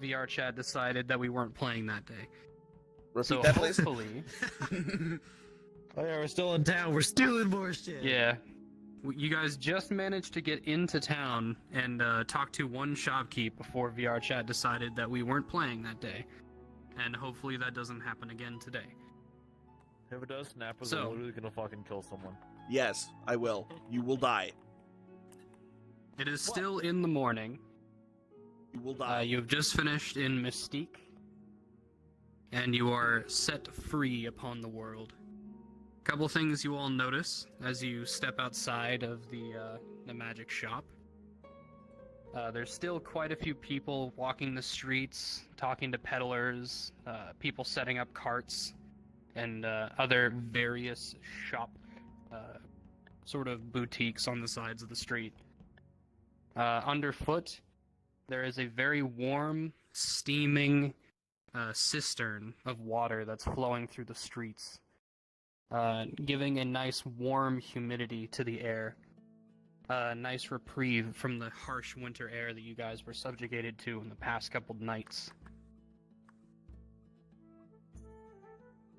VR chat decided that we weren't playing that day. Repeat So that, please. hopefully, Oh yeah, we're still in town. We're stealing more shit. yeah, you guys just managed to get into town and talk to one shopkeep before VR chat decided that we weren't playing that day, and hopefully that doesn't happen again today. If it does, Snapper's So- literally gonna fucking kill someone. Yes, I will. You will die. It is still in the morning. You will die. You have just finished in Mystique, and you are set free upon the world. Couple things you all notice as you step outside of the magic shop. There's still quite a few people walking the streets, talking to peddlers, people setting up carts, and other various shop sort of boutiques on the sides of the street. Underfoot, there is a very warm, steaming cistern of water that's flowing through the streets, giving a nice warm humidity to the air. A nice reprieve from the harsh winter air that you guys were subjugated to in the past couple nights.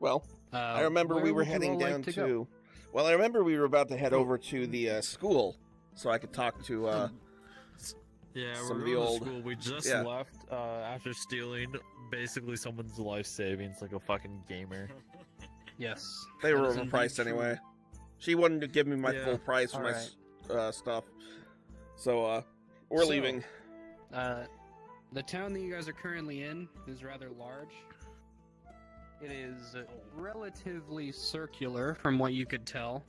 Well, I remember we where were would you heading all like down to to. go? Well, I remember we were about to head over to the school, so I could talk to. Yeah, Some we're of the going old- to school. We just yeah. left after stealing basically someone's life savings, like a fucking gamer. Yes. They that were is indeed overpriced true. anyway. She wanted to give me my Yeah. full price for Alright. my stuff, so we're So- leaving. The town that you guys are currently in is rather large. It is relatively circular from what you could tell,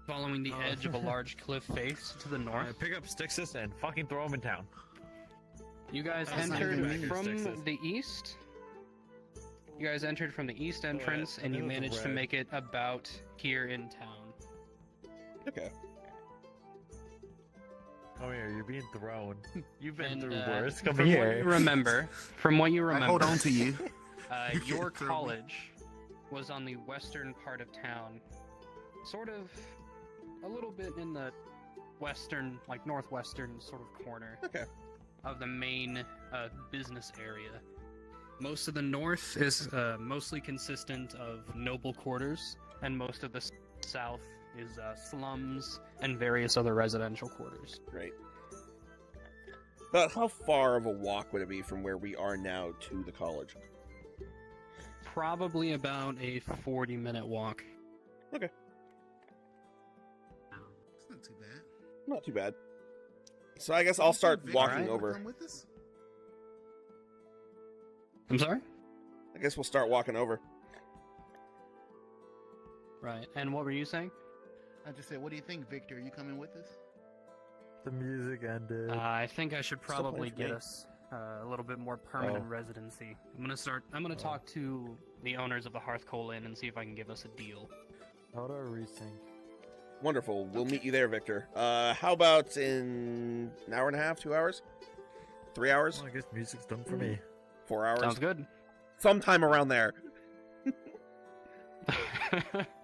following the Oh. edge of a large cliff face to the north. Alright, pick up Stixus and fucking throw him in town. You guys That's not entered even back here, from Texas. the east. You guys entered from the east entrance, I and you knew it was managed to red. make it about here in town. Okay. Come here, you're being thrown. You've been And, through worse. Come from what here. you remember, from what you I remember, hold on to you. your Throw me. college was on the western part of town, sort of a little bit in the western, like northwestern sort of corner Okay. of the main business area. Most of the north is mostly consistent of noble quarters, and most of the south is slums and various other residential quarters. Great. But how far of a walk would it be from where we are now to the college? Probably about a 40-minute walk. It's not too bad. Not too bad. So I guess I'll start Victor, walking you wanna over. Come with us? I'm sorry? I guess we'll start walking over. Right. And what were you saying? I just said, what do you think, Victor? Are you coming with us? The music ended. I think I should Still playing probably for get me. us a little bit more permanent Oh. residency. I'm gonna talk to the owners of the Hearth Coal Inn and see if I can give us a deal. How do I resync? Wonderful. We'll meet you there, Victor. How about in an hour and a half, 2 hours? 3 hours? Well, I guess music's done for me. 4 hours? Sounds good. Sometime around there.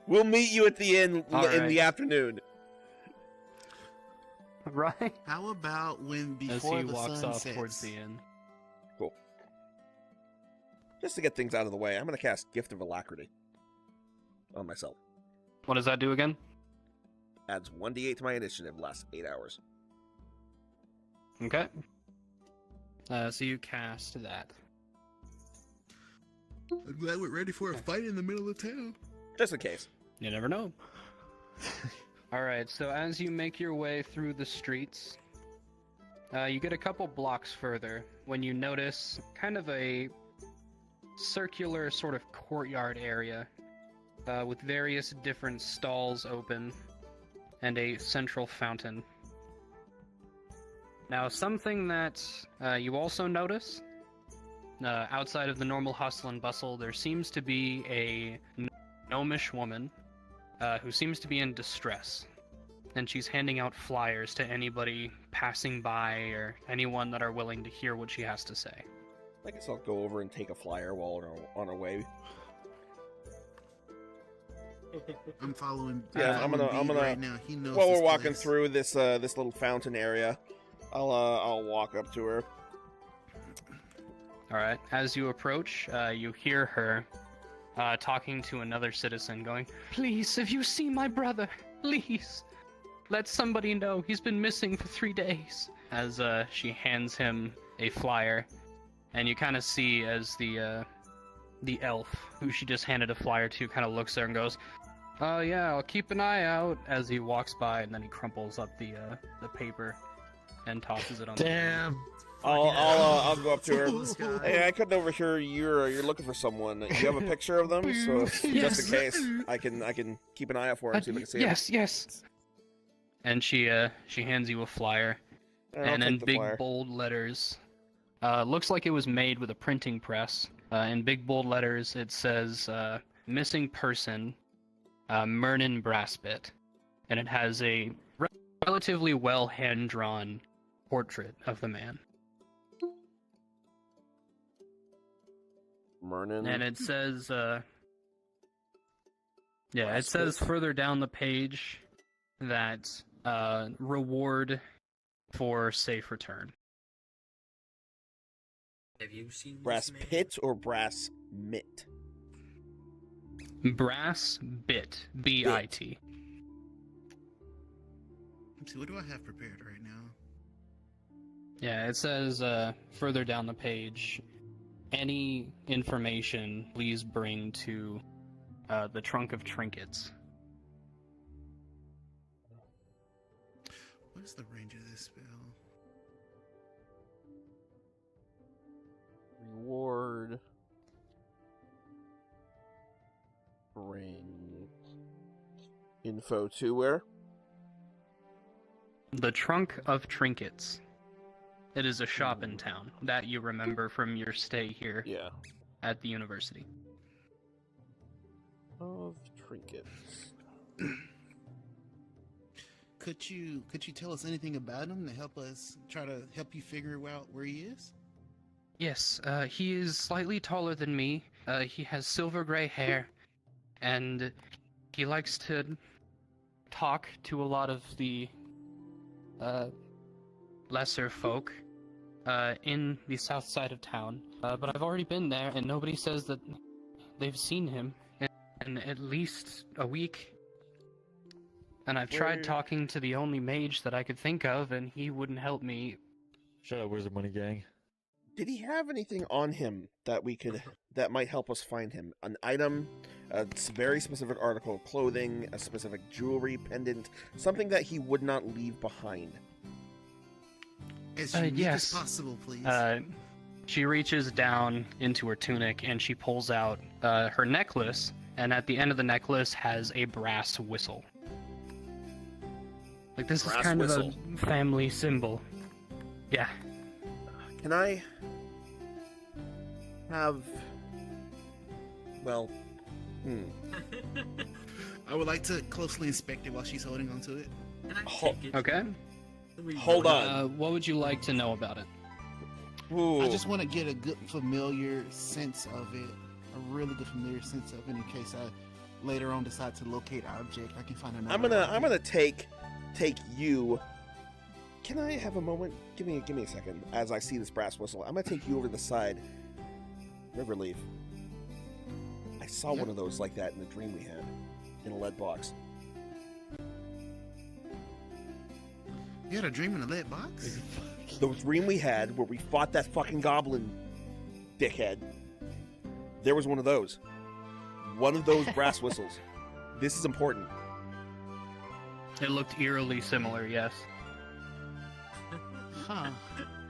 We'll meet you at the inn All in right. the afternoon. Right? How about when As before he the walks sun off sets? towards the inn. Cool. Just to get things out of the way, I'm going to cast Gift of Alacrity on myself. What does that do again? Adds 1d8 to my initiative, lasts 8 hours. Okay. So you cast that. I'm glad we're ready for a fight in the middle of town. Just in case. You never know. Alright, so as you make your way through the streets, you get a couple blocks further when you notice kind of a circular sort of courtyard area with various different stalls open and a central fountain. Now, something that you also notice, outside of the normal hustle and bustle, there seems to be a gnomish woman who seems to be in distress. And she's handing out flyers to anybody passing by or anyone that are willing to hear what she has to say. I guess I'll go over and take a flyer while we're on our way. I'm following. Yeah, I'm gonna- right now. He knows. While this we're walking place. through this this little fountain area, I'll walk up to her. All right. As you approach, you hear her talking to another citizen, going, "Please, have you seen my brother? Please, let somebody know. He's been missing for 3 days." As she hands him a flyer, and you kind of see as the elf who she just handed a flyer to kind of looks there and goes, "Oh yeah, I'll keep an eye out." As he walks by, and then he crumples up the paper and tosses it on. Damn. I'll go up to her. This guy. Hey, I couldn't overhear you're looking for someone. Do you have a picture of them? So just in case, I can keep an eye out for her and see if I can see Yes, yes. And she hands you a flyer, them. and I'll in take the big flyer. bold letters, looks like it was made with a printing press. In big bold letters, it says "Missing Person, Mernon Brassbit," and it has a relatively well hand drawn portrait of the man. Mernon. And it says, it Brassbit. says further down the page that reward for safe return. Have you seen Brass this man? pit or brass mitt? Brass bit, B-I-T. Let's see, what do I have prepared right now? Yeah, it says further down the page, any information please bring to the trunk of trinkets. What is the range of this spell? Reward. Bring. Info to where? The trunk of trinkets. It is a shop in town that you remember from your stay here Yeah. at the university. Of trinkets. Could you tell us anything about him to help us try to help you figure out where he is? Yes, he is slightly taller than me. He has silver gray hair, and he likes to talk to a lot of the lesser folk in the south side of town. But I've already been there, and nobody says that they've seen him in at least a week. And I've tried Where- talking to the only mage that I could think of, and he wouldn't help me. Shut up, Wizard Money Gang. Did he have anything on him that might help us find him? An item, a very specific article of clothing, a specific jewelry, pendant, something that he would not leave behind. As unique yes. as possible, please. She reaches down into her tunic and she pulls out her necklace, and at the end of the necklace has a brass whistle. Like, this Brass is kind whistle. of a family symbol. Yeah. Can I have... Well... I would like to closely inspect it while she's holding onto it. Can I Ho- take it? Okay. Hold on. What would you like to know about it? Ooh. I just want to get a good familiar sense of it, a really good familiar sense of it, in case I later on decide to locate object. I can find another. I'm gonna take you. Can I have a moment? Give me a second. As I see this brass whistle, I'm gonna take you over to the side. Riverleaf. I saw one of those like that in the dream we had, in a lead box. You had a dream in a lead box? The dream we had where we fought that fucking goblin dickhead. There was one of those. One of those brass whistles. This is important. It looked eerily similar, yes. Huh.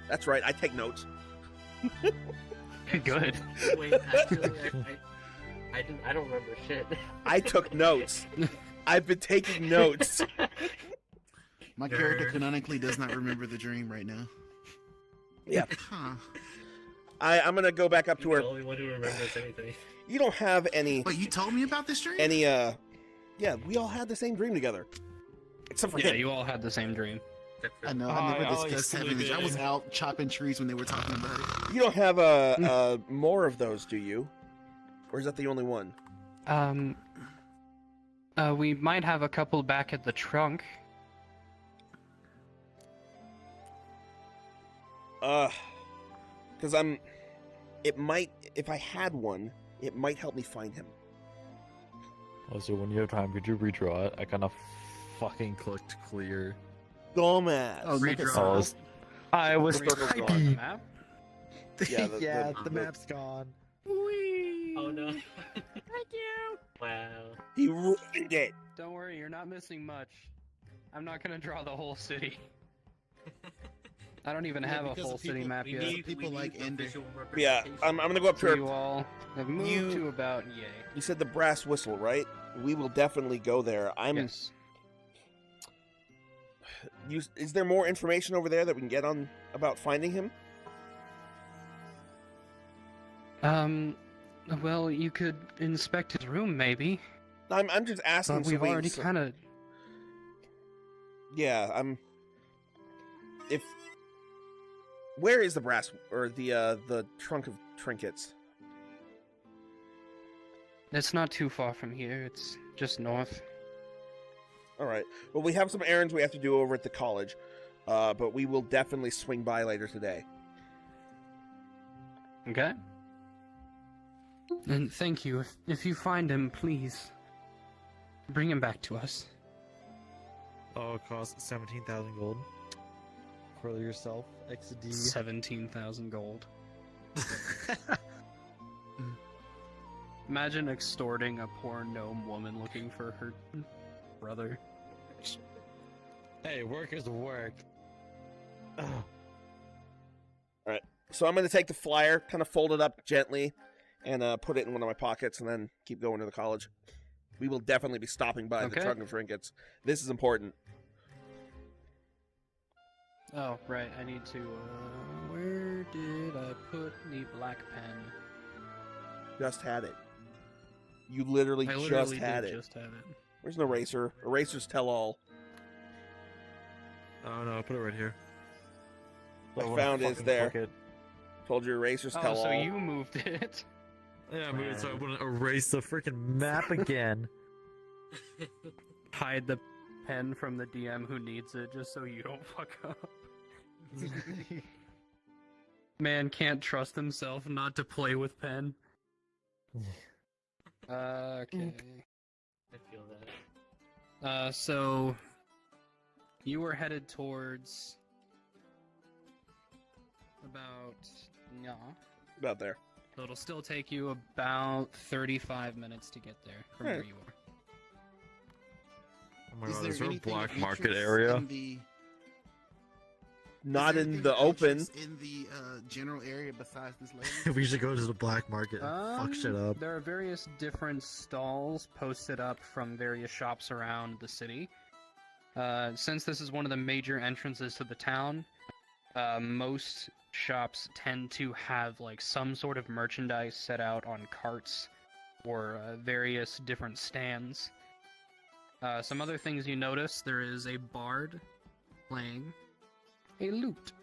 That's right. I take notes. Good. Wait, actually, I don't remember shit. I took notes. I've been taking notes. My character Nerd. canonically does not remember the dream right now. Yeah. Huh. I'm gonna go back up to The her. only one who remembers anything. You don't have any Wait, you told me about this dream? yeah, we all had the same dream together. Except for Yeah, him. you all had the same dream. I know. Oh, I I never always discussed having this. I did. was out chopping trees when they were talking about it. You don't have more of those, do you? Or is that the only one? We might have a couple back at the trunk. Because I'm it might, if I had one, it might help me find him. Also, when you have time, could you redraw it? I kind of fucking clicked clear. Dumbass. Oh, look at Redraw. Saul. I was Circle's Redraw gone. the map. Yeah, the the- map's gone. Whee! Oh no. Thank you. Wow. He ruined it. Don't worry, you're not missing much. I'm not gonna draw the whole city. I don't even Yeah, have a because full of city people- map we yet. need- people like a Ender. visual Yeah, representation. I'm gonna go up So here. you all have moved You- to about yay. You said the brass whistle, right? We will definitely go there. Yes. Is there more information over there that we can get on about finding him? Well, you could inspect his room, maybe. I'm just asking. But so we've we- already so- kind of. Yeah, If where is the brass or the trunk of trinkets? It's not too far from here. It's just north. All right. Well, we have some errands we have to do over at the college, but we will definitely swing by later today. Okay. And thank you. If you find him, please bring him back to us. Oh, it costs 17,000 gold. For yourself, XD. 17,000 gold. Imagine extorting a poor gnome woman looking for her brother. Hey, work is work. Ugh. So I'm going to take the flyer, kind of fold it up gently, and put it in one of my pockets, and then keep going to the college. We will definitely be stopping by the Okay. trunk of trinkets. This is important. Oh, right. I need to. Where did I put the black pen? Just had it. You literally, I just literally had did it. just have it. Where's an eraser? Erasers tell all. Oh no, put it right here. I wanna found it, it's fucking there. click it. Told you erasers Oh, tell so all. you moved it. Yeah, but so I want to erase the freaking map again. Hide the pen from the DM who needs it, just so you don't fuck up. Man can't trust himself not to play with pen. Okay. I feel that. So you were headed towards about About there. so it'll still take you about 35 minutes to get there from where Alright. you are. Oh my Is god, there is there a anything black of market interest area? in the- Not is there in anything the of open. interest in the general area besides this lady? We should go to the black market and fuck shit up. There are various different stalls posted up from various shops around the city. Since this is one of the major entrances to the town, most shops tend to have like some sort of merchandise set out on carts or various different stands. Some other things you notice, there is a bard playing a lute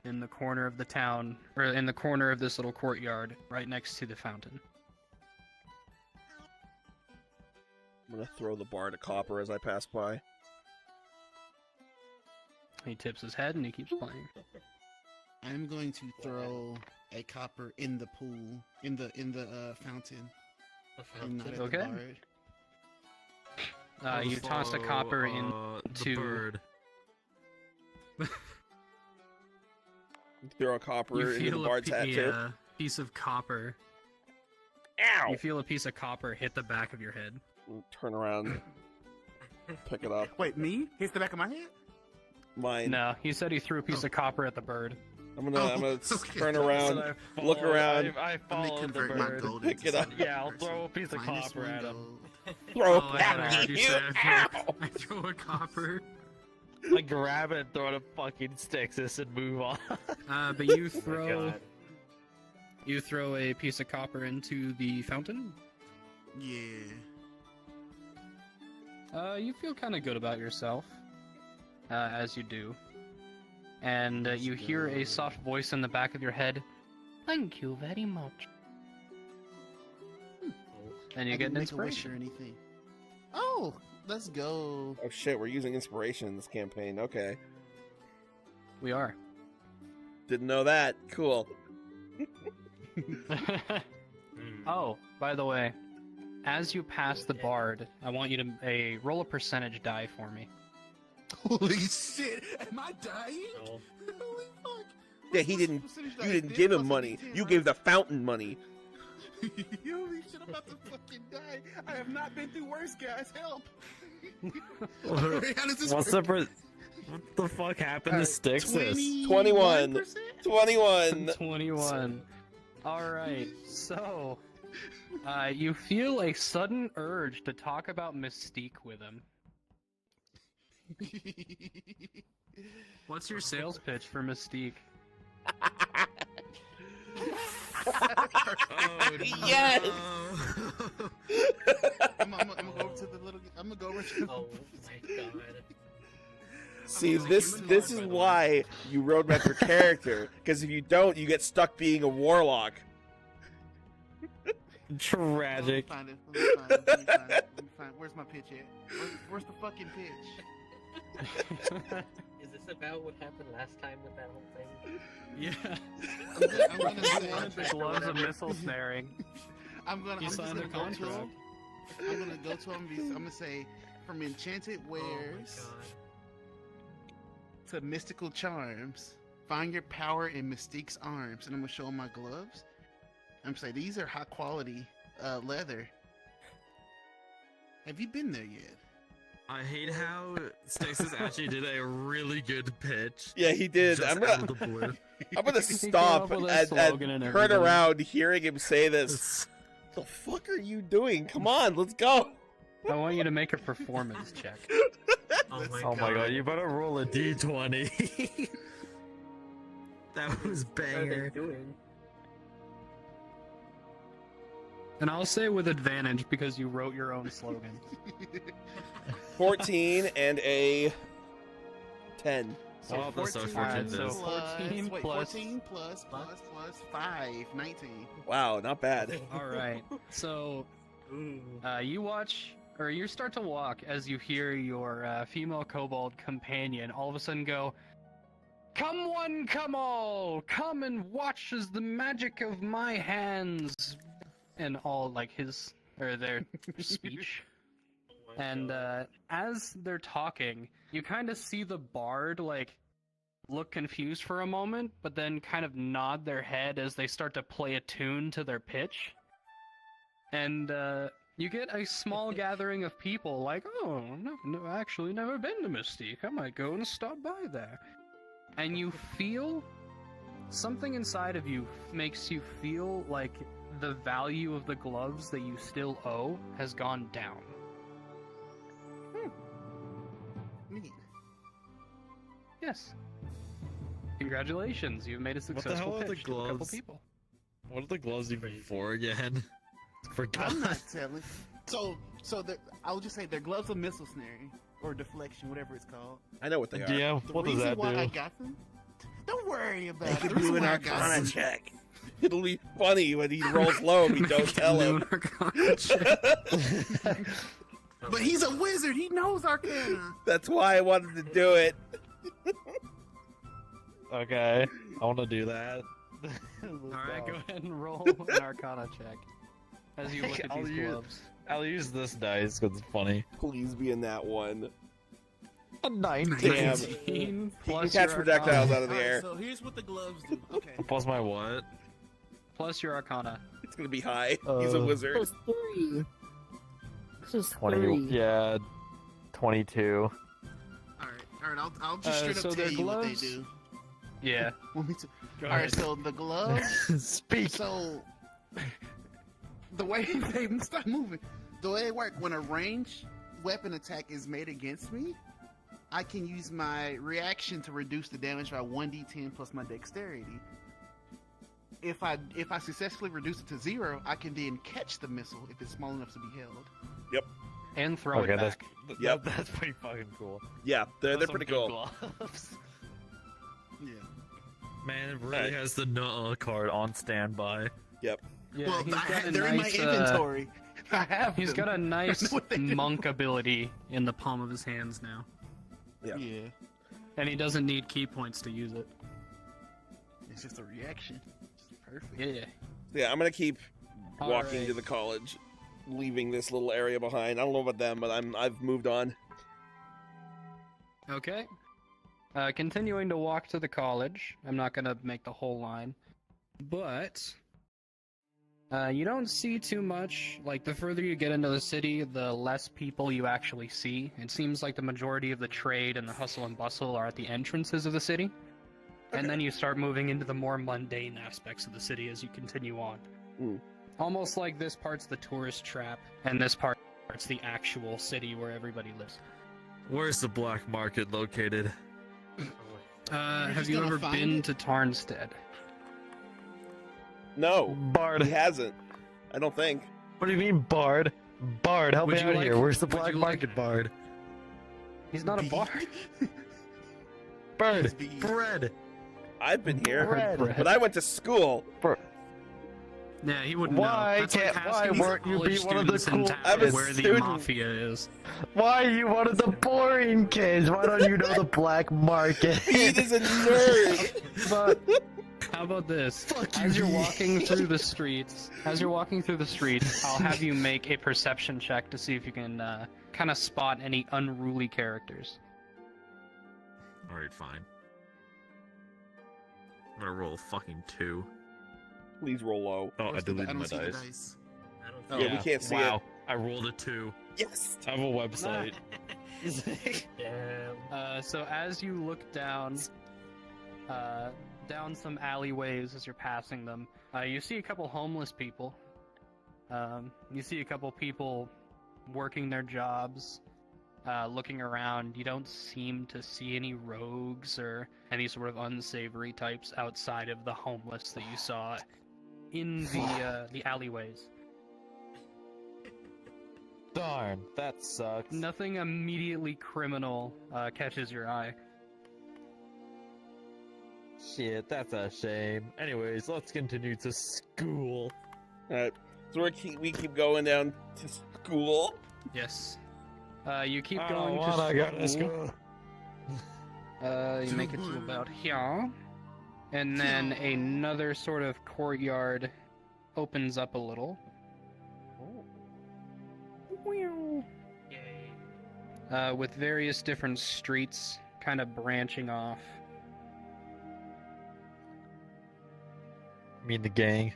in the corner of the town, or in the corner of this little courtyard, right next to the fountain. I'm gonna throw the bar to Copper as I pass by. He tips his head and he keeps playing. I'm going to throw a copper in the pool, in the fountain, and not at Okay. the bard. You toss a copper in. the to- bird. Throw a copper You into the feel bard's hat too. piece of copper. Ow! You feel a piece of copper hit the back of your head. Turn around, pick it up. Wait, me? Hits the back of my head? Mine. No, he said he threw a piece of copper at the bird. I'm gonna okay. turn around. Look around. I Let me followed the convert my bird. gold Pick into it up. something Yeah, I'll else. throw a piece of Minus copper one at him. gold. Throw Oh, I back thought I heard you you. say Ow! I throw a copper. I grab it and throw it at fucking Stixis and move on. But you Oh my throw God. you throw a piece of copper into the fountain. Yeah. You feel kind of good about yourself, as you do. And you hear a soft voice in the back of your head. Thank you very much. And you I get an didn't make a wish inspiration. or anything. Oh, let's go. Oh shit, we're using inspiration in this campaign. Okay. We are. Didn't know that. Cool. Oh, by the way, as you pass the bard, I want you to roll a percentage die for me. Holy shit! Am I dying? No. Holy fuck! Yeah, he What's didn't. the percentage You that I didn't did give him plus money. a D10, You right? gave the fountain money. Holy shit! I'm about to fucking die. I have not been through worse, guys. Help! How does this What's work? what the fuck happened to Stixis? 21. 21%? 21. 21. Alright, so you feel a sudden urge to talk about Mystique with him. What's your sales pitch for Mystique? Yes. I'm gonna go over to the little. I'm gonna go over to. Oh my god. See, I'm a this human is dog, by the way. why you road map your character. Because if you don't, you get stuck being a warlock. Tragic. Let me find it. Let me find it. Where's my pitch at? Where's the fucking pitch? Is this about what happened last time with that whole thing? Yeah. I'm gonna You say- wanted the gloves of missile snaring. I'm You just signed gonna the go to him. contract. I'm gonna go to him. I'm gonna say from enchanted Oh my wares god. to mystical charms, find your power in Mystique's arms, and I'm gonna show him my gloves. I'm gonna say these are high quality leather. Have you been there yet? I hate how Stixis actually did a really good pitch. Yeah, he did. Just I'm out of gonna, the blue. I'm gonna He came stop up with a and slogan and turn everything. around hearing him say this. The fuck are you doing? Come on, let's go. I want you to make a performance check. Oh my Oh god. my god, you better roll a d20. That was What are they banger. doing? And I'll say with advantage because you wrote your own slogan. 14 and a 10. Oh, that's so 14 fortunate. so plus- 14 wait, plus- 14 plus 5, 19. Wow, not bad. All right. So Ooh. you watch, or you start to walk as you hear your female kobold companion all of a sudden go, "Come one, come all, come and watch as the magic of my hands," and all like his or their speech. Oh my And god. as they're talking, you kind of see the bard like look confused for a moment, but then kind of nod their head as they start to play a tune to their pitch. And you get a small gathering of people like, "Oh, no, actually never been to Mystique. I might go and stop by there." And you feel something inside of you makes you feel like the value of the gloves that you still owe has gone down. Neat. Yes. Congratulations, you've made a the successful hell are the pitch to a couple gloves? people. What are the gloves even Crazy. for again? Forgot. I'm not telling. So I'll just say they're gloves of missile snaring or deflection, whatever it's called. I know what they are. DM, The what does reason that why I do? got them. Don't worry about They it. can The reason do an why I got Arcana them- check. It'll be funny when he rolls low and we don't tell him. But he's a wizard. He knows Arcana. That's why I wanted to do it. Okay, I want to do that. Alright, go ahead and roll an Arcana check as you look at I'll these use- gloves. I'll use this dice because it's funny. Please be in that one. A 19. Damn. 19 He can plus catch your projectiles Arcana. out of the Alright, air. so here's what the gloves do. Okay. Plus my what? Plus your Arcana. It's gonna be high. He's a wizard. Plus 3. This is 20. 3. Yeah, 22. All right. I'll just straight so up their tell you what they gloves- do. Yeah. Want me to? Go All right. ahead. So the gloves. Speak. So the way they stop moving, the way they work when a ranged weapon attack is made against me, I can use my reaction to reduce the damage by 1d10 plus my dexterity. If I successfully reduce it to 0, I can then catch the missile if it's small enough to be held. And throw Okay, it back. Yep. That's pretty fucking cool. Yeah, they're Those are pretty good cool. gloves. Yeah. Man, it really has the nuh card on standby. Yeah, well, he's got a they're in my nice, inventory. I have. He's them. got a nice what they do. monk ability in the palm of his hands now. Yeah. Yeah. And he doesn't need key points to use it. It's just a reaction. It's perfect. Yeah. Yeah, I'm gonna keep walking Alright. to the college, leaving this little area behind. I don't know about them, but I've moved on. Okay. Continuing to walk to the college. I'm not gonna make the whole line, but you don't see too much. Like, the further you get into the city, the less people you actually see. It seems like the majority of the trade and the hustle and bustle are at the entrances of the city. And then you start moving into the more mundane aspects of the city as you continue on. Mm. Almost like this part's the tourist trap, and this part's the actual city where everybody lives. Where's the black market located? Have just you gonna ever find been it? to Tarnstead? No, Bard. he hasn't. I don't think. What do you mean, Bard? Bard, help Would me you out like- here. Where's the would black you like- market, Bard? He's not a bard. Bird, Be- bread. I've been here, Bread. but I went to school. Yeah, he wouldn't Why know. That's like can't- why asking weren't you college be one of the students in cool town kids? where the Student. mafia is. Why are you one of the boring kids? Why don't you know the black market? Pete is a nerd. But how about this? Fuck As you. you're walking through the streets, I'll have you make a perception check to see if you can kind of spot any unruly characters. Alright, fine. I'm gonna roll a fucking 2. Please roll low. Oh, I Where's deleted don't my see the dice. I don't Oh, see we can't see wow. I rolled a 2. Yes. I have a website. Damn. So as you look down some alleyways as you're passing them, you see a couple homeless people. You see a couple people working their jobs, looking around. You don't seem to see any rogues or any sort of unsavory types outside of the homeless that you saw in the alleyways. Darn, that sucks. Nothing immediately criminal catches your eye. Shit, that's a shame. Anyways, let's continue to school. All right. So we keep going down to school. Yes. You keep I going don't wanna to go to school. You make it to about here, and then another sort of courtyard opens up a little. Yay. With various different streets kind of branching off. I mean the gang.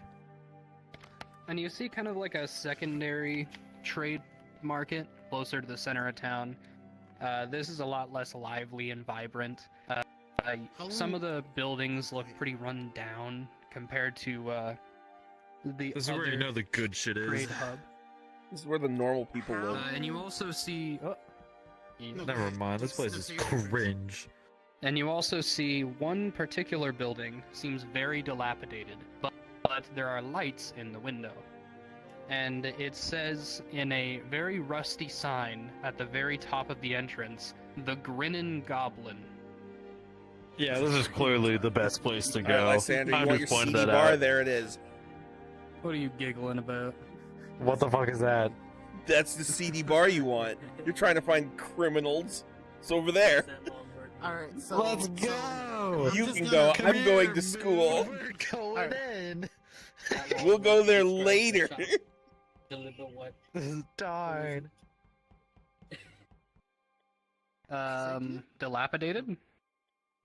And you see kind of like a secondary trade market closer to the center of town. This is a lot less lively and vibrant. Some of the buildings look pretty run down compared to the This is other where you know the good shit trade is. hub. This is where the normal people live. And you also see... Never mind, this place is cringe. And you also see one particular building seems very dilapidated, but there are lights in the window. And it says in a very rusty sign at the very top of the entrance, "The Grinnin' Goblin." Yeah, this is clearly the best place to All go. right, Lysander, you I want your just pointed CD that bar? out. There it is. What are you giggling about? What the fuck is that? That's the CD bar you want. You're trying to find criminals. It's over there. That long word. All right, so Let's go! I'm You just can gonna- go. I'm going to school. We're going in! We'll go there later. Deliver what? Darn. Dilapidated?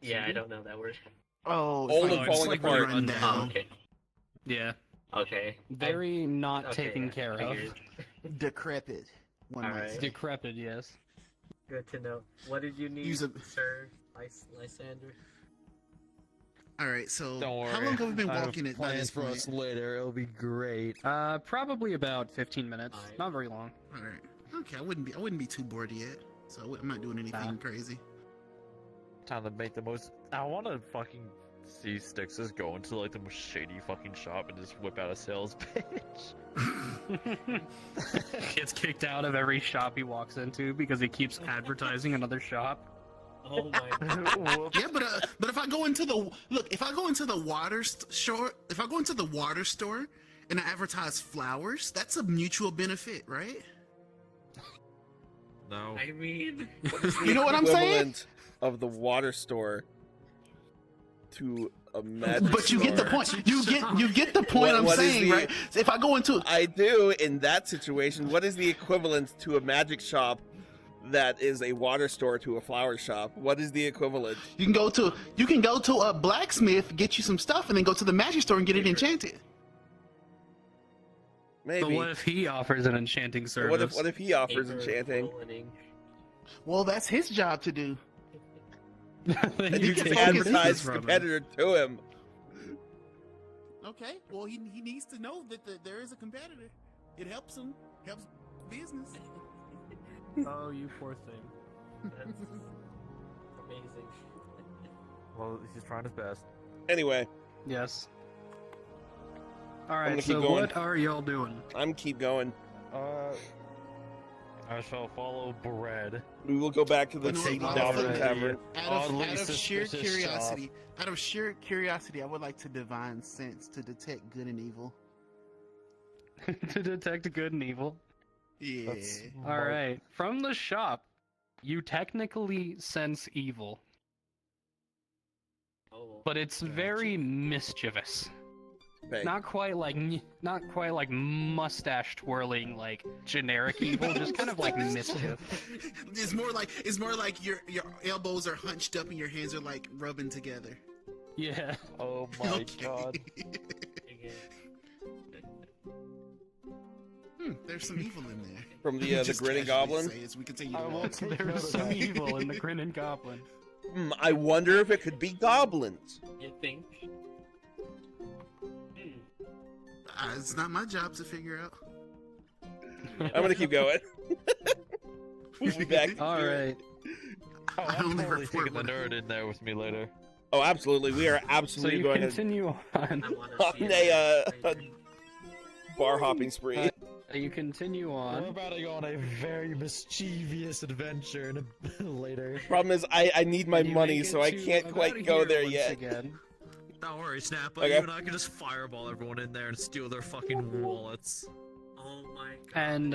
Yeah, I don't know that word. Oh, Old it's and like falling really apart. run Oh, down. okay. Yeah. Okay. Very not Okay, taken I care of. figured. Decrepit. One might Alright. say. Decrepit, yes. Good to know. What did you need, Use a- sir? Lysander? All right, so Don't worry. how long have we been I have walking it by plans this for point? us later. It'll be great. Probably about 15 minutes. Alright. Not very long. All right. Okay, I wouldn't be too bored yet. So I'm not doing anything Nah. crazy. Time to make the most. I want to fucking see Styx's go into like the most shady fucking shop and just whip out a sales pitch. Gets kicked out of every shop he walks into because he keeps advertising another shop. Oh my god. Whoops. Yeah, but if I go into the water store and I advertise flowers, that's a mutual benefit, right? No. I mean, You know what I'm saying? Equivalent of the water store to A magic But you get the store. point. You get the point I'm What is saying, the- right? So if I go into I do. In that situation, what is the equivalent to a magic shop that is a water store to a flower shop? What is the equivalent? you can go to a blacksmith, get you some stuff, and then go to the magic store and get it enchanted. Maybe. But what if he offers an enchanting service? What if he offers Paper, enchanting? quill, and ink. Well, that's his job to do. And you can can focus advertise from him. competitor to him. Okay. Well, he needs to know that there is a competitor. It helps him. Helps business. Oh, you poor thing. That's amazing. Well, he's trying his best. Anyway, Yes. All gonna right. keep So going. what are y'all doing? I'm keep going. I shall follow bread. We will go back to the No, Satan no, Dolphin no, Tavern. Oddly Out of sheer suspicious curiosity, I would like to divine sense to detect good and evil. To detect good and evil. Yeah. All right. From the shop, you technically sense evil, Oh, but it's very mischievous. Okay. Not quite like mustache twirling like generic evil, just kind of like mischief. It's more like your elbows are hunched up and your hands are like rubbing together. Yeah. Oh my Okay. god. again. There's some evil in there. From the Just grinning casually goblin. say as we continue I to will walk. take note There's of some that. evil in the grinning goblin. I wonder if it could be goblins. You think? It's not my job to figure out. I'm gonna keep going. We'll be back. All right. Oh, I I'm only totally report taking the what I- nerd in there with me later. Oh, absolutely. We are So absolutely you going to continue on. I want to On see a, it. bar hopping spree. You continue We're on. about to go on a very mischievous adventure later. Problem is, I need my and you money, make so it I to can't about quite go here there once yet. Again. Don't worry, Snappa. Okay. You and I can just fireball everyone in there and steal their fucking wallets. Oh my god. And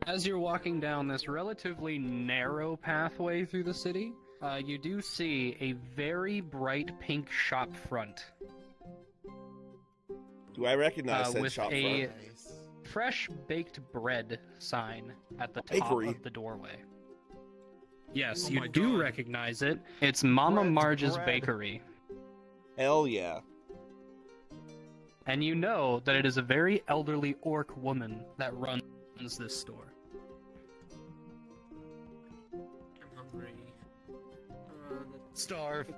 as you're walking down this relatively narrow pathway through the city, you do see a very bright pink shop front Do I recognize said with shop a front? fresh baked bread sign at the top Bakery. of the doorway. Yes, Oh you my do God. recognize it. It's Mama Bread's Marge's bread. Bakery. Hell yeah. And you know that it is a very elderly orc woman that runs this store. I'm hungry. Starve.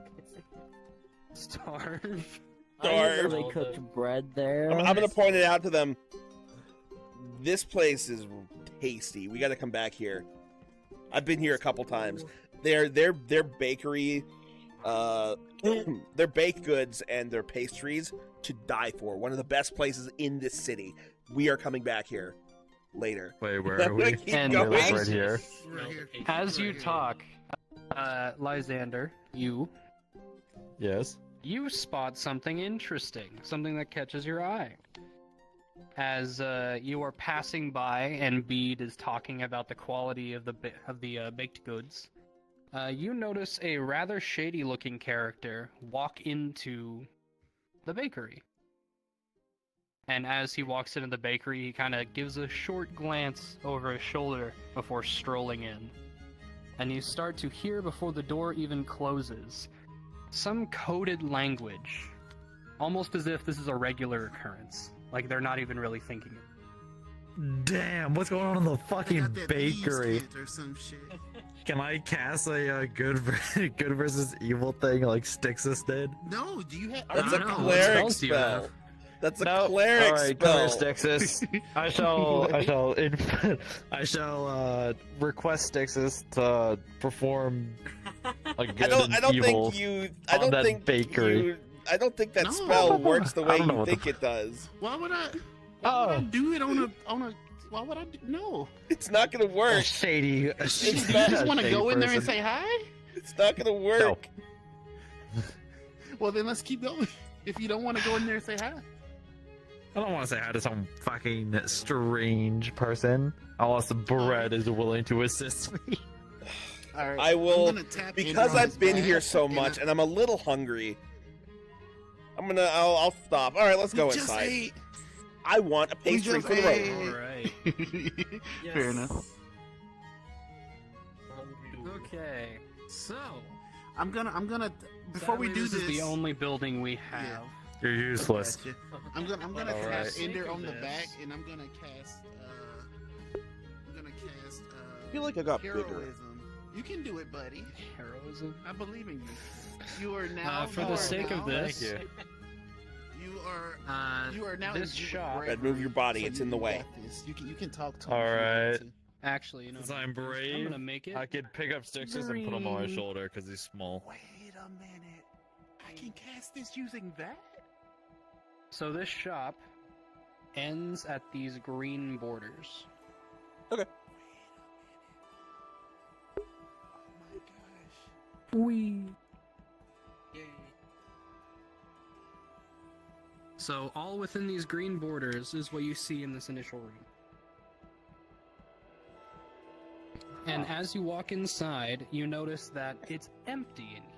Starve. I didn't know Starve. they cooked bread there. I'm gonna point it out to them. This place is tasty. We gotta come back here. I've been here a couple times. Their bakery, their baked goods and their pastries to die for. One of the best places in this city. We are coming back here later. Wait, where I'm are gonna we? keep And going. We're right here. Right here. As you Right here. talk, Lysander, you Yes. spot something interesting, something that catches your eye. As you are passing by and Bede is talking about the quality of the baked goods, you notice a rather shady-looking character walk into the bakery. And as he walks into the bakery, he kind of gives a short glance over his shoulder before strolling in. And you start to hear before the door even closes some coded language, almost as if this is a regular occurrence. Like they're not even really thinking it. Damn, what's going on in the They fucking got that thieves' bakery? kit or some shit. Can I cast a good good versus evil thing like Styxus did? No, do you have? That's I a don't know, what cleric spells do you have? spell. That's a No. cleric Alright, come here, spell. Styxus. I shall request Styxus to perform a good I don't and evil. think you. on that bakery. I don't think that No. spell works the I way don't know you what the think it does. Why would I? Why would I do it on a? Why would I do? No. It's not gonna A work. shady. You It's just want to go in there and say hi? It's not gonna work. Well, then let's keep going. If you don't want to go in there and say hi. I don't want to say hi to some fucking strange person unless the bread is willing to assist me. All right. I will- I'm gonna tap Because in on I've his been back, here so and much and I'm a little hungry. I'll stop. All right, let's go Just inside. ate. I want a We pastry just for the road. ate. Alright. Fair enough. Okay, so I'm gonna. Before we sadly, do this is the this, only building we have. You're useless. Gotcha. I'm gonna All cast right. Ender on the This. back, and I'm gonna cast. I feel like I got bigger. heroism. You can do it, buddy. Heroism. I believe in you. You are now. For you the are sake of now- this, Thank you. You are. uh, You are now. this imbued with shop- bravery, Ed, move your body, so it's you in the way. got this. You can talk to All him if you want right. to. actually, you know, Since I'm I'm brave, gonna make it. I could pick up Stixus and put him on my Green. shoulder because he's small. Wait a minute. I can cast this using that. So this shop ends at these green borders. Oh my gosh. Wee. So all within these green borders is what you see in this initial room. And as you walk inside, you notice that it's empty in here.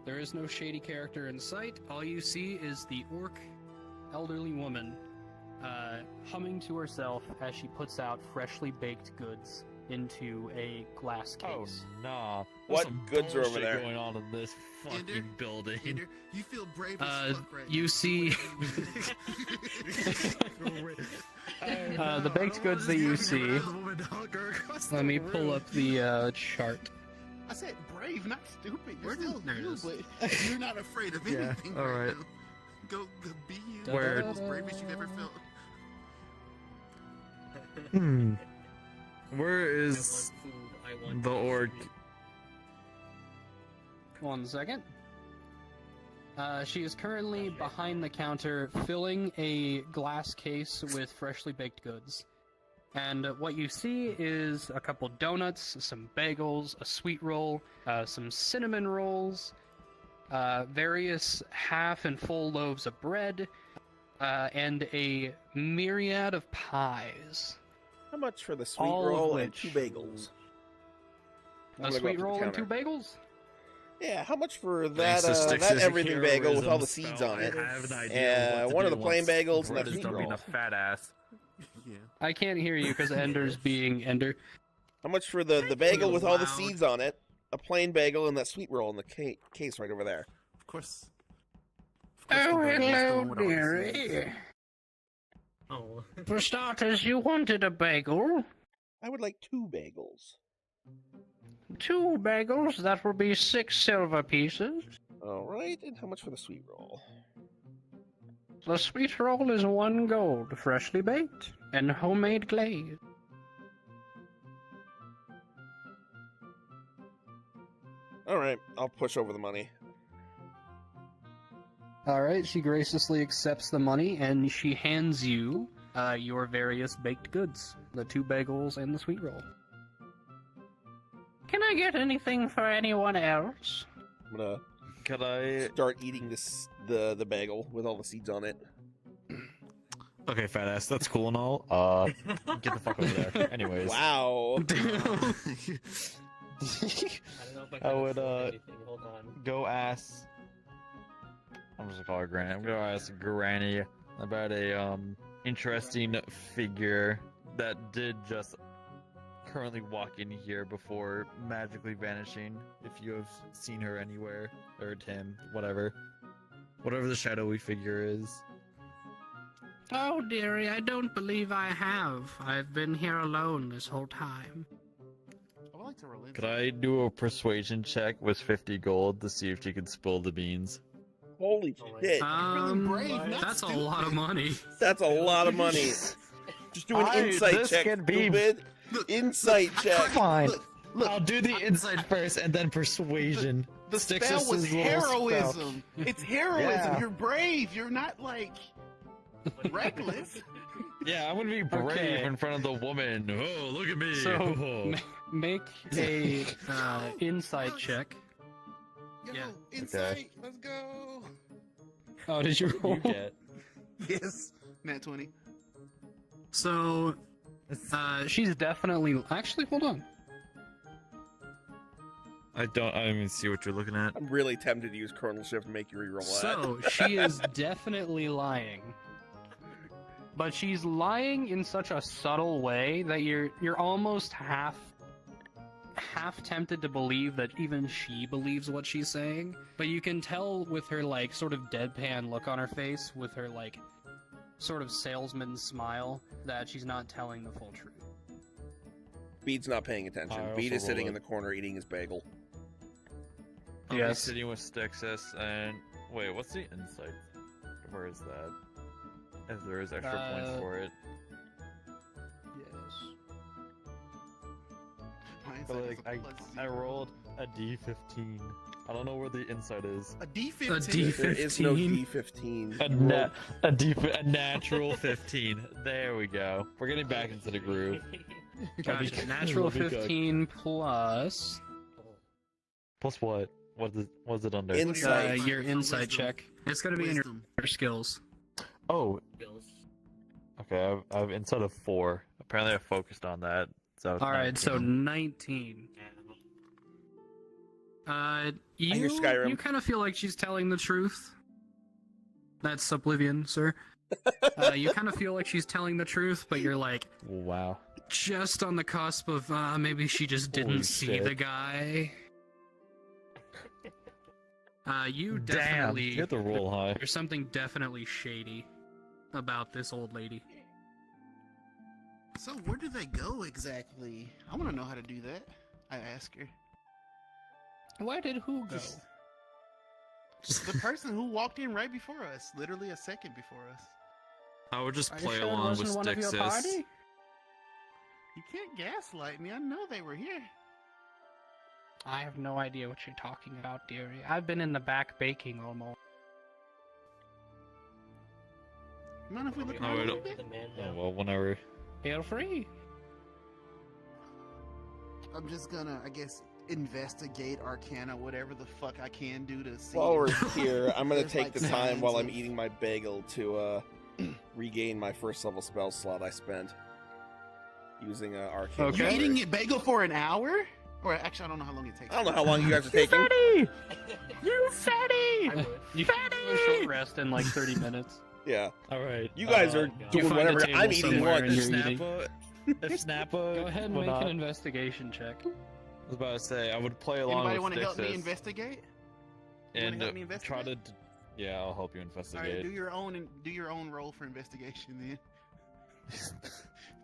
There is no shady character in sight. All you see is the orc elderly woman humming to herself as she puts out freshly baked goods into a glass Oh case. nah. What There's some goods are over bullshit there? going on in this fucking Ender? building? Ender, you feel brave as Uh, fuck right you now. see- the baked goods that you see. Let me pull up the chart. I said brave, not stupid. You're Where still did- there it you, is. but you're not afraid of Yeah, anything all right right. now. Go be you. Da- Where- The most bravest you've ever felt. Hmm. Where is the orc? 1 second. She is currently behind the counter filling a glass case with freshly baked goods. And what you see is a couple donuts, some bagels, a sweet roll, some cinnamon rolls, various half and full loaves of bread, and a myriad of pies. How much for the sweet All of roll and which- 2 bagels? I'm A gonna go sweet up to the roll and counter. 2 bagels? Yeah, how much for Thanks that? to That Stix's everything bagel with all the heroism seeds spell, on it. I have an idea what to one of do the plain once bagels and Brett that is sweet done being roll. a fat ass. Yeah. I can't hear you because Ender's being Ender. How much for the bagel with all the loud. seeds on it? A plain bagel and that sweet roll in the case right over there. Of course. Oh, the bagel is the hello, one with all the seeds. dearie. Oh. For starters, you wanted a bagel. I would like 2 bagels. 2 bagels, that will be 6 silver pieces. All right, and how much for the sweet roll? The sweet roll is 1 gold, freshly baked, and homemade glaze. All right, I'll push over the money. Alright, she graciously accepts the money, and she hands you your various baked goods. The 2 bagels and the sweet roll. Can I get anything for anyone else? I'm gonna Could I? start eating the bagel with all the seeds on it. Okay, fat ass. That's cool and all. Get the fuck over there. Anyways. Wow. I don't know if I can would, afford anything. Hold on. Go ask. I'm just gonna call her Granny. I'm gonna ask Granny about a interesting figure that did just currently walk in here before magically vanishing. If you have seen her anywhere, or him, whatever the shadowy figure is. Oh, dearie, I don't believe I have. I've been here alone this whole time. I would like to relent. Could I do a persuasion check with 50 gold to see if she could spill the beans? Holy Oh my shit. brave, not That's a stupid. lot of money. That's a lot of money. Just do an insight this check, can be- stupid. Insight check. Fine. Look, I'll do the insight first and then persuasion. the Stixus' spell was little spell. heroism. It's heroism. Yeah. You're brave. You're not like reckless. Yeah, I'm gonna be brave Okay. in front of the woman. Oh, look at me. So, Oh. make a insight check. Yo, Yeah. insight. Let's go. Oh, did you roll? You get. Yes. Nat 20. So, she's definitely... Actually, hold on. I don't even see what you're looking at. I'm really tempted to use Colonel Shift to make you reroll that. So she is definitely lying, but she's lying in such a subtle way that you're almost half tempted to believe that even she believes what she's saying. But you can tell with her like sort of deadpan look on her face, with her like sort of salesman smile, that she's not telling the full truth. Bede's not paying attention. I Bede also is sitting roll in the corner eating his bagel. I'm Yes. sitting with Stixis, and wait, what's the insight? Where is that? If there is extra points for it. Yes. My But insight like, is a plus I 0. rolled a D15. I don't know where the insight is. A D15. A D- There is no 15. D15. A, You rolled- a natural 15. There we go. We're getting back into the groove. Gotcha. Natural That'll be good. 15 plus Plus what? What is it under? Insight. your For insight wisdom. check. It's gonna be in Wisdom. your skills. Oh, Bills. okay. I've instead of 4. Apparently, I focused on that. So it's All right, so 19. 19. hear You Skyrim. kind of feel like she's telling the truth. That's Oblivion, sir. You kind of feel like she's telling the truth, but you're like Wow. just on the cusp of maybe she just didn't Holy see shit. the guy. You Damn. definitely You have to roll high. there's something definitely shady about this old lady. So where do they go exactly? I want to know how to do that. I ask her. Where did who go? The person who walked in right before us, literally a second before us. I would just Are you play sure it along with wasn't one of your Stixis. party? You can't gaslight me. I know they were here. I have no idea what you're talking about, dearie. I've been in the back baking almost. Mind if we look No, around a we little don't- bit? Yeah, well, whenever. Feel free. I'm just gonna, I guess, investigate Arcana, whatever the fuck I can do to see. While we're if here, I'm gonna there's, take like, the time while I'm signs of- eating my bagel to regain my first level spell slot I spent using Arcane. Okay. You're Library. eating a bagel for an hour? Or actually, I don't know how long it takes. I don't know how long you guys are taking. You fatty! I would. You can do a short rest in like 30 minutes. Yeah, All right. you guys are God. You doing find a whatever. table I'm eating somewhere lunch. and you're eating. If Snappa, Go ahead and would make not- an investigation check. I was about to say I would play along Anybody with want to help me Stixis investigate? You wanna and help me try investigate? to. Yeah, I'll help you All right, investigate. do your own roll for investigation then.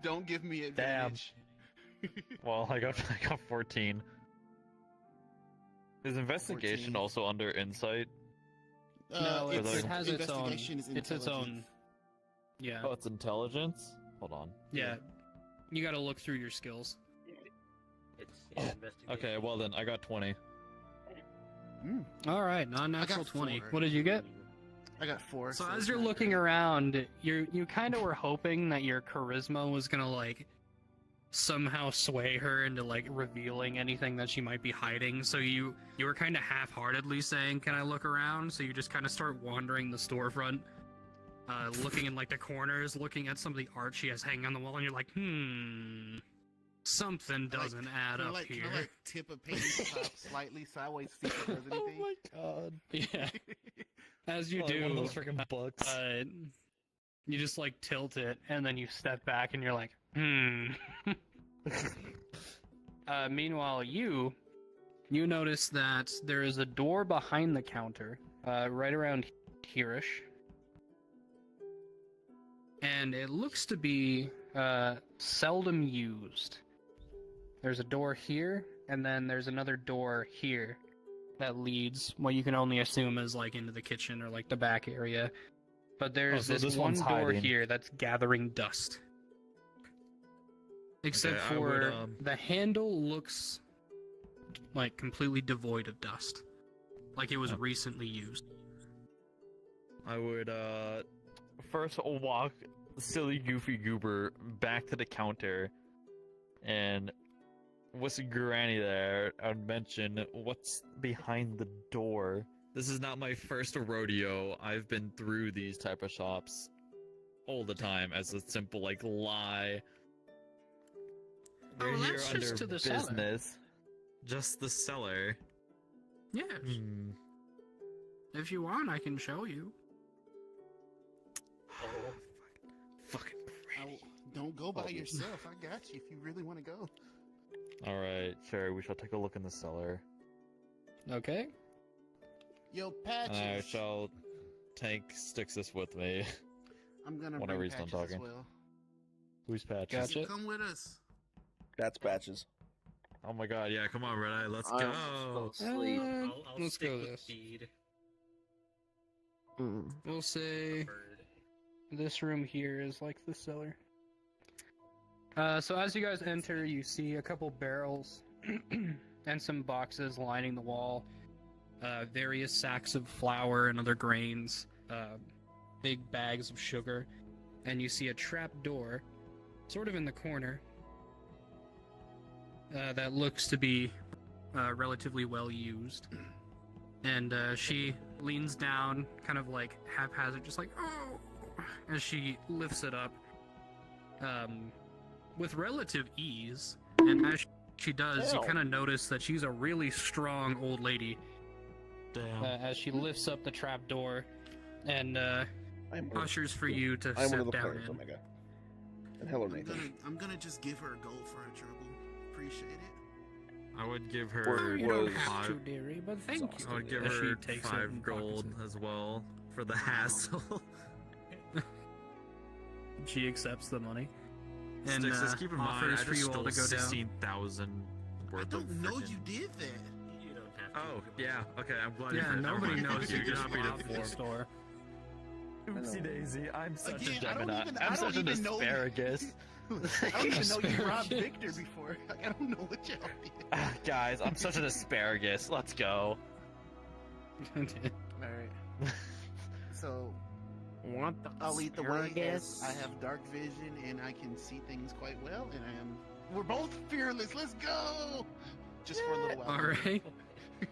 Don't give me Damn. advantage. Well, I got 14. Is investigation 14. also under insight? No, it has its own. investigation is It's its own. intelligence. Yeah. Oh, it's intelligence. Hold on. Yeah. You gotta look through your skills. It's investigation. Okay, well then I got 20. Mm, Alright, non-natural 20. 4. What did you get? I got 4. So it's as you're not looking great. around, you kind of were hoping that your charisma was gonna like somehow sway her into like revealing anything that she might be hiding. So you were kind of half-heartedly saying, "Can I look around?" So you just kind of start wandering the storefront, looking in like the corners, looking at some of the art she has hanging on the wall, and you're like, something I like- doesn't add Can I up like, here. Can I like tip a painting top slightly sideways see if it does anything? my god. Yeah. As you Like do, one of those freaking books. you just like tilt it, and then you step back, and you're like, Meanwhile, you notice that there is a door behind the counter, right around here-ish, and it looks to be seldom used. There's a door here, and then there's another door here that leads what you can only assume is like into the kitchen or like the back area. But there's so this this one one's door hiding. here that's gathering dust. Except Okay, I for would, the handle looks like completely devoid of dust. Like it was Oh. recently used. I would First, I'll walk silly goofy goober back to the counter, and with Granny there, I would mention what's behind the door. This is not my first rodeo. I've been through these type of shops all the time as a simple like lie. Oh, We're here that's under just to the cellar. business. Just the cellar. Yes. Hmm. If you want, I can show you. Oh, Fucking Don't go by Oh, yourself. I got you if you really want to go. Alright, sure, we shall take a look in the cellar. Okay. Yo, And I Patches. shall take Styxus with me. I'm gonna whenever bring he's done Patches as talking. well. Who's Patches? Gotcha. Come with us. That's Patches. Oh my god, yeah, come on, Red Eye, let's I'm go! supposed to sleep. I'll Let's stick go with this. speed. We'll say Bird. this room here is like the cellar. So as you guys enter, you see a couple barrels and some boxes lining the wall. Various sacks of flour and other grains. Big bags of sugar. And you see a trap door, sort of in the corner, that looks to be relatively well used. And she leans down, kind of like haphazard, just like, oh, as she lifts it up with relative ease. And as she does, you Ew. kind of notice that she's a really strong old lady Damn. as she lifts up the trap door and I'm ushers for you to I'm one step of the down players, in. Omega. And hello, Nathan. I'm gonna just give her a gold for her trouble. Appreciate it. I would give Word her You don't was- have to, five. dearie, but thank you. I would give As she her takes it 5 and gold pockets as well for the hassle. it. She accepts the money and Styxus, keep in mind, offers I for just you all stole to go down. 16,000 I worth of don't know frickin- you did that. You don't have to. Oh, yeah, okay, I'm glad you Yeah, did. Never nobody mind. knows you You're just happy to robbed the inform. store. Oopsie daisy, I'm such Again, a I don't Gemini. even- I'm I such don't an even know- asparagus. I don't even know you robbed Asparagus. Victor before. Like, I don't know what y'all did. Guys, I'm such an asparagus. Let's go. Alright. So, What the I'll lead the way asparagus? as I have dark vision and I can see things quite well, and we're both fearless. Let's go! Just for a little while. All right.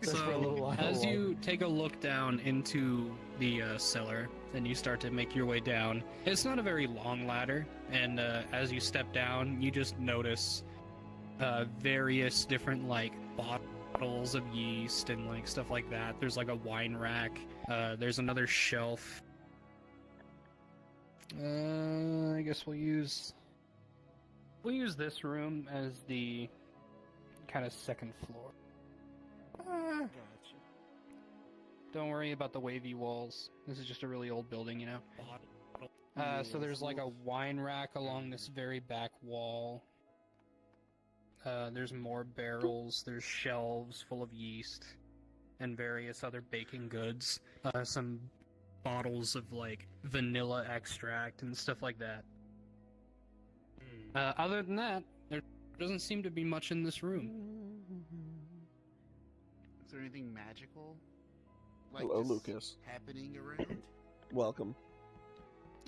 Just for a little So while. as you take a look down into the cellar, and you start to make your way down, it's not a very long ladder. And as you step down, you just notice various different like bottles of yeast and like stuff like that. There's like a wine rack. There's another shelf. I guess we'll use this room as the kind of second floor. Gotcha. Don't worry about the wavy walls. This is just a really old building, you know. So there's like a wine rack along this very back wall. There's more barrels. There's shelves full of yeast and various other baking goods. Some bottles of like vanilla extract and stuff like that. Other than that, there doesn't seem to be much in this room. Is there anything magical? Like Hello, just Lucas. happening around? Welcome.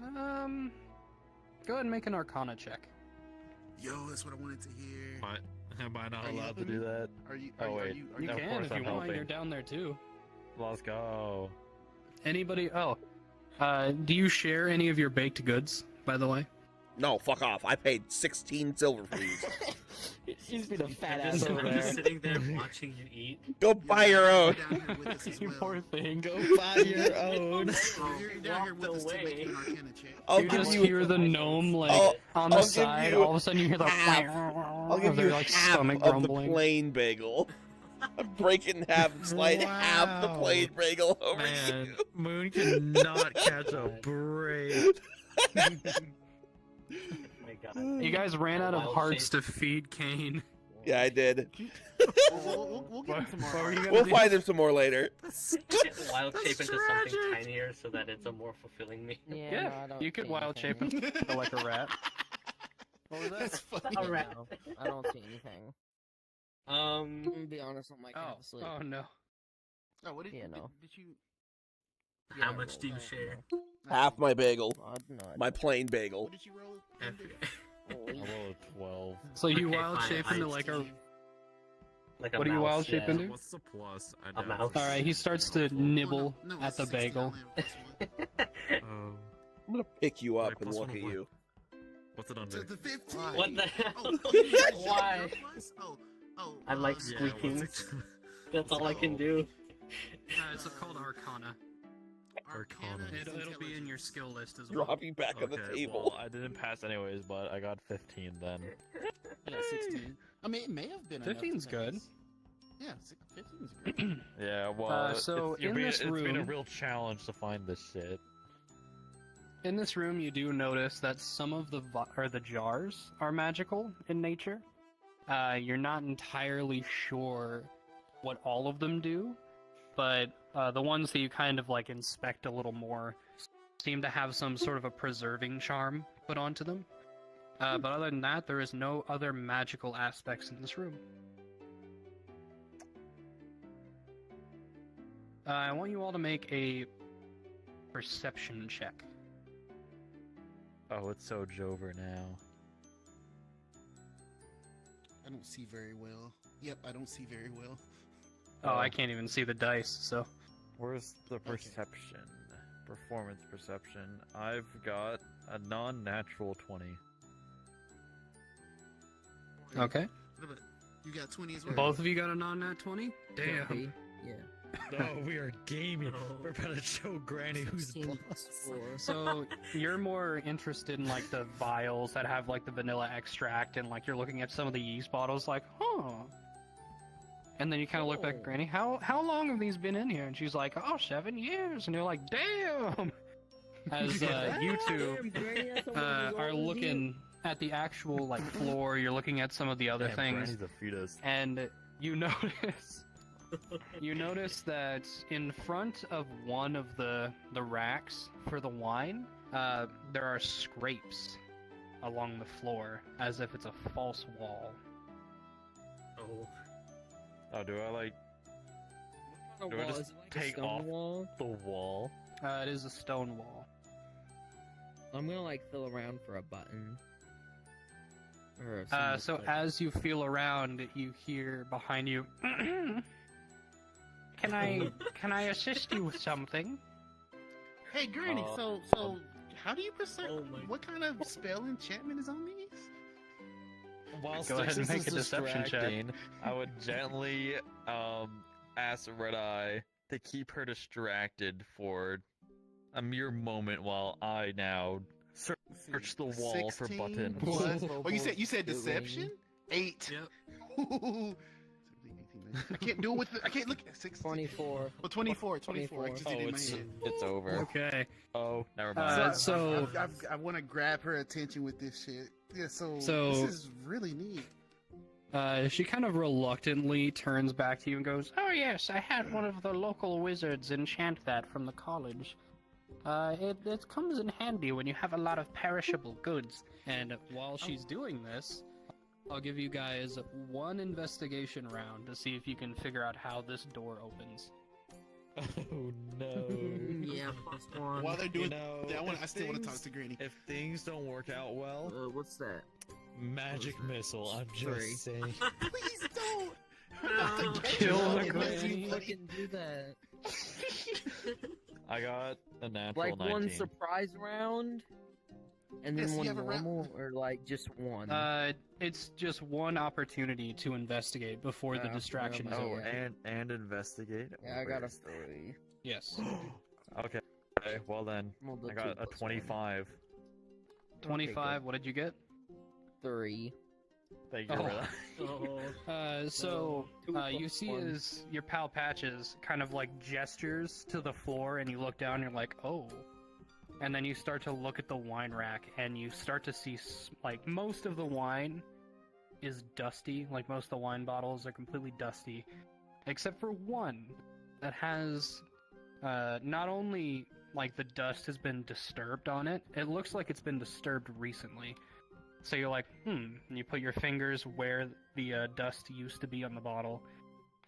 Go ahead and make an Arcana check. Yo, that's what I wanted to hear. But am I not Are you allowed to helping do me? that? Are you? Oh, Are wait. you? You Of can course if I'm you want. helping. You're down there too. Let's go. Anybody? Oh, do you share any of your baked goods? By the way. No, fuck off. I paid 16 silver for these. He's been a fat I'm ass just, over I'm just there. sitting there watching you eat. Go buy your own. You're down here with us as You well. poor thing. Go buy your own. You're down here with us to make you an Arcana check. I'll You give just you. hear the gnome like I'll- on the I'll give side. you All of a sudden, you hear the half. I'll give of their you like half stomach of grumbling. the plain bagel. I'm breaking in half and slide half the Wow. plain bagel over to Man, you. Moon cannot catch a break. My God. You guys ran out of Wild hearts shape. to feed Kane. Yeah, I did. We'll get him some more. What were you gonna We'll do? find him some more later. Wild shape into something tragic. tinier so that it's a more fulfilling me. Yeah, Yeah, no, I don't you could see wild shape anything. into like a rat. What was that? That's funny. A rat. No, I don't see anything. I'm gonna be honest, I'm like half asleep. Oh no. Oh, what did, Yeah, no. did you? How Yeah, much do you no, share? Half my bagel. no, I'm not. My plain bagel. What did you roll? I Andy? forget. I rolled a 12. So you Okay, wild fine, shape into I like a. see. Like a What do you mouse, wild shape yeah. into? What's the plus? I A doubt mouse. it. All right, he starts to Oh, nibble no, at it's the 16, bagel. I only have +1. Oh, I'm gonna pick you up Wait, and plus look one at of what? you. what's it To under? the 15. What the hell? Oh, Why? Oh, Oh, I like Yeah, squeaking. what's it- That's all I can do. It's called Arcana. Arcana. is It'll be in your intelligence. skill list as well. Drop you back on the Okay, table. Well, I didn't pass anyways, but I got 15 then. Yeah, 16. I mean, it may have been. 15's good. Yeah, 15 is great. Yeah, well, so in this it's been a room- real challenge to find this shit. In this room, you do notice that some of the jars are magical in nature. You're not entirely sure what all of them do, but the ones that you kind of like inspect a little more seem to have some sort of a preserving charm put onto them. But other than that, there is no other magical aspects in this room. I want you all to make a perception check. Oh, it's so Jover now. I don't see very well. Yep, I don't see very well. Oh, I can't even see the dice, so... Where's the perception? Performance perception. I've got a non-natural 20. Okay. What about you? Got 20 as well. Both of you got a non-nat 20? Damn. Could be. Yeah. No, we are gaming. We're about to show Granny who's 16 boss. plus 4. So you're more interested in like the vials that have like the vanilla extract, and like you're looking at some of the yeast bottles, like, huh. And then you kind of look back at Oh. Granny. How long have these been in here? And she's like, oh, 7 years. And you're like, damn. As you two Damn, Granny, that's almost as are old as looking at the actual like floor, you're looking at some of the other Damn, things, Granny's a fetus. and you notice that in front of one of the racks for the wine, there are scrapes along the floor as if it's a false wall. Oh. Oh, do I like What kind Do of I wall? just Is it like a take stone off- wall? the wall? It is a stone wall. I'm gonna like feel around for a button. Or So as you feel around, you hear behind you, can I assist you with something? Hey, Granny. Uh, So, how do you perceive? Oh my- What kind of spell enchantment is on these? While Go ahead and Styxus make is a deception check. distracting, I would gently ask Red Eye to keep her distracted for a mere moment while I now search the wall for 16 buttons. Plus, oh, you said Doing- deception? 8. Yep. I can't do it with. I can't look at 16. 24. Well, 24. 24. I just did it Oh, in my it's head. over. Okay. Oh, never mind. So- I want to grab her attention with this shit. Yeah, so So- this is really neat. She kind of reluctantly turns back to you and goes, oh yes, I had one of the local wizards enchant that from the college. It comes in handy when you have a lot of perishable goods. And while she's doing this, I'll give you guys one investigation round to see if you can figure out how this door opens. Oh no. Yeah, plus 1. While they're doing know, that, if I still want to talk things- to Granny. If things don't work out well, What's that? magic missile. I'm Three. just saying. Please don't. I'm about to get Kill you all the in Granny. this, you buddy. Fucking do that. I got a natural Like 19. one surprise round, and then Yes, you one have a round- normal, or like just one. It's just one opportunity to investigate before the Oh, distraction is never Oh, over. mind. and investigate. yeah, I got a Where's- 3. Yes. Okay. Okay, well then, Well, the I got 2 a plus 25. 25, what did you get? 3. Thank you Oh. for that. Oh. So, Two you plus see one. as your pal Patches kind of like gestures to the floor, and you look down, and you're like, oh. And then you start to look at the wine rack, and you start to see, like, most of the wine is dusty. Like, most of the wine bottles are completely dusty. Except for one that has, not only, like, the dust has been disturbed on it, it looks like it's been disturbed recently. So you're like, and you put your fingers where the dust used to be on the bottle,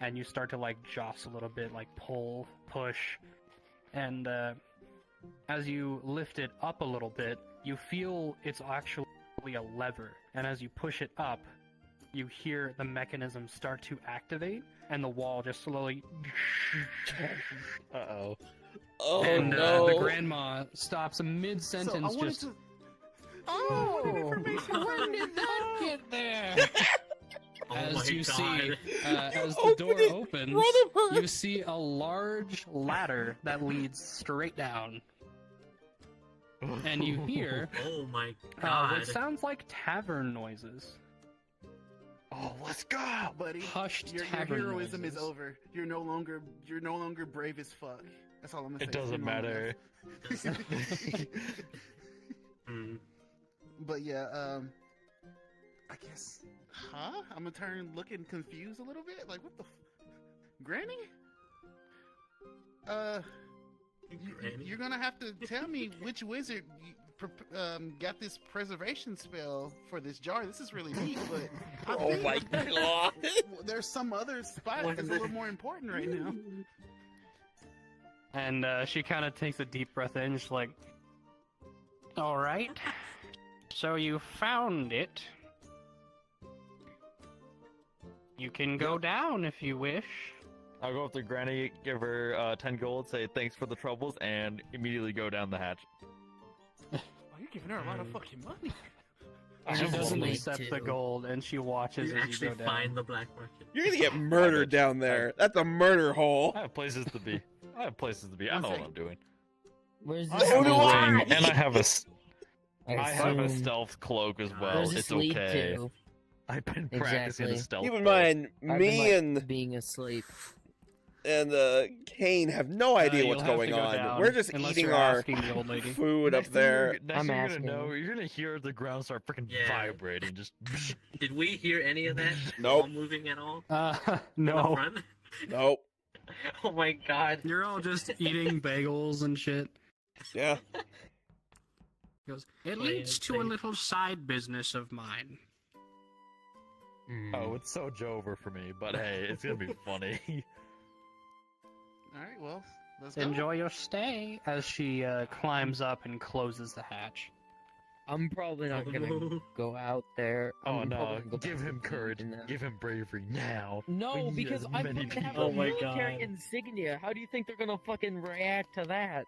and you start to like jostle a little bit, like pull, push, and as you lift it up a little bit, you feel it's actually a lever, and as you push it up, you hear the mechanism start to activate, and the wall just slowly... Uh-oh. Oh and no! the grandma stops So I mid-sentence wanted just... to. Oh, when did that get there? as my you see, God. as the Open door it! opens, Run him, hurry! you see a large ladder that leads straight down, and you hear Oh my what God. sounds like tavern noises. Oh, let's go! buddy. Hushed Your tavern heroism noises. is over. You're no longer brave as fuck. That's all I'm gonna say. It doesn't You're no longer- matter. Hmm. But yeah, I guess. Huh? I'm gonna turn looking confused a little bit. Like, what the? Granny? Granny? You're gonna have to tell me which wizard got this preservation spell for this jar. This is really neat, but I Oh think my god! there's some other spot What that's is a little it? more important right now. And she kind of takes a deep breath in, just like, all right, so you found it. You can go down if you wish. I'll go up to Granny, give her 10 gold, say thanks for the troubles, and immediately go down the hatch. Oh, you're giving her a lot of fucking money. She I'm doesn't only accept the two. gold, and she watches You as actually you go down. find the black market. You're gonna get murdered down there. That's a murder hole. I have places to be. I have places to be. I know what I'm doing. Where's Oh, this so do lead I! to? Ring, and I have I have a assume- stealth cloak as well. Where's It's this lead okay. to? I've been practicing Exactly. a stealth. Keep in cloak. mind, I've me been, like, being asleep. and Kane have no idea You'll what's have to going go on. down, We're just unless eating you're our asking the old lady. food up Next thing there. next I'm thing you're asking. gonna know, you're gonna hear the ground start freaking Yeah. vibrating. Just Did we hear any of that? Nope. All moving at all? No. On the front? Nope. Oh my God. You're all just eating bagels and shit. Yeah. He goes, it Oh, leads yeah, to a thanks. little side business of mine. oh, it's so Jover for me. But hey, it's gonna be funny. All right, well, let's go. Enjoy your stay, as she climbs up and closes the hatch. I'm probably not gonna go out there. Oh I'm no! probably gonna go Give back him to courage. and then- Give him bravery now. No, We need because as I many fucking have people- a Oh my military God. insignia. How do you think they're gonna fucking react to that?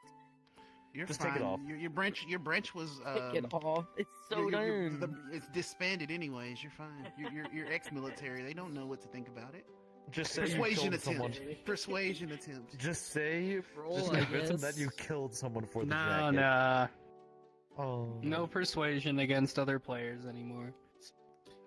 You're Just fine. take it off. Your branch was Take it off. It's so done. it's disbanded anyways. You're fine. You're ex-military. They don't know what to think about it. Just say you Persuasion killed someone. attempt. Persuasion attempt. Just say, Roll, just I convince him that guess. you killed someone for the No, jacket. no. Oh. No persuasion against other players anymore.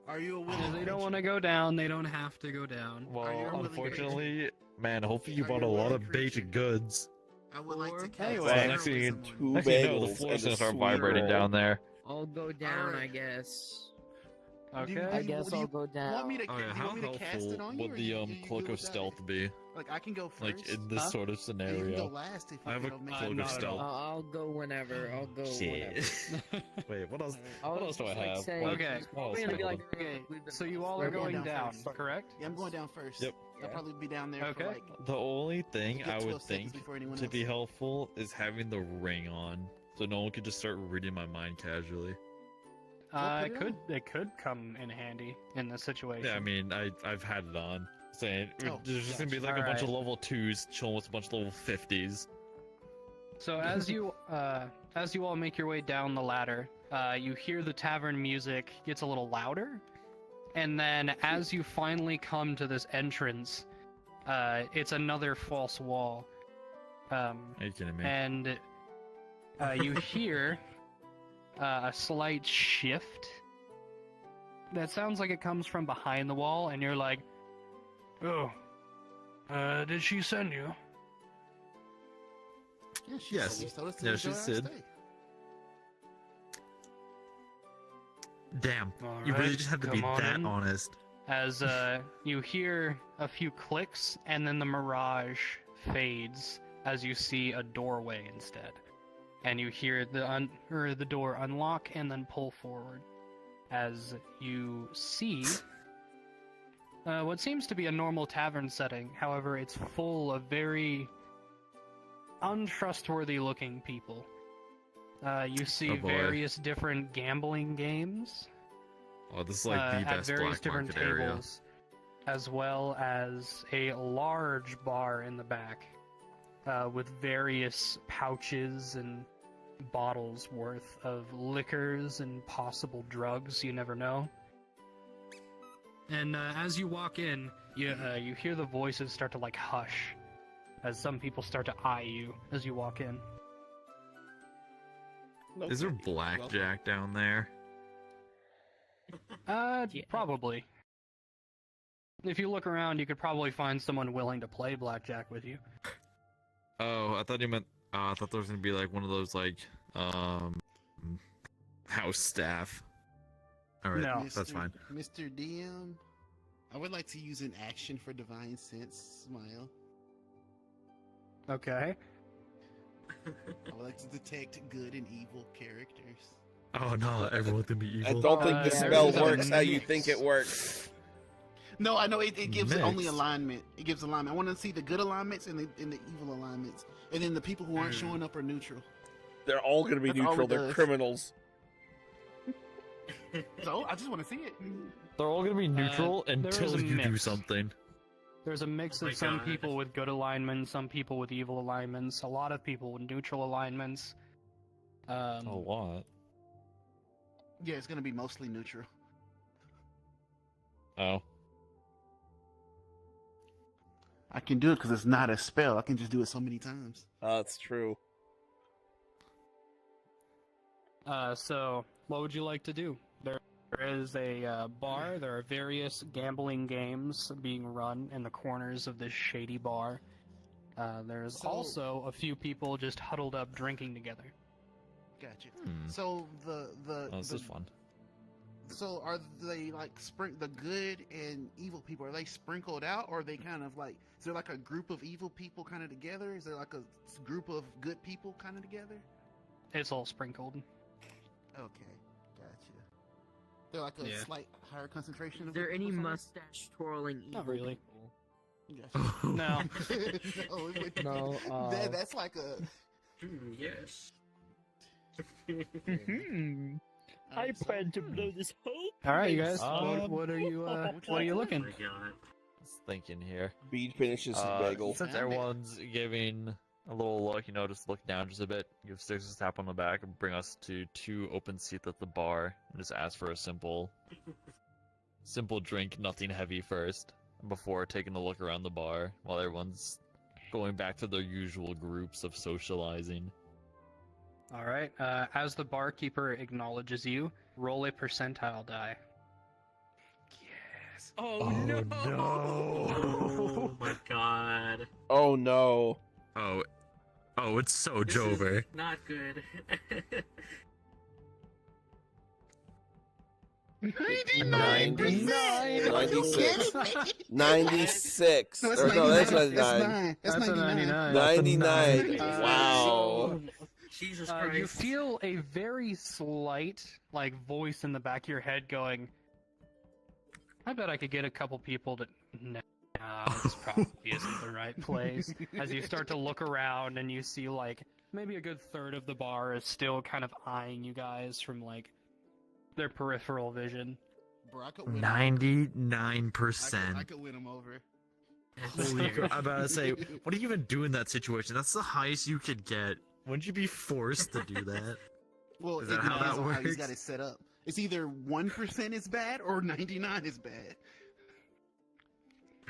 Are you a If willing? they don't want to go down, they don't have to go down. Are you Well, willing to- unfortunately, man, hopefully you Are bought you a lot willing of to baked goods. I would like to cast Anyway. Well, Terror next thing with you- someone. Two Actually, no, the bagels floor's and gonna a start sweet vibrating roll. down there. I'll go down, Alright. I guess. Okay. I guess I'll go down. Want me to, Oh yeah, do you how want me to cast helpful it on you? would or the you cloak good of without stealth it? be? Like I can go first. Like in this Huh? sort of You can go scenario? last if I have you a don't make cloak not of at stealth. all. I'll go whenever. I'll go whenever. Wait, what else? I What was else do I just, like, have? saying, Okay. it's probably Oh, gonna be like, Okay, we've been so you all are We're going going down down, first. correct? Yeah, I'm going down first. Yep. I'll probably be down there Okay. for like The only thing get I 12 would seconds think before anyone to else. be helpful is having the ring on, so no one could just start reading my mind casually. It could come in handy in this situation. Yeah, I mean, I've had it on. Saying Oh, there's just gonna be like gotcha. a bunch of Alright. level 2s chilling with a bunch of level 50s. So as you all make your way down the ladder, you hear the tavern music gets a little louder, and then as you finally come to this entrance, it's another false wall, Are you kidding me? and you hear a slight shift. That sounds like it comes from behind the wall, and you're like, "Oh, did she send you?" Yeah, she Yes. told us to Yeah, enjoy she our said. stay. Damn, All you really right, just have to be come on that in. honest. As you hear a few clicks, and then the mirage fades as you see a doorway instead, and you hear the door unlock and then pull forward, as you see what seems to be a normal tavern setting. However, it's full of very untrustworthy-looking people. You see Oh, boy. various different gambling games. Oh, this is like the at best various black different market area. tables, as well as a large bar in the back with various pouches and bottles worth of liquors and possible drugs. You never know. And as you walk in, you hear the voices start to like hush, as some people start to eye you as you walk in. Is there Okay. blackjack down there? Yeah. Probably. If you look around, you could probably find someone willing to play blackjack with you. Oh, I thought you meant. I thought there was gonna be like one of those like house staff. All right, No. that's fine. Mr. DM, I would like to use an action for Divine Sense. Smile. Okay. I would like to detect good and evil characters. Oh no, everyone's gonna be I evil. don't think the there spell is a works how you mix. think it works. No, I know it gives only Mixed. alignment. It gives alignment. I want to see the good alignments and the evil alignments, and then the people who aren't showing up are neutral. They're all going to be That's all neutral. it They're does. criminals. So I just want to see it. They're all gonna be neutral there is until a you do mix. something. There's a mix Oh my of some God. people with good alignments, some people with evil alignments, a lot of people with neutral alignments. A lot. Yeah, it's gonna be mostly neutral. Oh. I can do it because it's not a spell. I can just do it so many times. That's true. So, what would you like to do? There is a bar. There are various gambling games being run in the corners of this shady bar. There's So- also a few people just huddled up drinking together. Gotcha. Hmm. So the Oh, this is fun. So are they like the good and evil people? Are they sprinkled out, or are they kind of like? Is there like a group of evil people kind of together? Is there like a group of good people kind of together? It's all sprinkled. Okay, gotcha. They're like a Yeah. slight higher concentration. Is of there good any people somewhere? mustache twirling evil Not really. people? Gotcha. No. No, it would- No, that's like a. Yes. I plan to blow this whole All right, you guys. Um, what are you? What are you Oh looking? my god. Just thinking here. Bead finishes his bagel. Since everyone's giving a little look, just look down just a bit, give Six a tap on the back, and bring us to 2 open seats at the bar, and just ask for a simple drink, nothing heavy first, before taking a look around the bar, while everyone's going back to their usual groups of socializing. All right. As the barkeeper acknowledges you, roll a percentile die. Yes. Oh, no! Oh my god. Oh no. Oh, it's so This is Jover. not good. 99. 96. 96. No, Or no, that's 99. That's That's a 99. 99. Uh, Wow. Jesus You Christ. feel a very slight, voice in the back of your head going, I bet I could get a couple people to... No, this probably isn't the right place. As you start to look around and you see, maybe a good third of the bar is still kind of eyeing you guys from, their peripheral vision. Bro, I could win 99%. I could win him over. Holy crap. I'm about to say, what do you even do in that situation? That's the highest you could get. Wouldn't you be forced to do that? Well, Is it that how depends that on how he's works? got it set up. It's either 1% is bad or 99 is bad.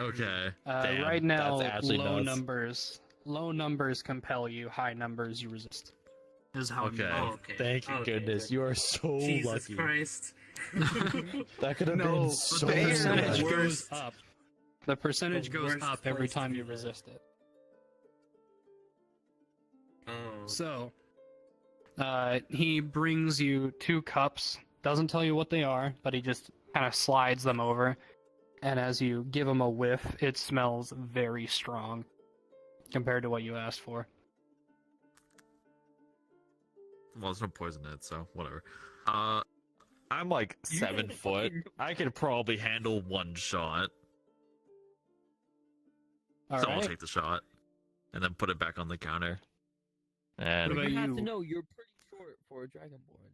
Okay. Damn, Right now, that's actually low nuts. numbers compel you, high numbers you resist. Is how it Okay. moves. Oh, okay. Thank you Okay, goodness. good. You are so Jesus lucky. Christ. That could have No, been so the they are percentage the bad. goes worst. up. The percentage The goes worst up every place to time do you that. resist it. Oh. So, he brings you 2 cups, doesn't tell you what they are, but he just kind of slides them over. And as you give him a whiff, it smells very strong compared to what you asked for. Well, there's no poison in it, so whatever. I'm like You 7 don't foot. fucking- I could probably handle 1 shot. All So I'll right. take the shot and then put it back on the counter. And What about You have to you? know you're pretty short for a dragonborn.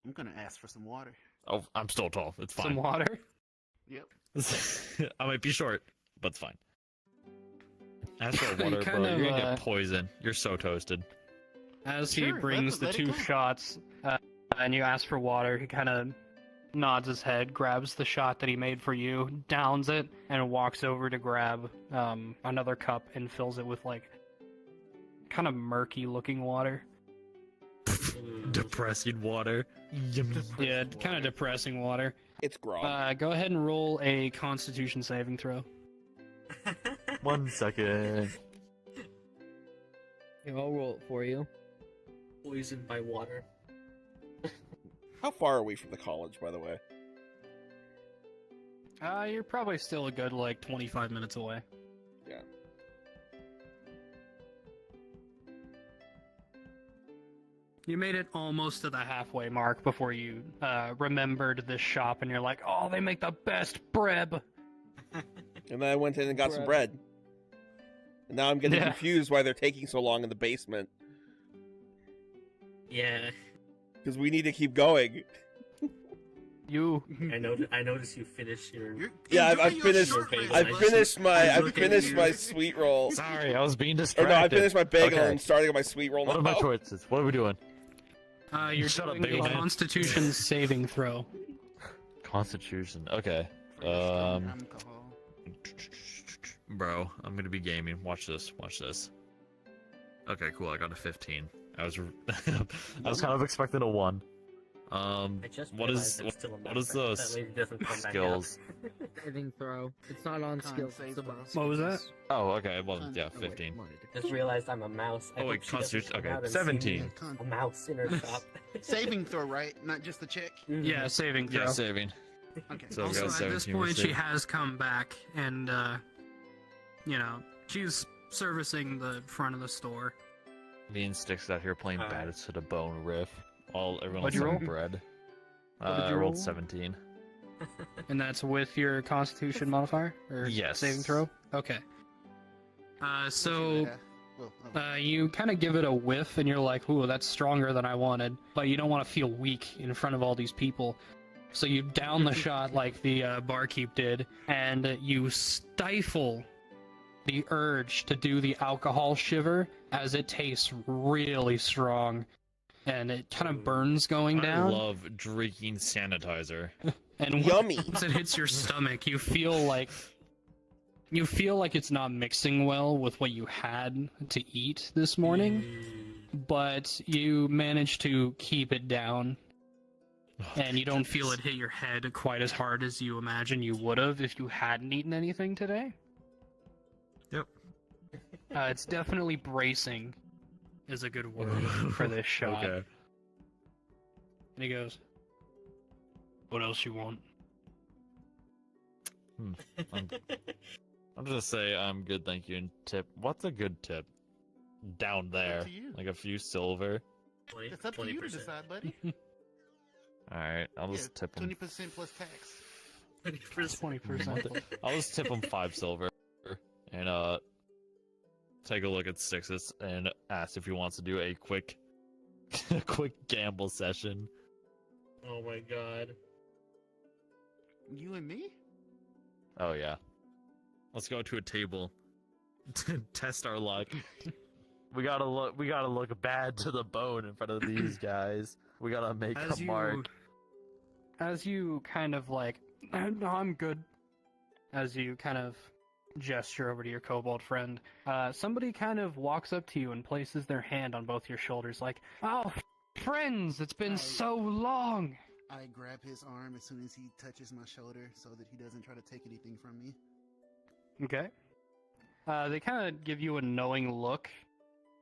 I'm gonna ask for some water. oh, I'm still tall. It's Some fine. water. Yep. I might be short, but it's fine. Ask for You water, kind bro. of, You're gonna get poison. You're so toasted. As he Sure, brings the let it 2 go. shots, and you ask for water, he kind of nods his head, grabs the shot that he made for you, downs it, and walks over to grab another cup and fills it with like kind of murky looking water. Depressing water. Yeah, kind of depressing water. It's grog. Go ahead and roll a Constitution saving throw. 1 second. Yeah, I'll roll it for you. Poisoned by water. How far are we from the college, by the way? You're probably still a good like 25 minutes away. Yeah. You made it almost to the halfway mark before you remembered this shop, and you're like, "Oh, they make the best bread." And then I went in and got some Bread. bread. And now I'm getting Yeah. confused why they're taking so long in the basement. Yeah, Because we need to keep going. You I noticed you finished your. Yeah, Enjoy I've your finished. short I've rest, I've buddy. finished my. I'm I've looking finished at my you. sweet roll. Sorry, I was being Or distracted. no, I finished my bagel Okay. and starting on my sweet roll What now. are my choices? What are we doing? you're Shut up, doing bagel a man. Constitution saving throw. Constitution. Okay. Alcohol. Bro, I'm gonna be gaming. Watch this. Watch this. Okay, cool. I got a 15. I was I was kind of expecting a 1. I just What realized is I'm still a what is member. those That lady doesn't come back skills? Saving throw. It's not on Con skills. save It's a throw. bonus. What was that? Oh, okay. Well, Con- yeah, oh, wait, 15. out. Just realized I'm a mouse. I Oh, wait, hope she doesn't Constitution- come okay, out and see me 17. Con- A mouse in her shop. Saving throw, right? Not just the check. Yeah, saving throw. Yeah, saving. Okay. So we Also, got at this 17 point, she received. has come back, and she's servicing the front of the store. Me and Sticks out here playing Alright. Battered to the Bone riff. Everyone What'd you else roll? bread. What did I you rolled roll? 17. And that's with your Constitution modifier? Or Yes. saving throw? Okay. So, Yeah. Well, you kind of give it a whiff, and you're like, ooh, that's stronger than I wanted. But you don't want to feel weak in front of all these people. So you down the shot like the barkeep did, and you stifle the urge to do the alcohol shiver as it tastes really strong. And it kind of burns going I down. love drinking sanitizer. And Yummy. once it hits your stomach, you feel like it's not mixing well with what you had to eat this morning, but you manage to keep it down, and you don't feel it hit your head quite as hard as you imagine you would have if you hadn't eaten anything today. Yep. It's definitely bracing is a good word for this shot. Okay. And he goes, "What else you want?" I'm just gonna say I'm good, thank you. And tip. What's a good tip? Down there, to you. like a few silver. 20, it's up to you to 20%. decide, buddy. All right, I'll just tip him. 20% plus tax. 20%. I'll just tip him 5 silver, and take a look at Sixes and ask if he wants to do a quick, a quick gamble session. Oh my god. You and me? Oh yeah, let's go to a table to test our luck. We gotta look bad to the bone in front of these guys. We gotta make a mark. As you kind of like, no, I'm good. As you kind of gesture over to your kobold friend, somebody kind of walks up to you and places their hand on both your shoulders, like, "Oh, friends, it's been so long." I grab his arm as soon as he touches my shoulder so that he doesn't try to take anything from me. Okay. They kind of give you a knowing look,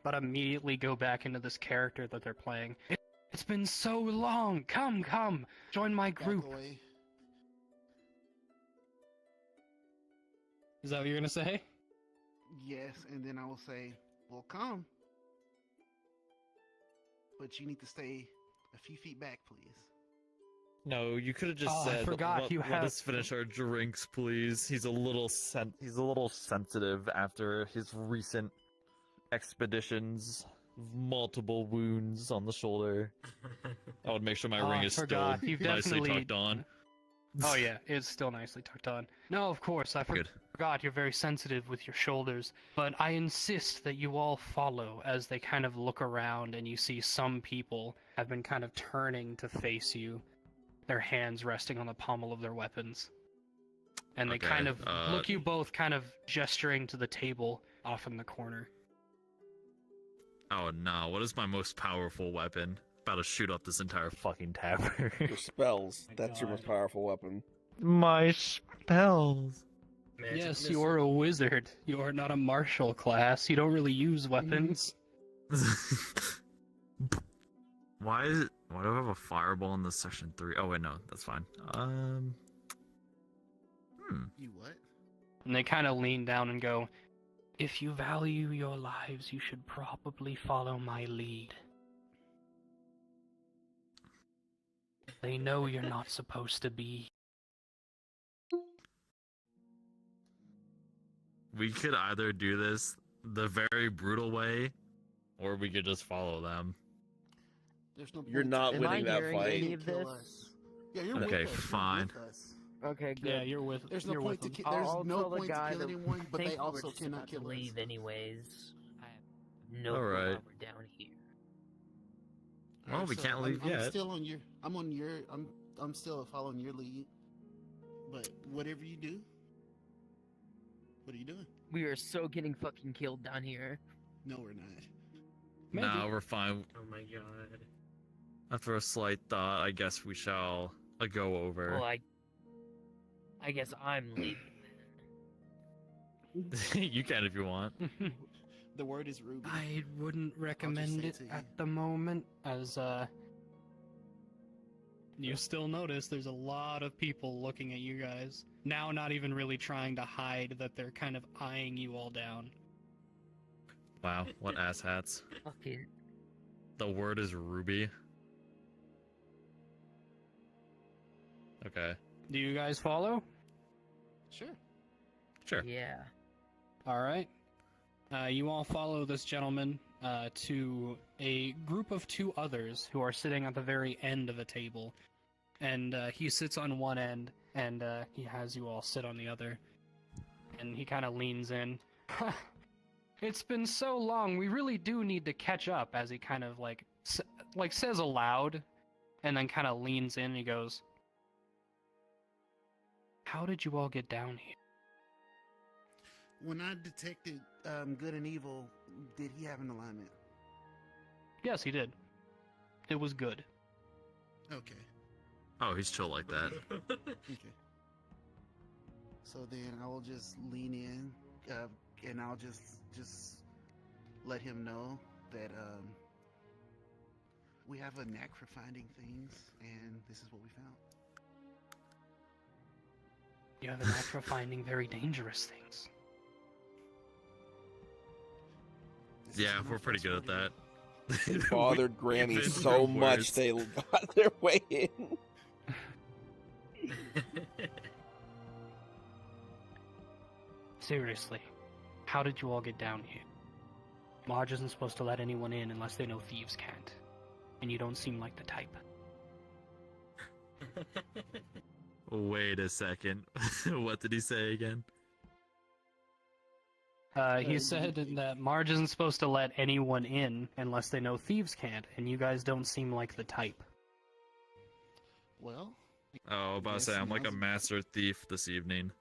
but immediately go back into this character that they're playing. It's been so long. Come, join my Back group. away. Is that what you're gonna say? Yes, and then I will say, well, come. But you need to stay a few feet back, please. No, you could have just Oh, I said, forgot let, you let have- us finish our drinks, please. He's a little sensitive after his recent expeditions, multiple wounds on the shoulder. I would make sure my Oh, ring I is still forgot. You've nicely definitely- tucked on. Oh yeah, it's still nicely tucked on. No, of course, I Good. forgot you're very sensitive with your shoulders, but I insist that you all follow as they kind of look around and you see some people have been kind of turning to face you. their hands resting on the pommel of their weapons. And they Okay, kind of look you both kind of gesturing to the table off in the corner. Oh no, what is my most powerful weapon? About to shoot up this entire fucking tavern. Your spells. My That's your most God. powerful weapon. My spells. Magic Yes, missile. you are a wizard. You are not a martial class. You don't really use weapons. Why do I have a fireball in the section 3? Oh wait, no, that's fine. You what? And they kind of lean down and go, "If you value your lives, you should probably follow my lead. They know you're not supposed to be." We could either do this the very brutal way, or we could just follow them. There's no You're point not to- Am I winning that hearing fight. any of Kill this? us. Yeah, you're Okay, with us. fine. You're with us. Okay, good. Yeah, you're with. There's no you're point with to them. kill. There's I'll no tell the point to guy kill that anyone, but think they we're also just cannot about to kill us. leave anyways. I have no All clue why right. we're down here. Well, Alright, we so can't leave I'm yet. still on your. I'm on your. I'm still following your lead. But whatever you do, what are you doing? We are so getting fucking killed down here. No, we're not. Maybe. No, we're fine. Oh my god. After a slight thought, I guess we shall go over. Well, I guess I'm leaving. You can if you want. The word is Ruby. I wouldn't recommend say it to you. at the moment, as you still notice there's a lot of people looking at you guys. Now not even really trying to hide that they're kind of eyeing you all down. Wow, what asshats. Fucking. The word is Ruby. Okay, Do you guys follow? Sure. sure. Yeah. Alright. You all follow this gentleman to a group of 2 others who are sitting at the very end of a table. And he sits on one end, and he has you all sit on the other. And he kind of leans in. It's been so long, we really do need to catch up, as he kind of says aloud, and then kind of leans in and he goes, "How did you all get down here?" When I detected good and evil, did he have an alignment? Yes, he did. It was good. Okay. Oh, he's chill like that. Okay. So then I will just lean in, and I'll just let him know that we have a knack for finding things, and this is what we found. You have a knack for finding very dangerous things. This is Yeah, when I we're pretty first good at ordered that. They bothered Granny We've been so through much worse. they got their way in. Seriously, how did you all get down here? Marge isn't supposed to let anyone in unless they know thieves can't. And you don't seem like the type. Wait a second. What did he say again? He said that Marge isn't supposed to let anyone in unless they know thieves can't, and you guys don't seem like the type. Well, Oh, about to Yes, say, I'm like a now's- master thief this evening.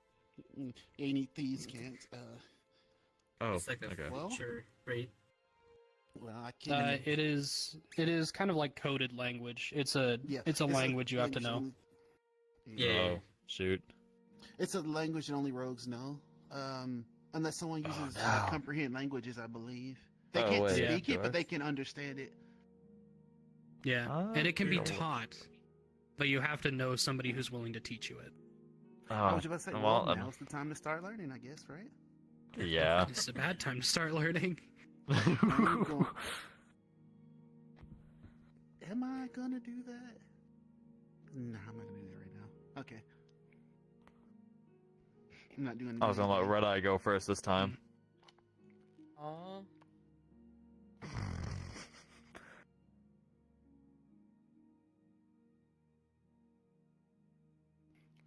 any thieves can't. Oh, It's like a okay. Well- future rate. Well, I can't. It is kind of like coded language. It's a language you have to know. only- Yeah. Oh, shoot. It's a language that only rogues know. Unless someone uses no. comprehend languages, I believe. They Oh, can't wait, speak it, do I? but they can understand it. Yeah, and it can be Yeah. taught, but you have to know somebody who's willing to teach you it. I Oh, was about to say, well, well, now's the time to start learning, I guess, right? yeah. It's a bad time to start learning. I'm going- Am I gonna do that? Nah, I'm not gonna do that right now. Okay. I'm not doing. I was gonna let anything. Red Eye go first this time. Aw.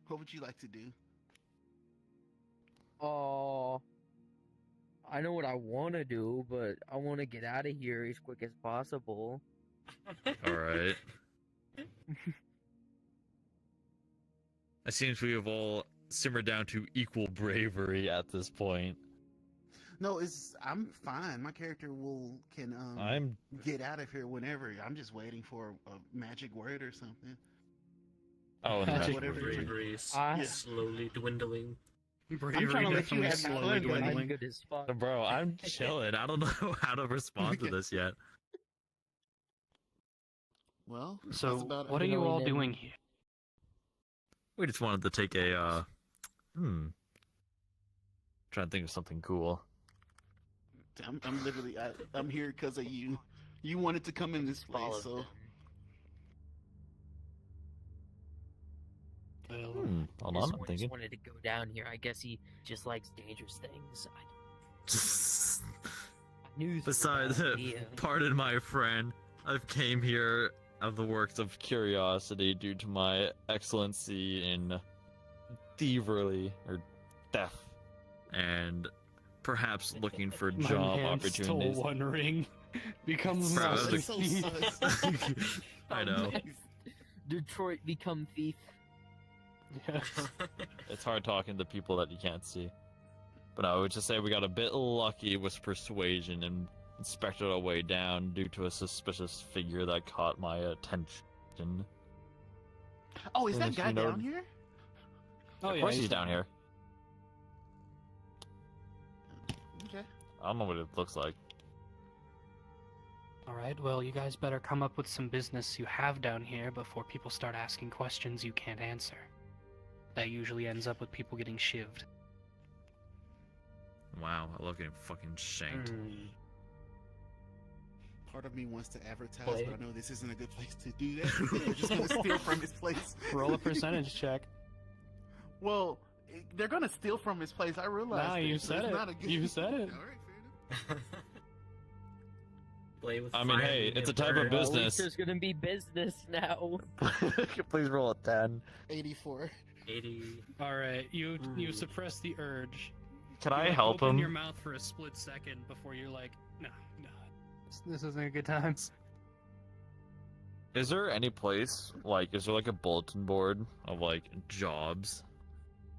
What would you like to do? Oh. I know what I want to do, but I want to get out of here as quick as possible. Alright. It seems we have all simmered down to equal bravery at this point. No, I'm fine. My character can I'm get out of here whenever. I'm just waiting for a magic word or something. and Magic that's whatever what you- we- Bravery is I- slowly dwindling. Bravery trying to let you definitely have your slowly fun, buddy. I'm dwindling. good as fuck. Bro, I'm chilling. I don't know how to respond to this yet. Well, So, that's about what it. are you all Then- doing here? We just wanted to take a trying to think of something cool. I'm literally I'm here because of you. You wanted to come in this Follow place, so them. Well, Hold This on, one I'm thinking. just wanted to go down here. I guess he just likes dangerous things. I knew this was a bad Besides, idea. pardon my friend, I've came here of the works of curiosity due to my excellency in thievery or theft, and perhaps looking for my job man stole opportunities. one ring. Becomes Bro, master that's so thief. sus. I know. Detroit become thief. Yes. It's hard talking to people that you can't see. But I would just say we got a bit lucky with persuasion and inspected our way down due to a suspicious figure that caught my attention. Oh, is that Yes, guy you know- down here? Oh Of yeah, course he's down here. Okay. I don't know what it looks like. All right. Well, you guys better come up with some business you have down here before people start asking questions you can't answer. That usually ends up with people getting shivved. Wow, I love getting fucking shanked. Part of me wants to advertise, Play but it. I know this isn't a good place to do that. They're just gonna steal from his place. Roll a percentage check. Well, they're gonna steal from his place. I realize. Nah, that, you so said it's it. Not a good... You said it. All right, fair enough. Play with I mean, fire hey, and it's a it type of burns. Well, at business. least there's gonna be business now. Please roll a 10. 84. 80. All right. You Hmm. suppress the urge. Can You, I like, help open him? your mouth for a split second before you're like, no, this isn't a good time. Is there any place, like, is there like a bulletin board of like jobs?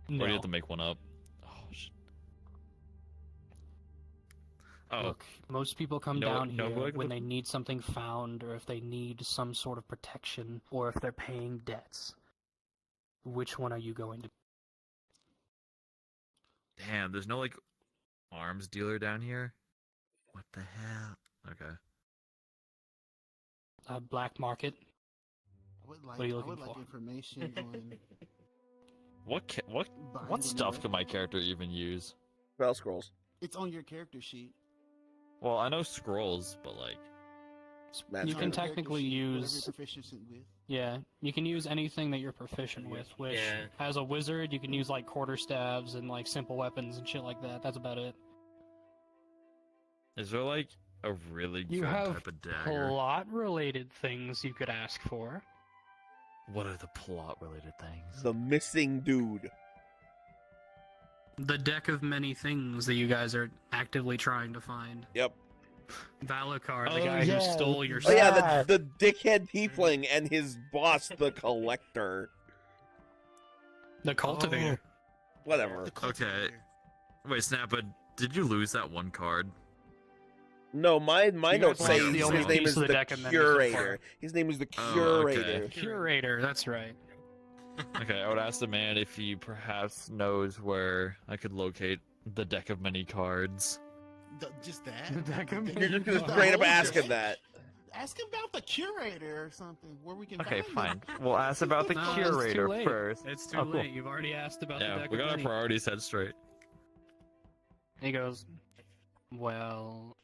Or do No. you have to make one up? Oh, shit. Oh, Look, most people come No- down no, here like, when the- they need something found, or if they need some sort of protection, or if they're paying debts. Which one are you going to? damn, there's no like arms dealer down here? What the hell? Okay. Black market. I would like. What are you I looking would like for? information on. What buying what stuff and- could my character even use? Spell scrolls. It's on your character sheet. Well, I know scrolls, but like, Magic. You On can your character technically sheet, whatever use, you're proficient with. yeah, you can use anything that you're proficient with. Which, Yeah. as a wizard, you can use like quarterstaves and like simple weapons and shit like that. That's about it. is there like a really You good have type of dagger? plot-related things you could ask for. What are the plot related things? The missing dude. The deck of many things that you guys are actively trying to find. Yep. Valakar, the Oh, guy yeah, who stole your Oh yeah, stuff. the dickhead tiefling and his boss, the collector. The cultivator. Whatever. The cultivator. Wait, Snap, but did you lose that one card? No, my You notes guys say lost the his only name piece is of the the deck and then you can curator. fire. His name is the Oh, curator. okay. Curator, that's right. Okay, I would ask the man if he perhaps knows where I could locate the deck of many cards. Just The that. deck of You're just gonna The straight up whole ask him deck? that. Ask him about the curator or something, where we can. Okay, find fine. We'll ask about the No, it's too curator late. first. It's too Oh, cool. late. You've already asked about the Yeah, deck we of got our many. priorities set straight. He goes, well,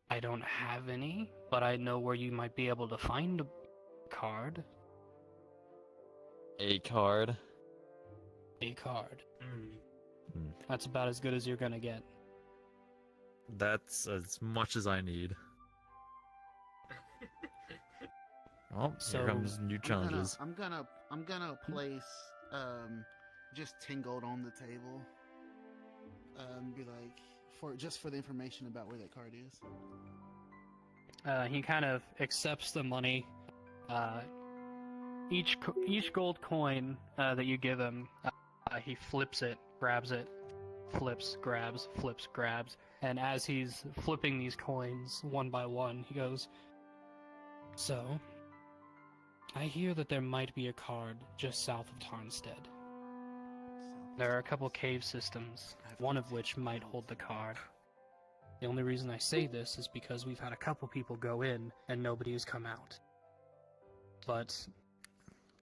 I don't have any, but I know where you might be able to find a card. A card. A card. Hmm. That's about as good as you're gonna get. That's as much as I need. Well, So- here comes new challenges. I'm gonna place just Tingled on the table. Be like for the information about where that card is. He kind of accepts the money. each gold coin that you give him, he flips it, grabs it, flips, grabs, and as he's flipping these coins one by one, he goes, "So, I hear that there might be a card just south of Tarnstead. There are a couple cave systems, one of which might hold the card. The only reason I say this is because we've had a couple people go in and nobody has come out. But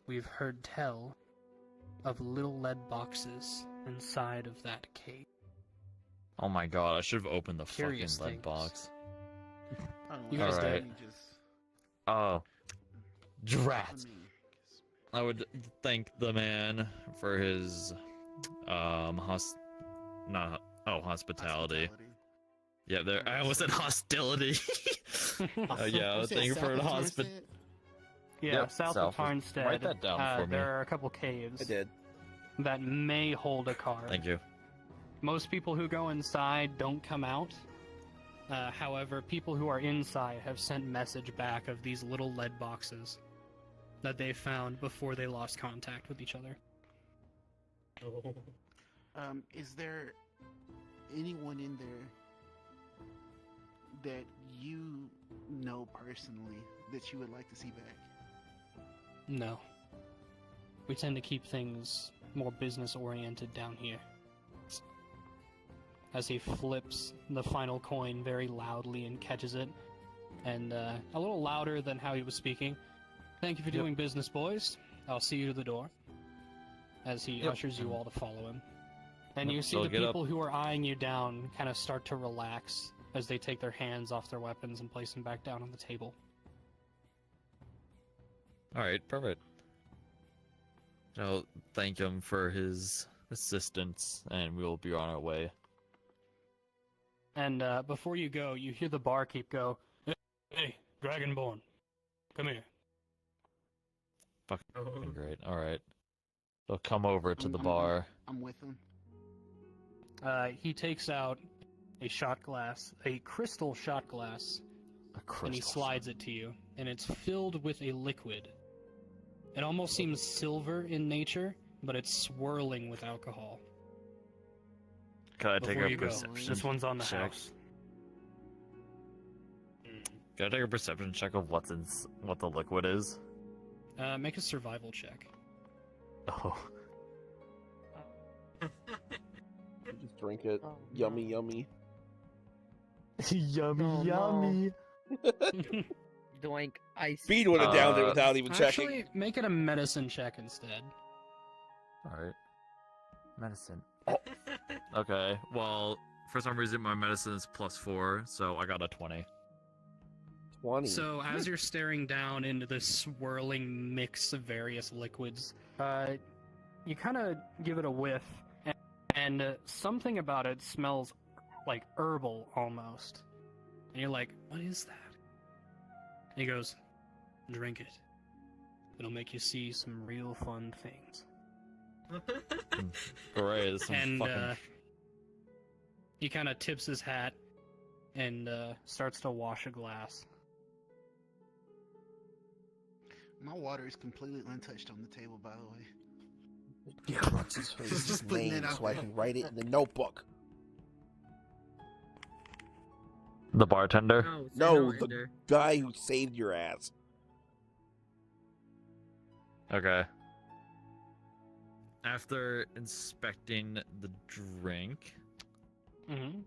we've heard tell of little lead boxes inside of that cave. Oh my god, I should have opened the Curious fucking lead things. box. You guys Alright. did. Oh. Drat. I would thank the man for his hospitality. Yeah, there. I almost said hostility. Yeah, thank you for the hospitality. Yeah, Yep, south south of of- Tarnstead, write that down for me. there are a couple caves I did. that may hold a card. Thank you. Most people who go inside don't come out. However, people who are inside have sent message back of these little lead boxes that they found before they lost contact with each other. Is there anyone in there that you know personally that you would like to see back? No. We tend to keep things more business-oriented down here. As he flips the final coin very loudly and catches it, and a little louder than how he was speaking. "Thank you for doing business, boys. I'll see you to the door." As he ushers you all to follow him. And you see So the get up. people who are eyeing you down kind of start to relax as they take their hands off their weapons and place them back down on the table. Alright, perfect. I'll thank him for his assistance, and we will be on our way. And before you go, you hear the barkeep go, "Hey, Dragonborn, come here." Fucking great. Alright. They'll come over to the bar. I'm with him. He takes out a shot glass, a crystal shot glass, and he slides it to you, and it's filled with a liquid. It almost seems silver in nature, but it's swirling with alcohol. Can I take Before a you go, perception this one's on the check? house. Can I take a perception check of what the liquid is? Make a survival check. Oh. Just drink it. Yummy, yummy. Yummy, Oh, no. yummy. Doink. I Speed would have downed it without even checking. Actually, make it a medicine check instead. Alright. Medicine. Oh. Okay, well, for some reason my medicine is +4, so I got a 20. 20. So as you're staring down into this swirling mix of various liquids, you kind of give it a whiff, and something about it smells like herbal almost. And you're like, "What is that?" And he goes, "Drink it. It'll make you see some real fun things." Great, this is And fucking... he kind of tips his hat and starts to wash a glass. My water is completely untouched on the table, by the way. Yeah, what's his Just putting it name out so I there. can write it in the notebook. The bartender? No, the guy who saved your ass. Okay. After inspecting the drink, Mm-hmm.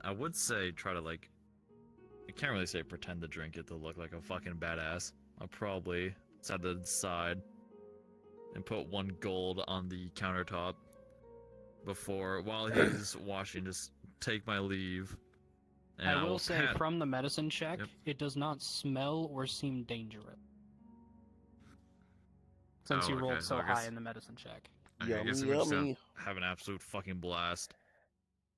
I would say try to, like, I can't really say pretend to drink it to look like a fucking badass. I'll probably set it aside and put 1 gold on the countertop before, while he's washing, just take my leave. And I will say, pat- from the medicine check, Yep. it does not smell or seem dangerous. Since Oh, you rolled okay, so so I guess- high in the medicine check. Okay, I guess Yummy, I'm just gonna yummy. have an absolute fucking blast.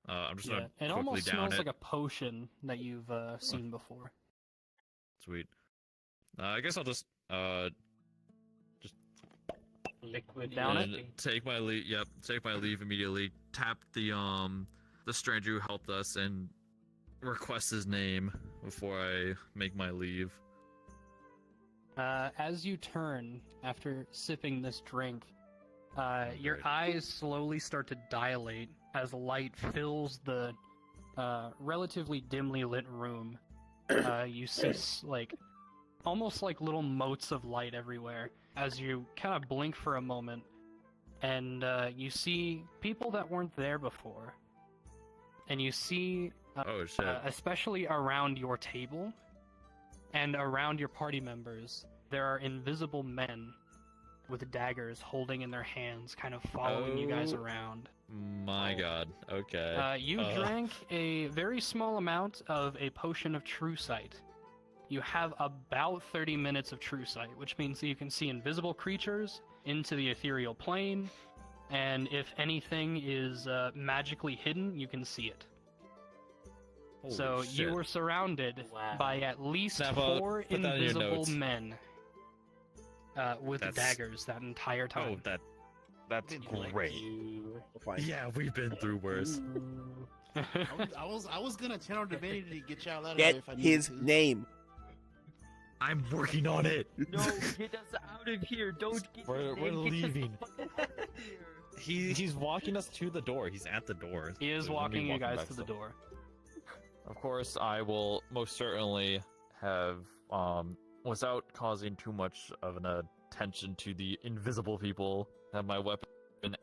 I'm just Yeah, gonna it quickly almost down smells it. like a potion that you've seen before. Sweet. I guess I'll just Liquid Down it? eating. take my leave. Yep, take my leave immediately. Tap the stranger who helped us and request his name before I make my leave. As you turn after sipping this drink, your Great. eyes slowly start to dilate as light fills the relatively dimly lit room. You see almost like little motes of light everywhere as you kind of blink for a moment, and you see people that weren't there before. And you see, Oh shit. especially around your table and around your party members, there are invisible men with daggers holding in their hands, kind of following you guys Oh. around. My god. Okay. You drank a very small amount of a potion of true sight. You have about 30 minutes of true sight, which means that you can see invisible creatures into the ethereal plane, and if anything is magically hidden, you can see it. Holy So shit. you were surrounded Wow. by at least Snappa, 4 put that in your invisible notes. men with That's- daggers that entire Oh, time. that's Like great. You... Fine. Yeah, we've been through worse. I was gonna channel divinity to get y'all out of Get there if I needed his to. name. I'm working on it. No, get us out of here! Don't get We're get us leaving. the fuck out of here. He's walking us to the door. He's at the door. He is There's nobody walking you guys back to the still. door. Of course, I will most certainly have, without causing too much of an attention to the invisible people, have my weapon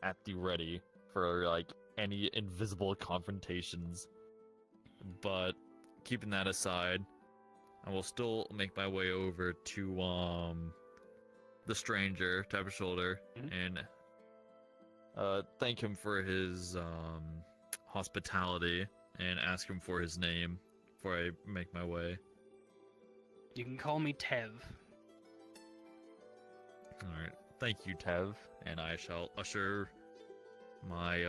at the ready for, like, any invisible confrontations. But, keeping that aside, I will still make my way over to, the stranger, tap his shoulder, Mhm. and, thank him for his, hospitality, and ask him for his name before I make my way. You can call me Tev. Alright, thank you, Tev, and I shall usher my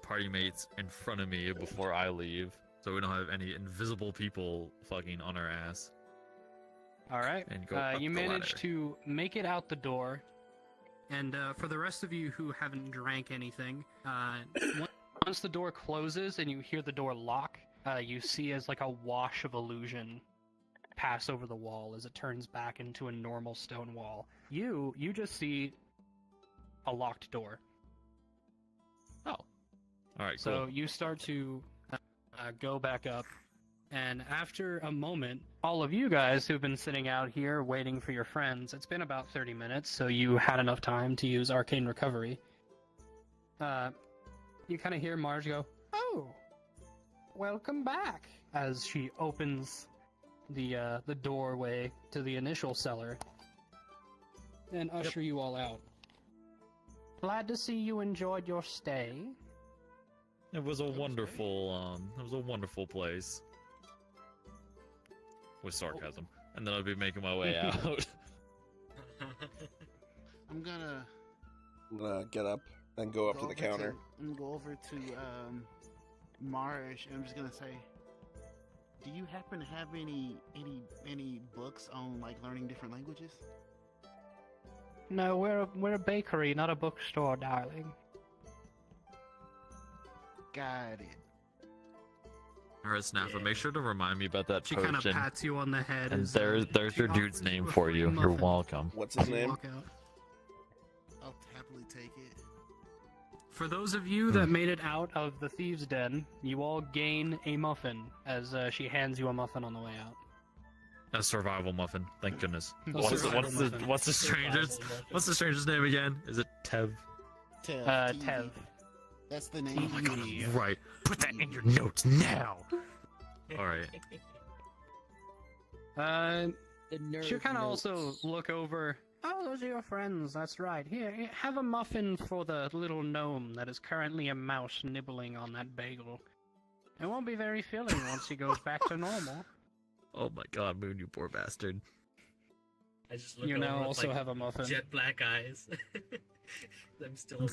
party mates in front of me before I leave, so we don't have any invisible people fucking on our ass. Alright. And go up You the managed ladder. to make it out the door. And for the rest of you who haven't drank anything, once the door closes and you hear the door lock, you see as like a wash of illusion pass over the wall as it turns back into a normal stone wall. You just see a locked door. Oh. Alright, So cool. you start to go back up, and after a moment, all of you guys who've been sitting out here waiting for your friends, it's been about 30 minutes, so you had enough time to use Arcane Recovery. You kind of hear Marge go, "Oh, welcome back," as she opens the doorway to the initial cellar and usher you all out. Glad to see you enjoyed your stay. It was a wonderful place. With sarcasm. And then I'll be making my way out. I'm gonna I'm gonna get up and go up to the counter. I'm gonna go over to Marge, and I'm just gonna say, do you happen to have any books on like learning different languages? No, we're a bakery, not a bookstore, darling. Got it. Alright, Snappa, make sure to remind me about that She kind of potion. pats you on the head. And as, there's she your dude's offers name a for free you. You're muffin welcome. What's as his you name? walk out. I'll happily take it. For those of you that made it out of the thieves' den, you all gain a muffin as she hands you a muffin on the way out. A survival muffin. Thank goodness. A What's survival muffin. the stranger's name again? Is it Tev? Tev. Tev. That's the name. Oh my you god, use. right. Put that in your notes now. Alright. The nerve She'll kind of notes. also look over. Oh, those are your friends. That's right. Here, have a muffin for the little gnome that is currently a mouse nibbling on that bagel. It won't be very filling once he goes back to normal. Oh my god, Moon, you poor bastard. I just look You over now with, also like, have a muffin. jet black eyes. I'm still around.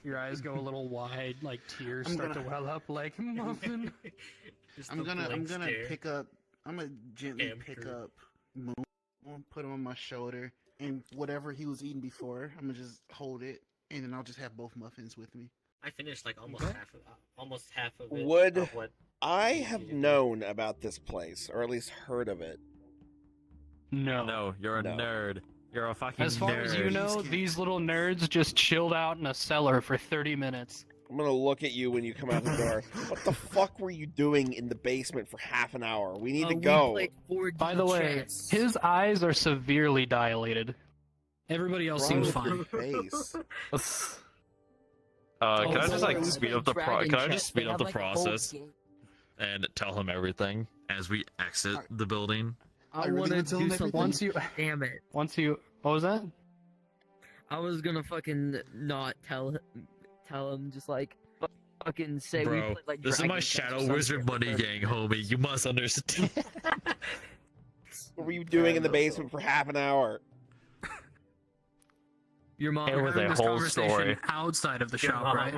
Your eyes go a little wide, like tears I'm start gonna- to well up, like muffin. Just I'm the gonna blank stare. pick up. I'm gonna gently Damn pick true. up Moon, put him on my shoulder, and whatever he was eating before, I'm gonna just hold it, and then I'll just have both muffins with me. I finished like almost Okay. half of it. Would of what I you have did. known about this place, or at least heard of it. No. No, you're a No. nerd. You're a fucking As far nerd. as you know, these little nerds just chilled out in a cellar for 30 minutes. I'm gonna look at you when you come out the door. What the fuck were you doing in the basement for half an hour? We need to We go. played 4D By the way, chess. his eyes are severely dilated. Everybody else Wrong seems with your fine. face. Can I Oh, just sorry, like we speed played up the Dragon Can I Chess. just They speed up have, the like, a whole process game. and tell him everything as we exit the building? I really want gonna to tell do him something. everything? Damn it! What was that? I was gonna fucking not tell him, just like fucking say we Bro, played like this is Dragon my Chess or Shadow some Wizard shit for money 30 gang, minutes. homie. You must understand. What were you doing in the basement for half an hour? Your mom. It was Having a this whole conversation story. outside of the Your shop, mom. right?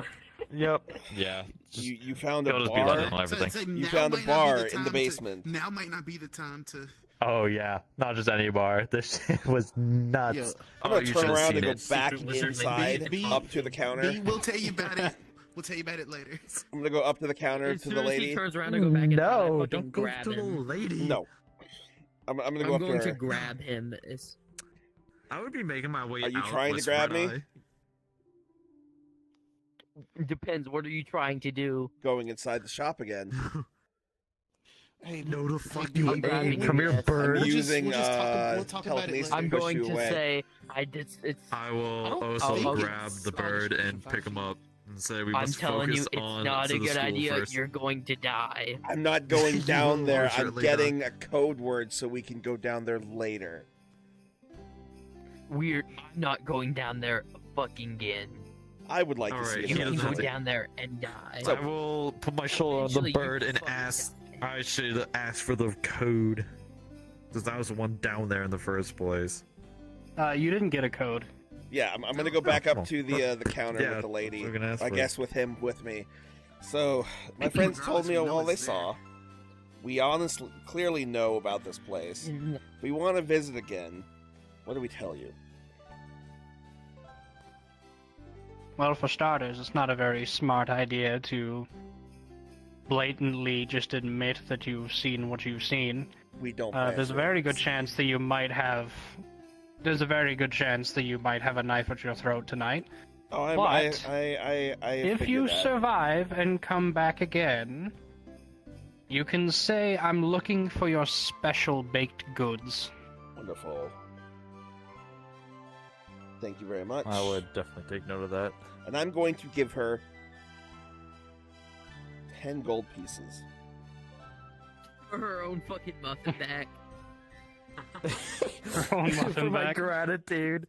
Yep. Yeah. You found a He'll just be letting bar. on everything. So You now found a might not be bar the in the time to- basement. Now might not be the time to. Oh yeah, not just any bar. This shit was nuts. Yo, I'm Oh, gonna you turn should've around seen and go it. back Secret wizard inside, B, up to the counter. B, we'll tell you about it. We'll tell you about it later. I'm gonna go up to the counter As to soon the as he lady. turns around and go back inside, I No, fucking don't go grab to the him. lady. No. I'm gonna go I'm up going to to her. grab him. I would be making my way Are you out trying to with grab Red me? Eye. Depends. What are you trying to do? Going inside the shop again. Hey, No, the fuck B, you I'm grabbing Come him, here, yes. bird. I'm We'll just- using we'll just talk- we'll talk about it telekinesis later. I'm to push going you to away. say I did. It's. I will I don't also think grab it's- the bird and pick him up and say we I'm must telling focus you, it's on not to a the good school idea. first. You're going to die. I'm not going You down will there. most I'm certainly getting a code word so we can go down there later. I'm not going down there fucking again. I would like to Alright, see he You it. can doesn't go have to- down there and die. So- I will put my shoulder on the Eventually, you bird and fucking ask. die. I should ask for the code, because I was the one down there in the first place. You didn't get a code. Yeah, I'm gonna go back Oh, up to the counter yeah, with the lady. we're gonna ask I for guess with him with me. So my friends told me all they saw. We honestly, clearly know about this place. We want to visit again. What do we tell you? Well, for starters, it's not a very smart idea to blatantly just admit that you've seen what you've seen. We don't. plan There's a to. very good chance that you might have. There's a very good chance that you might have a knife at your throat tonight. Oh, I If figured you that. survive and come back again, you can say, "I'm looking for your special baked goods." Wonderful. Thank you very much. I would definitely take note of that. And I'm going to give her 10 gold pieces. For her own fucking muffin back. Her own muffin For my back. gratitude.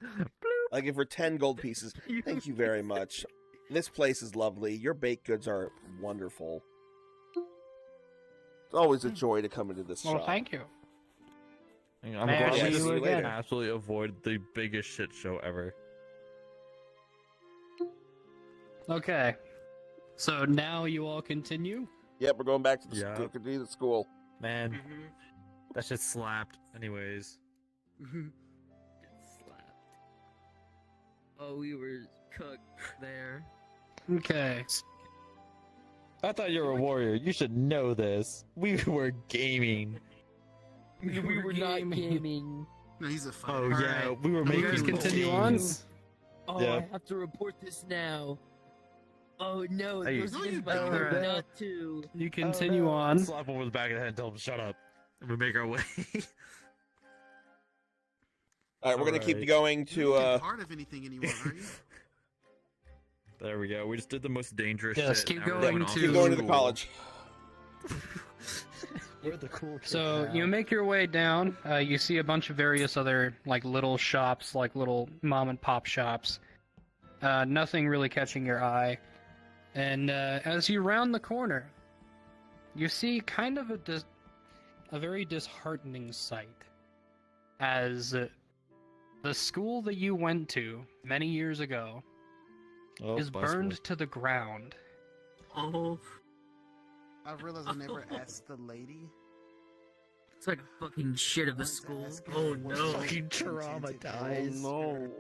I'll give her 10 gold pieces. Thank you very much. This place is lovely. Your baked goods are wonderful. It's always a joy to come into this Well, shop. thank you. I'm May I glad see we you can later. absolutely avoid the biggest shit show ever. Okay. So now you all continue. Yep, we're going back to the Yeah. continue the school. Man, Mhm. that shit slapped. Anyways. Slapped. Oh, we were cooked there. Okay. I thought you were a warrior. You should know this. We were gaming. We were not gaming. No, he's a fighter. Oh All yeah, right. we were You making guys continue on? games. Oh, Yeah. I have to report this now. Oh no, Hey, those No, things you might don't. hurt Alright. not to. You continue Oh, no. on. Slap him over the back of the head and tell him shut up. And we make our way. Alright, we're gonna keep Alright. going You're not to, part of anything anymore, are you? There we go. We just did the most dangerous Yes, shit. keep Now we're going off to- keep going to the school. college. We're the cool kids So now. you make your way down. You see a bunch of various other like little shops, like little mom and pop shops. Nothing really catching your eye. And as you round the corner, you see kind of a very disheartening sight. As the school that you went to many years ago Oh, is buzzword. burned to the ground. Oh, I realized I never asked the lady. It's like a fucking shit of a school. Oh, no. Fucking traumatized. Oh, no.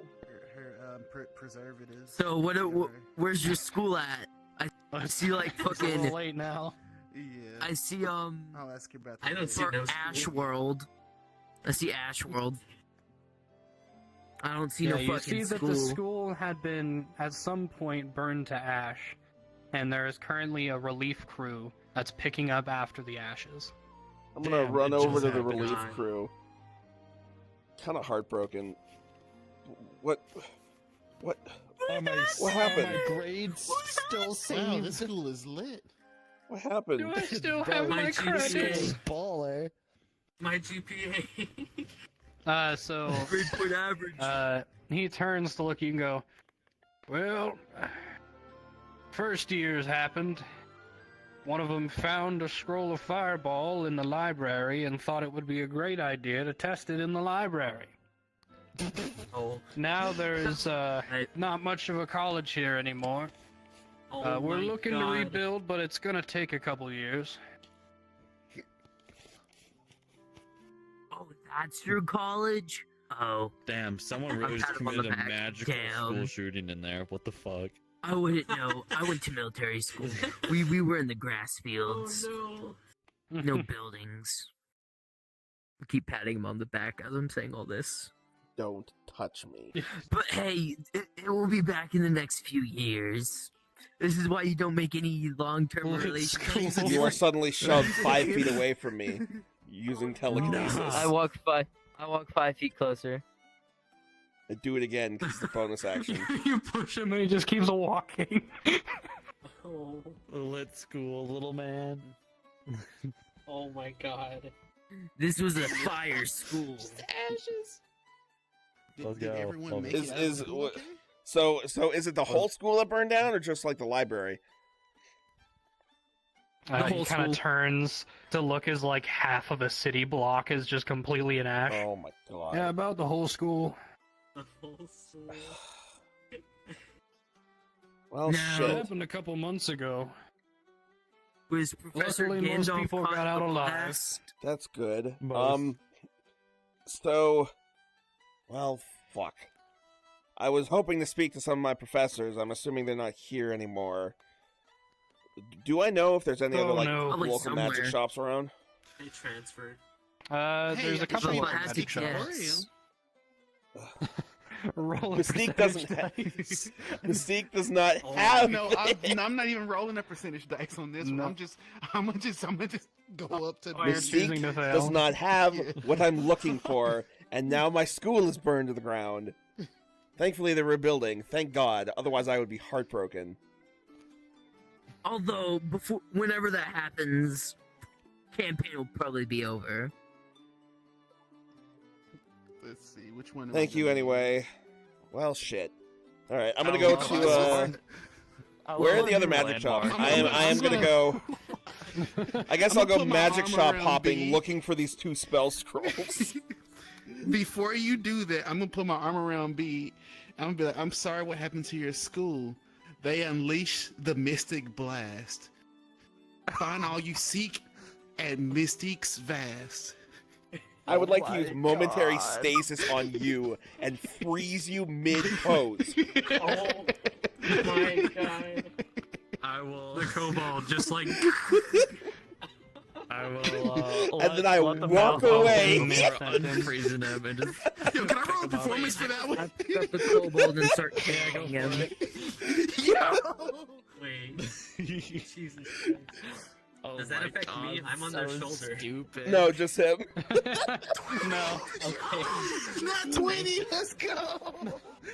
Her preservatives. So what? Her- Where's your school at? I see like It's a little fucking. late now. Yeah. I see I'll ask you about that. I don't see later. for no school. Ash World. That's the Ash World. I don't see no you fucking see that school. the school had been at some point burned to ash, and there is currently a relief crew that's picking up after the ashes. I'm gonna Damn, run it over just to the happened. relief crew. Kind of heartbroken. What? What happened? Are my grades still Wow, same? this little is lit. What happened? Do I still Bro, have my my GPA. credits? Baller. My GPA. So 3-point average. he turns to look at you and go, well, first years happened. One of them found a scroll of fireball in the library and thought it would be a great idea to test it in the library. Oh. Now there is not much of a college here anymore. Oh We're my looking to God. rebuild, but it's gonna take a couple years. Oh, that's your college? Oh, Damn, someone really I'm just pat him on the committed a back. magical Damn. school shooting in there. What the fuck? I wouldn't know. I went to military school. We were in the grass Oh fields. no. No buildings. I keep patting him on the back as I'm saying all this. Don't touch me. But hey, it will be back in the next few years. This is why you don't make any long-term Let's relations. go. You are suddenly shoved 5 feet away from me using telekinesis. I walk 5 feet closer. I do it again because it's a bonus action. You push him and he just keeps walking. Oh. Lit school, little man. Oh my God. This was a fire school. Let's Did go. everyone make Is- it out of is- school what- okay? So is it the whole school that burned down, or just like the library? The He whole kind school. of turns to look as like half of a city block is just completely in ash. Oh my god. Yeah, about the whole school. The whole school. Well, No. It shit. happened a couple months ago. Was Professor Luckily, most Gandalf people caught got out the alive. blast? That's good. Most. So, well, fuck. I was hoping to speak to some of my professors. I'm assuming they're not here anymore. Do I know if there's any Oh, other like no. Probably local magic somewhere. shops around? They transferred. Hey, There's I a couple think of someone has magic to shops. guess. Roll a Mystique percentage doesn't dice. Mystique does not Oh, have. No, I'm not even rolling a percentage dice on this No. one. I'm gonna just go up to Oh, you're this. choosing to Mystique fail. does not have Yeah. what I'm looking for, and now my school is burned to the ground. Thankfully, they're rebuilding. Thank God. Otherwise, I would be heartbroken. Although, whenever that happens, campaign will probably be over. Let's see which one. am Thank I you gonna anyway. Well, shit. All right, I'm gonna I go love to. Where are the other magic shops? I'm I am gonna- gonna go. I guess I'm I'll gonna go put my magic arm shop around hopping, B. looking for these 2 spell scrolls. Before you do that, I'm gonna put my arm around B. I'm gonna be like, I'm sorry what happened to your school. They unleash the Mystic Blast. Find all you seek at Mystique's Vast. I would like Oh to use my momentary God. stasis on you and freeze you mid pose. Oh my God. I will. The kobold just like. I will. And then I let the walk mouth open away. before unfreezing him and just. Yo, can I roll a performance for that I one? pick up the kobold and start kicking him. Yo! Wait. Jesus Christ. Oh Does that my affect me? God, I'm on their so shoulder. Stupid. No, just him. No. Okay. Not 20, let's go!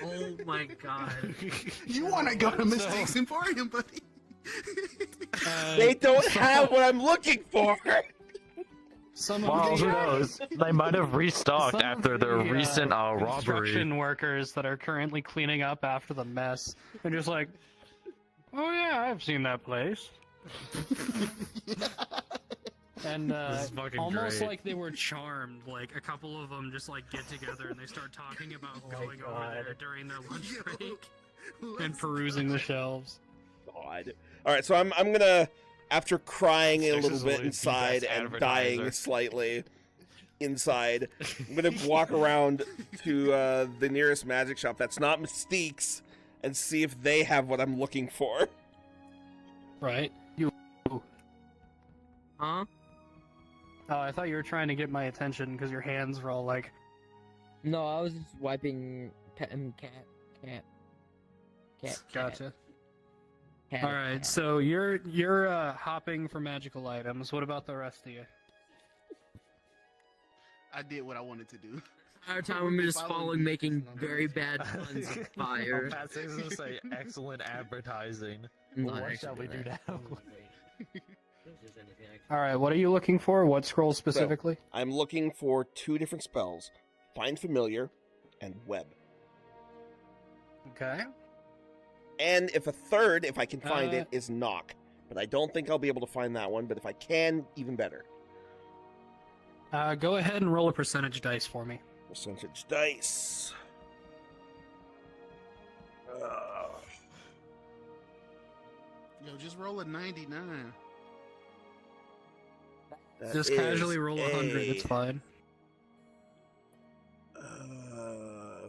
Oh my God. You wanna go to Mystique's Emporium, buddy? They don't have what I'm looking for. Some Well, of who the knows? They might have restocked some after of their the, recent robbery. construction workers that are currently cleaning up after the mess. They're just like, oh yeah, I've seen that place. And This is fucking almost great. like they were charmed. Like a couple of them just like get together and they start talking about Oh my going over God. there during their lunch Yo, break let's and perusing the shelves. God. All right, so I'm gonna, after crying a This little is bit the inside best and dying advertiser. slightly inside, I'm gonna walk around to the nearest magic shop that's not Mystique's and see if they have what I'm looking for. Right? Huh? Oh, I thought you were trying to get my attention because your hands were all like. No, I was just wiping cat. Gotcha. Cat, All right, cat. so you're hopping for magical items. What about the rest of you? I did what I wanted to do. Our time I'm just following, making very bad puns of fire. I was gonna say excellent advertising. I'm What not shall we actually do gonna- now? All right, what are you looking for? What scroll specifically? I'm looking for 2 different spells: Find Familiar and Web. Okay. And if a third, if I can find Uh, it, is Knock. But I don't think I'll be able to find that one. But if I can, even better. Go ahead and roll a percentage dice for me. Percentage dice. Yo, just roll a 99. That Just is casually roll 100. It's fine.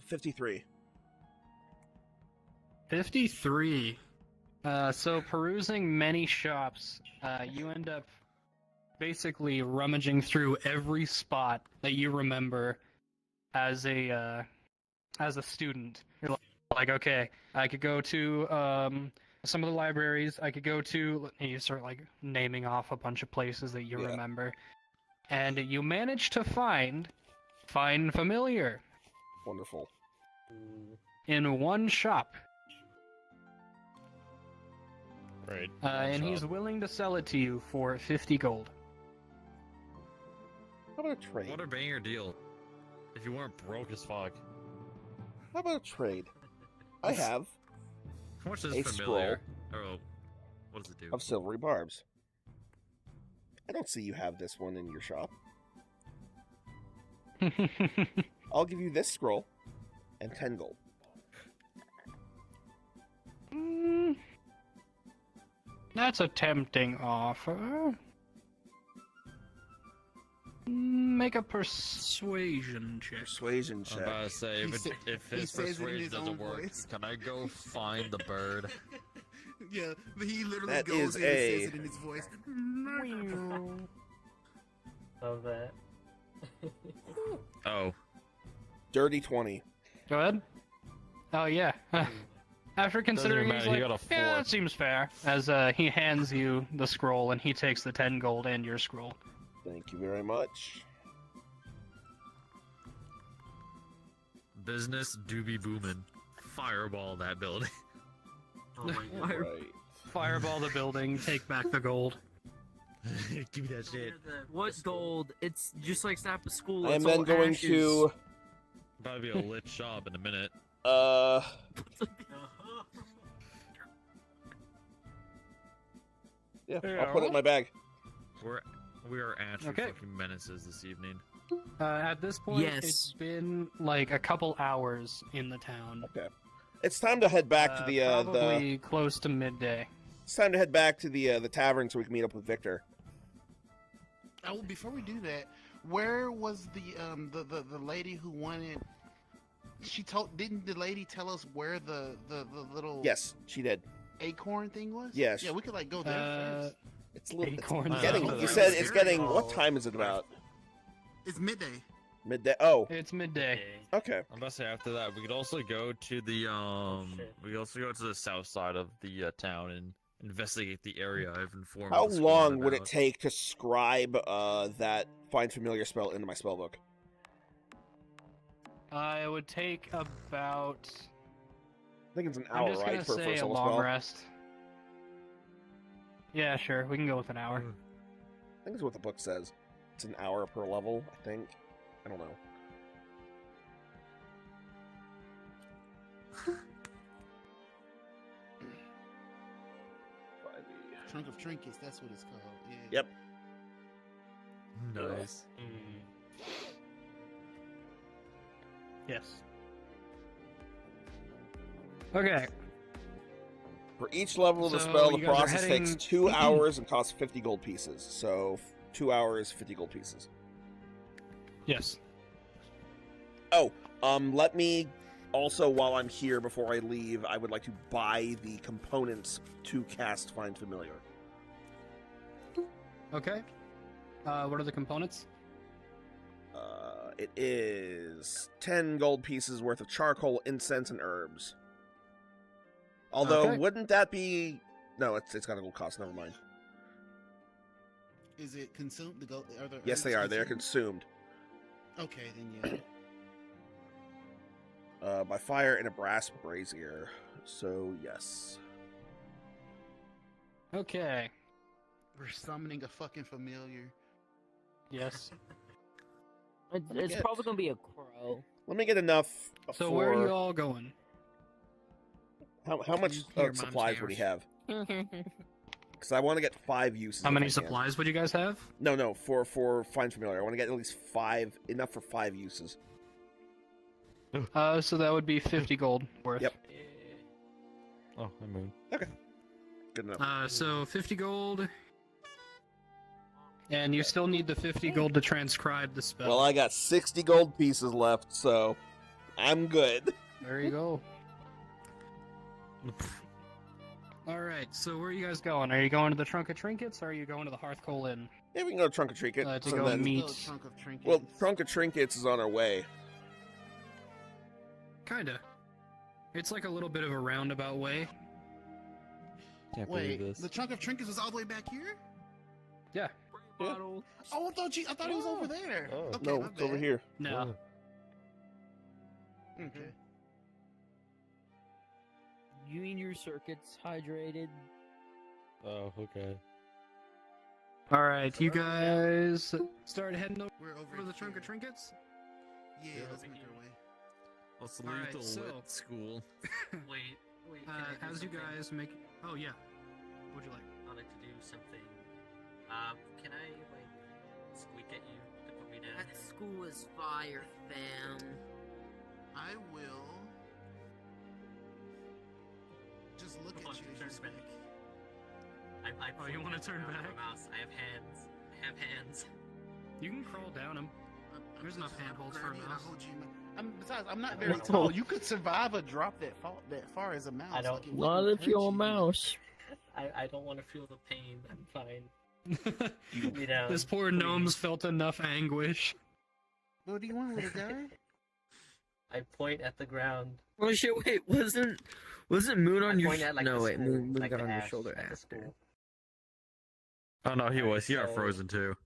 53. 53. So perusing many shops, you end up basically rummaging through every spot that you remember as a student. You're like, okay, I could go to some of the libraries. I could go to. And you start like naming off a bunch of places that you Yeah. remember, and you manage to find Familiar Wonderful. in one shop. Right. And he's willing to sell it to you for 50 gold. How about a trade? What a banger deal. If you weren't broke as fuck. How about a trade? I have How much is A familiar? Oh, what does it do? of silvery barbs. I don't see you have this one in your shop. I'll give you this scroll and 10 gold. That's a tempting offer. Make a persuasion check. Persuasion I'm check. about to say, He if, sa- if he his says it in persuasion his doesn't own work, voice. can I go find the bird? Yeah, but he literally That goes is in and a- says it in his voice. Of that. Oh, Dirty 20. Go ahead. Oh yeah. After considering, matter, he's he like, got a yeah, 4. that seems fair. As he hands you the scroll and he takes the 10 gold and your scroll. Thank you very much. business do be booming. Fireball that building. Oh my god. Fire- Right. Fireball the building, take back the gold. Give me that shit. What gold? It's just like snap a school. I am it's then all going ashes. to About to be a lit shop in a minute. Yeah, I'll put it in my bag. We are actually Okay. fucking menaces this evening. At this point, Yes. it's been like a couple hours in the town. It's time to head back to the probably close to midday. it's time to head back to the tavern so we can meet up with Victor. Oh, before we do that, where was the lady who wanted? Didn't the lady tell us where the little Yes, she did. acorn thing was? Yes. Yeah, we could like go there first. It's a little. Acorn. It's getting. Oh, You that said was it's very getting. What tall. time is it about? It's midday. Midday. Oh, It's midday. okay. I'm about to say after that, we could also go to the shit. we could also go to the south side of the town and investigate the area. I've informed. How the squad long would it about. take to scribe that find familiar spell into my spellbook? It would take about. I think it's an I'm hour, just right, gonna for say first a level long spell. rest. Yeah, sure. We can go with an hour. I think it's what the book says. It's an hour per level. I think. I don't know. Trunk of trinkets. That's what it's called. Yeah. Yep. Nice. Yes. Okay. For each level of the So spell, the you guys are process takes heading- 2 hours and costs 50 gold pieces. So 2 hours, 50 gold pieces. Yes. Let me also, while I'm here, before I leave, I would like to buy the components to cast Find Familiar. Okay. What are the components? It is 10 gold pieces worth of charcoal, incense, and herbs. Although, Okay. wouldn't that be... No, it's got a gold cost, never mind. Is it consumed? The gold? Are there Yes, they herbs are. They are consumed. Okay, then yeah. By fire in a brass brazier. So, yes. Okay. We're summoning a fucking familiar. Yes. It's get- probably gonna be a crow. Let me get enough So for... where are you all going? How much Your mom's supplies would he house. have? Because I want to get 5 uses. How if many I can. supplies would you guys have? No, for Find Familiar. I want to get at least 5, enough for 5 uses. So that would be 50 gold worth. Yep. Oh, I moved. Good enough. So 50 gold. And you still need the 50 gold to transcribe the spell. Well, I got 60 gold pieces left, so I'm good. There you go. Alright, so where are you guys going? Are you going to the Trunk of Trinkets, or are you going to the Hearthcoal Inn? Yeah, we can go to Trunk of Trinkets. To and go then- meet- Little trunk of trinkets. Well, Trunk of Trinkets is on our way. Kinda. It's like a little bit of a roundabout way. Can't believe Wait, this. the trunk of trinkets was all the way back here? Yeah. Yeah. Bottle. Oh, I thought he was over there. Oh. Okay, No, my it's over bad. here. No. Okay. You need your circuits hydrated. Oh, okay. Alright, you guys start heading over We're over to the Trunk here. of Trinkets? Yeah, Yeah, let's over make here. our way. Let's Alright, leave the so- lit school. Wait. Can I do As you something? guys make... Oh, yeah. What'd you like? I'd like to do something. Can I like squeak at you to put me down? That school is fire, fam. I will just look Hold at on, you as turn you back. speak. I Oh, you wanna turn around my back? Mouse. I have hands. I have hands. You can crawl down them. There's enough just handholds for a granny and I mouse. hold you in my- besides, I'm not I very don't tall. know. You could survive a drop that far as a mouse. I don't- Like, it Not wouldn't if you're hurt a you. mouse. I don't want to feel the pain. I'm fine. Put me down. This poor please. gnome's felt enough anguish. What do you want, little guy? I point at the ground. Oh shit! Wait, wasn't Moon on I your? point at like No, the wait, school, Moon like got the on your ash shoulder at the after. school. Oh no, he Alright, was. He got so- frozen too.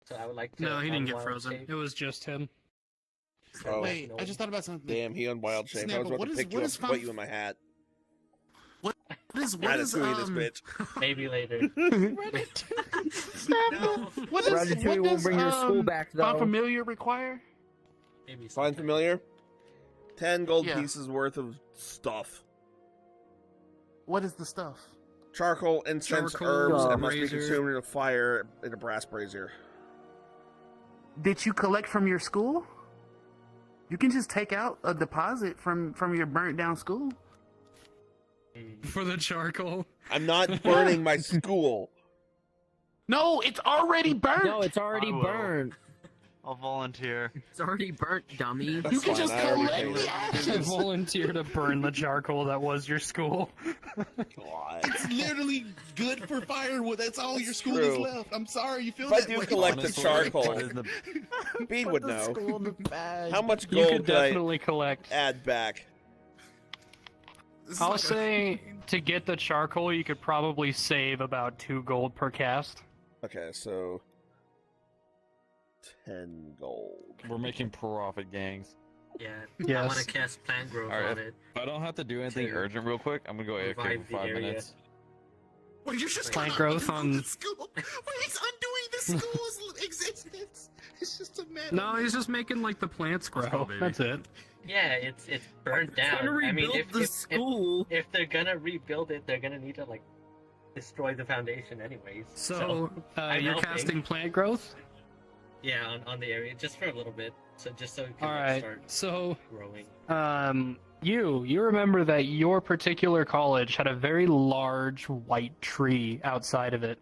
So I would like to. No, he didn't get unwild frozen. shape. It was just him. Oh. Wait, I just thought about something. Damn, he on wild shape. I was Snapple, about what to is- pick you what up is and put fun- you in my hat. What is Ratatouille, this bitch. Maybe later. Snapple, what is Ratatouille won't bring your school back Find though. familiar require? Maybe Find sometime. Familiar? 10 gold Yeah. pieces worth of stuff. What is the stuff? Charcoal, incense, Charcoal, herbs, and must be brazier. consumed in a fire in a brass brazier. Did you collect from your school? You can just take out a deposit from your burnt down school. For the charcoal. I'm not burning my school. No, it's already burnt. No, it's already I will. burnt. I'll volunteer. It's already burnt, dummy. That's You can fine, just I already collect paid the it. I ashes. volunteer to burn the charcoal that was your school. God. It's literally good for firewood. That's all your school true. is left. I'm sorry you feel If I that do way. collect the Honestly, charcoal, put it in the- Bean would know. School in the bag. How much You gold could did I definitely collect. add back? This is I'll like a- say to get the charcoal, you could probably save about 2 gold per cast. Okay, so 10 gold. We're making profit, gangs. Yeah. I Yes. want to cast plant growth Alright, on it. If I don't have to do anything To urgent real quick, I'm gonna go AFK revive for the 5 area. minutes. Well, you're just Plant trying growth to undo on- the school. Well, he's undoing the school's existence. It's just a matter. No, he's just making like the plants Let's grow. go, baby. That's it. Yeah, it's burnt Trying down. to I mean, rebuild if, the if, school. if they're gonna rebuild it, they're gonna need to like destroy the foundation anyways. So, I'm you're helping. casting plant growth? Yeah, on the area, just for a little bit. So just so it can like, Alright, start so growing. you remember that your particular college had a very large white tree outside of it.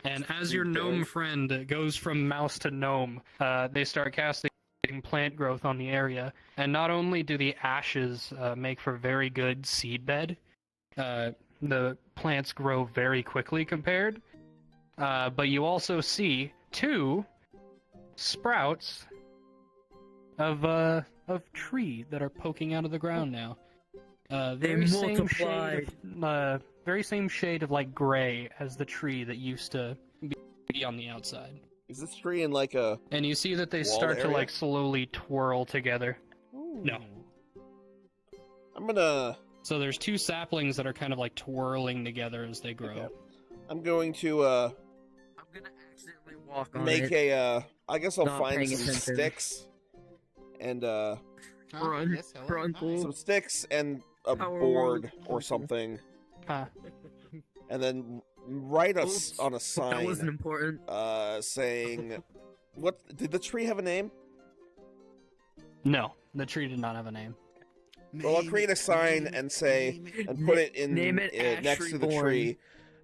And as your gnome friend goes from mouse to gnome, they start casting plant growth on the area. And not only do the ashes make for very good seed bed, the plants grow very quickly compared, but you also see 2 sprouts of tree that are poking out of the ground now. Very same shade of, very same shade of like gray as the tree that used to be on the outside. Is this tree in like a... And you see that they walled start to area? like slowly twirl together. No. I'm gonna... So there's 2 saplings that are kind of like twirling together as they grow. Okay. I'm going to I'm gonna accidentally walk on make it. I guess I'll Not find paying some attention. sticks and Huh? Run, Yes, hello? run, Hi. cool. some sticks and a Power board wall. or something, Huh. and then write us Oops. on a That sign wasn't important. saying, what did the tree have a name? No, the tree did not have a name. Well, I'll Name create a it, sign name and it, say name it. and put it in Name it Ash next to the Reborn. tree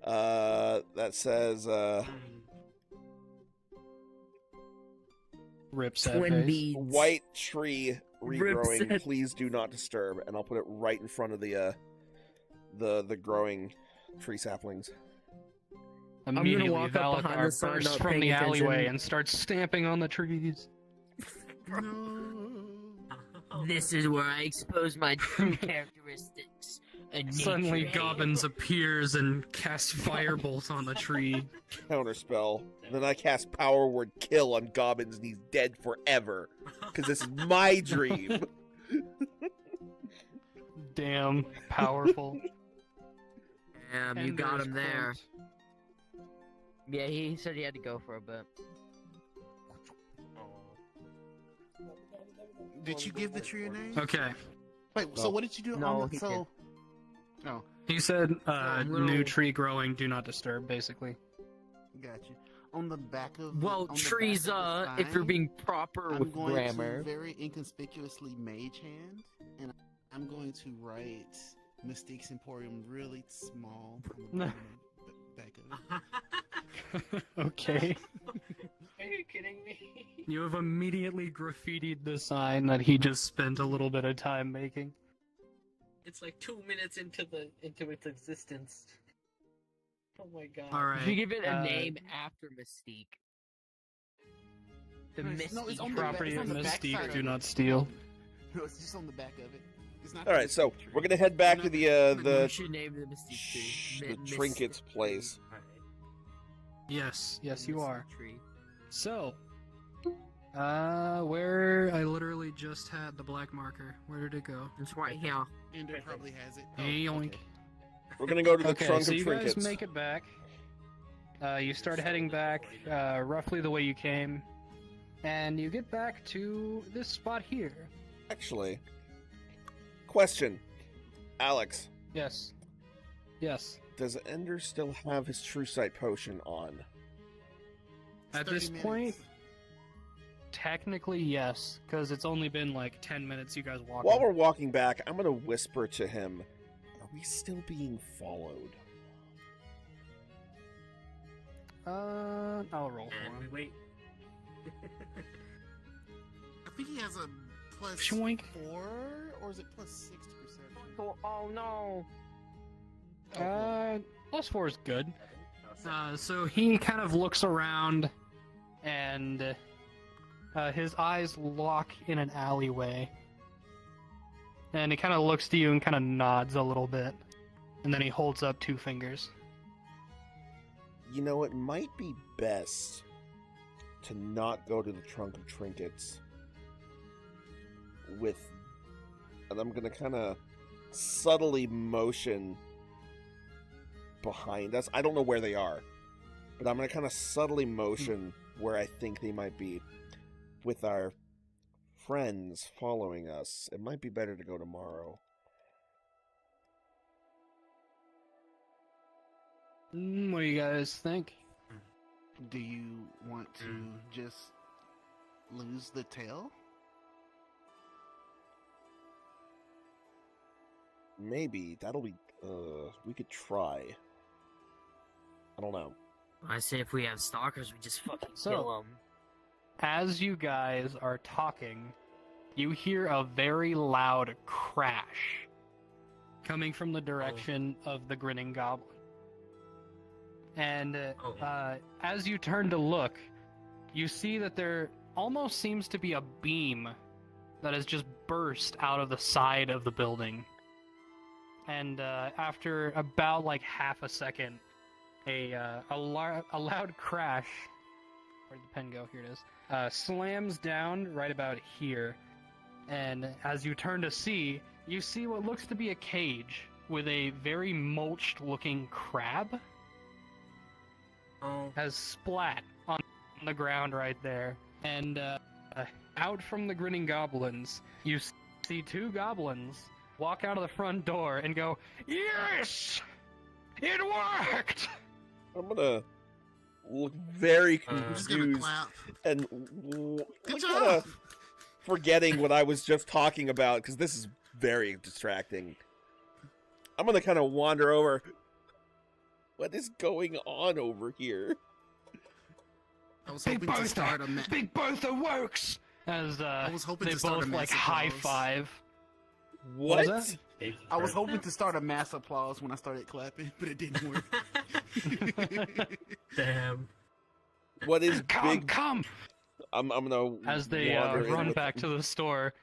that says Rip sad Twin face. beads. white tree regrowing, Rip please do not disturb, and I'll put it right in front of the growing tree saplings. Immediately, walk up behind Valakar the sign, bursts not from paying the attention. alleyway and starts stamping on the trees. This is where I expose my true characteristics. A Suddenly, nature Gobbins appears and casts firebolt on the tree. Counterspell. Then I cast Power Word Kill on Gobbins and he's dead forever. Because this is my dream. Damn, powerful. Damn, you And got there's him there. Clint. Yeah, he said he had to go for a bit. Did you give the tree a name? Okay, Wait, so what did you do No, on the... he So... Oh, he said, little- new tree growing, do not disturb, basically. got you. On the back of... Well, on the trees, back of the if you're sign, being proper I'm with going grammar. to very inconspicuously mage hand, and I'm going to write Mystique's Emporium really small on the back of it. Okay. Are you kidding me? You have immediately graffitied the sign that he just spent a little bit of time making. It's like 2 minutes into its existence. Oh my god. Alright. You give it a name after Mystique. The No, Mystique it's on the back- Property it's of on the back side Mystique, of do it. not steal. No, it's just on the back of it. It's not. Alright, so we're gonna head back to You the should name the Mystique tree. the trinkets place. Alright. Yes, yes you Mystique are. Tree. So, where I literally just had the black marker. Where did it go? It's right here. Ender probably has it. Oh, Yoink. okay. We're gonna go to the Okay, trunk so of you trinkets. guys make it back. You start heading back roughly the way you came, and you get back to this spot here. Actually, question, Alex, Yes. Yes. does Ender still have his True Sight potion on? At 30 this minutes. point, technically yes, because it's only been like 10 minutes you guys walking. While we're walking back, I'm gonna whisper to him, "Are we still being followed?" I'll roll for And we him. wait. I think he has a plus Shwoink. 4, or is it plus 6 to perception? Oh no. +4 is good. So he kind of looks around, and his eyes lock in an alleyway. And he kind of looks to you and kind of nods a little bit. And then he holds up 2 fingers. You know, it might be best to not go to the trunk of trinkets with... And I'm gonna kind of subtly motion behind us. I don't know where they are, but I'm gonna kind of subtly motion where I think they might be with our friends following us. It might be better to go tomorrow. What do you guys think? Do you want to just lose the tail? Maybe that'll be. We could try. I don't know. I say if we have stalkers, we just fucking So- kill them. As you guys are talking, you hear a very loud crash coming from the direction of the grinning goblin. And as you turn to look, you see that there almost seems to be a beam that has just burst out of the side of the building. And after about like half a second, a loud crash, where'd the pen go? Here it is. Slams down right about here. And as you turn to see, you see what looks to be a cage with a very mulched-looking crab Oh, has splat on the ground right there. And out from the grinning goblins, you see two goblins walk out of the front door and go, "Yes! It worked!" I'm gonna look very I'm just gonna confused clap. and Good kind of job. forgetting what I was just talking about because this is very distracting. I'm gonna kind of wander over. What is going on over here? I was hoping to start a Big Bertha works! As was hoping they to start both a like mass high applause. five. What? was that? big I was bird. hoping to start a mass applause when I started clapping, but it didn't work. Damn. What is Come, big? come! I'm gonna As they wander in run with back to the store,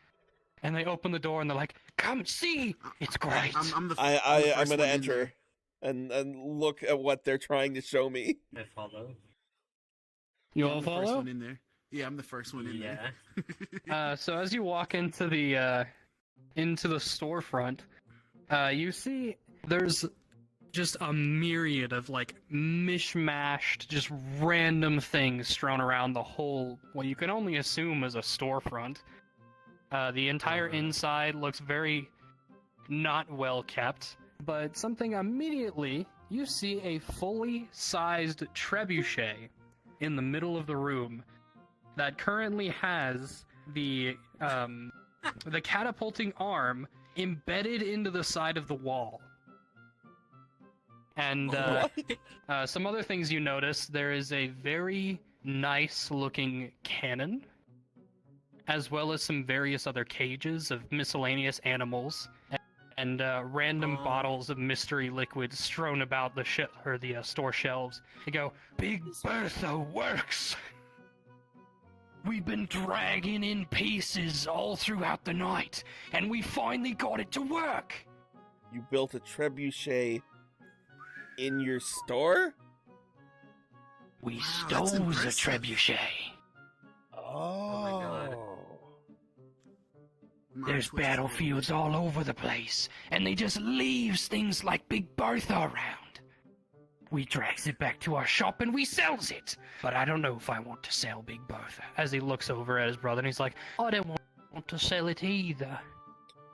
and they open the door and they're like, "Come see! It's great!" I'm the I'm first gonna one in enter there. and look at what they're trying to show me. I follow. You Yeah, all I'm the first follow? one in there. Yeah, I'm the first one in Yeah. there. So as you walk into the storefront, you see there's just a myriad of like mishmashed, just random things strewn around the whole, what you can only assume is a storefront. The entire inside looks very not well kept, but something immediately, you see a fully sized trebuchet in the middle of the room that currently has the catapulting arm embedded into the side of the wall. And some other things you notice, there is a very nice looking cannon, as well as some various other cages of miscellaneous animals, and random Oh. bottles of mystery liquids strewn about the store shelves. They go, "Big Bertha works! We've been dragging in pieces all throughout the night, and we finally got it to work!" You built a trebuchet in your store? We Wow, that's stole the impressive. trebuchet. Oh. my God. My There's Twitch battlefields all over the place, and they just leaves things like Big Bertha around. We drags it back to our shop and we sells it. But I don't know if I want to sell Big Bertha. As he looks over at his brother and he's like, I don't want to sell it either.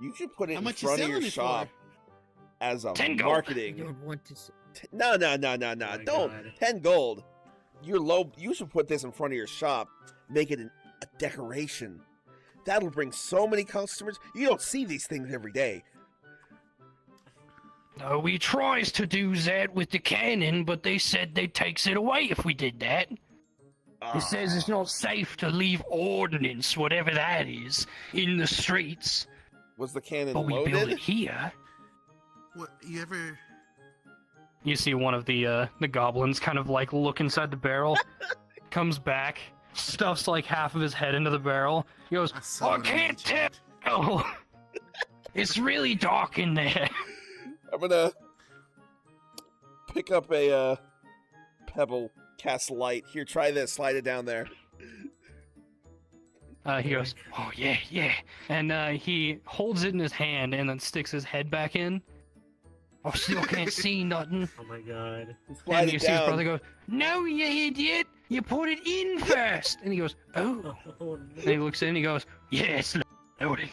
You should put it How in much you front of your selling it shop as a 10 gold. I marketing. don't want to. No. Oh Don't. my God. 10 gold. You're low. You should put this in front of your shop. Make it a decoration. That'll bring so many customers. You don't see these things every day. We tries to do that with the cannon, but they said they takes it away if we did that. It says it's not safe to leave ordnance, whatever that is, in the streets. Was the cannon But we build loaded? it here. What you ever? You see one of the goblins kind of like look inside the barrel, comes back, stuffs like half of his head into the barrel. He goes, saw I it can't tell. Oh, it's really dark in there. I'm gonna pick up a pebble, cast light. Here, try this. Slide it down there. He goes, oh yeah. And he holds it in his hand and then sticks his head back in. I still can't see nothing. Oh my God. Slide And you it see his down. brother go, no, you idiot! You put it in first! And he goes, oh. Oh, And he looks in and he goes, yes, loaded.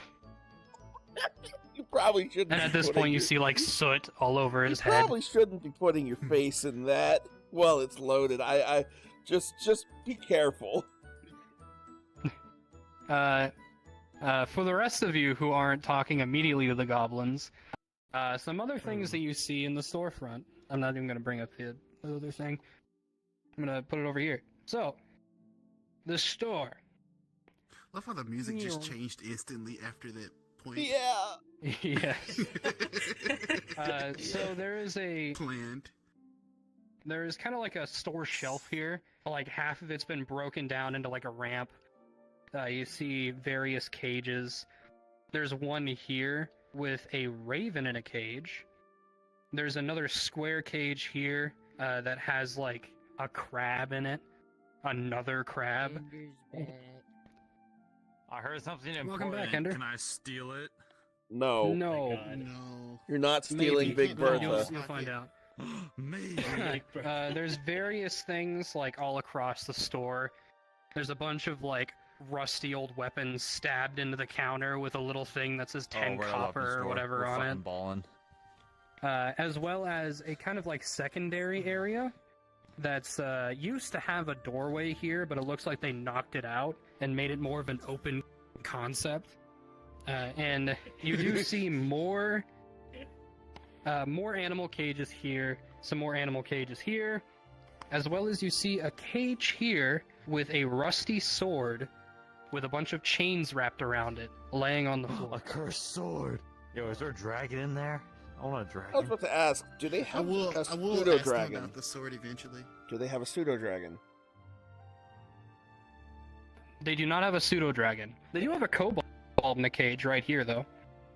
You probably shouldn't. And at be this putting point, you your- see like soot all over You his head. probably shouldn't be putting your face in that. Well, it's loaded. I just be careful. For the rest of you who aren't talking immediately to the goblins, some other things that you see in the storefront. I'm not even going to bring up the other thing. I'm going to put it over here. So, the store. Love how the music just changed instantly after that point. Yeah. Yes. So there is a Planned. There's kind of like a store shelf here. Like half of it's been broken down into like a ramp. You see various cages. There's one here with a raven in a cage. There's another square cage here that has like a crab in it. Another crab. Ender's back. I heard something important. Welcome back, Ender. Can I steal it? No, No. No. you're not stealing Maybe. Big No, You'll, Bertha. you'll find out. Maybe. There's various things like all across the store. There's a bunch of like rusty old weapons stabbed into the counter with a little thing that says 10 we're at a weapons copper or store. whatever We're on it. fucking ballin'. As well as a kind of like secondary area that's used to have a doorway here, but it looks like they knocked it out and made it more of an open concept. And you do see more animal cages here, some more animal cages here, as well as you see a cage here with a rusty sword with a bunch of chains wrapped around it, laying on the floor. A cursed sword. Yo, is there a dragon in there? I want a I was dragon. about to ask, do they I have will. a I will pseudo ask them dragon? about the sword eventually. Do they have a pseudo dragon? They do not have a pseudo dragon. They do have a kobold in a cage right here, though.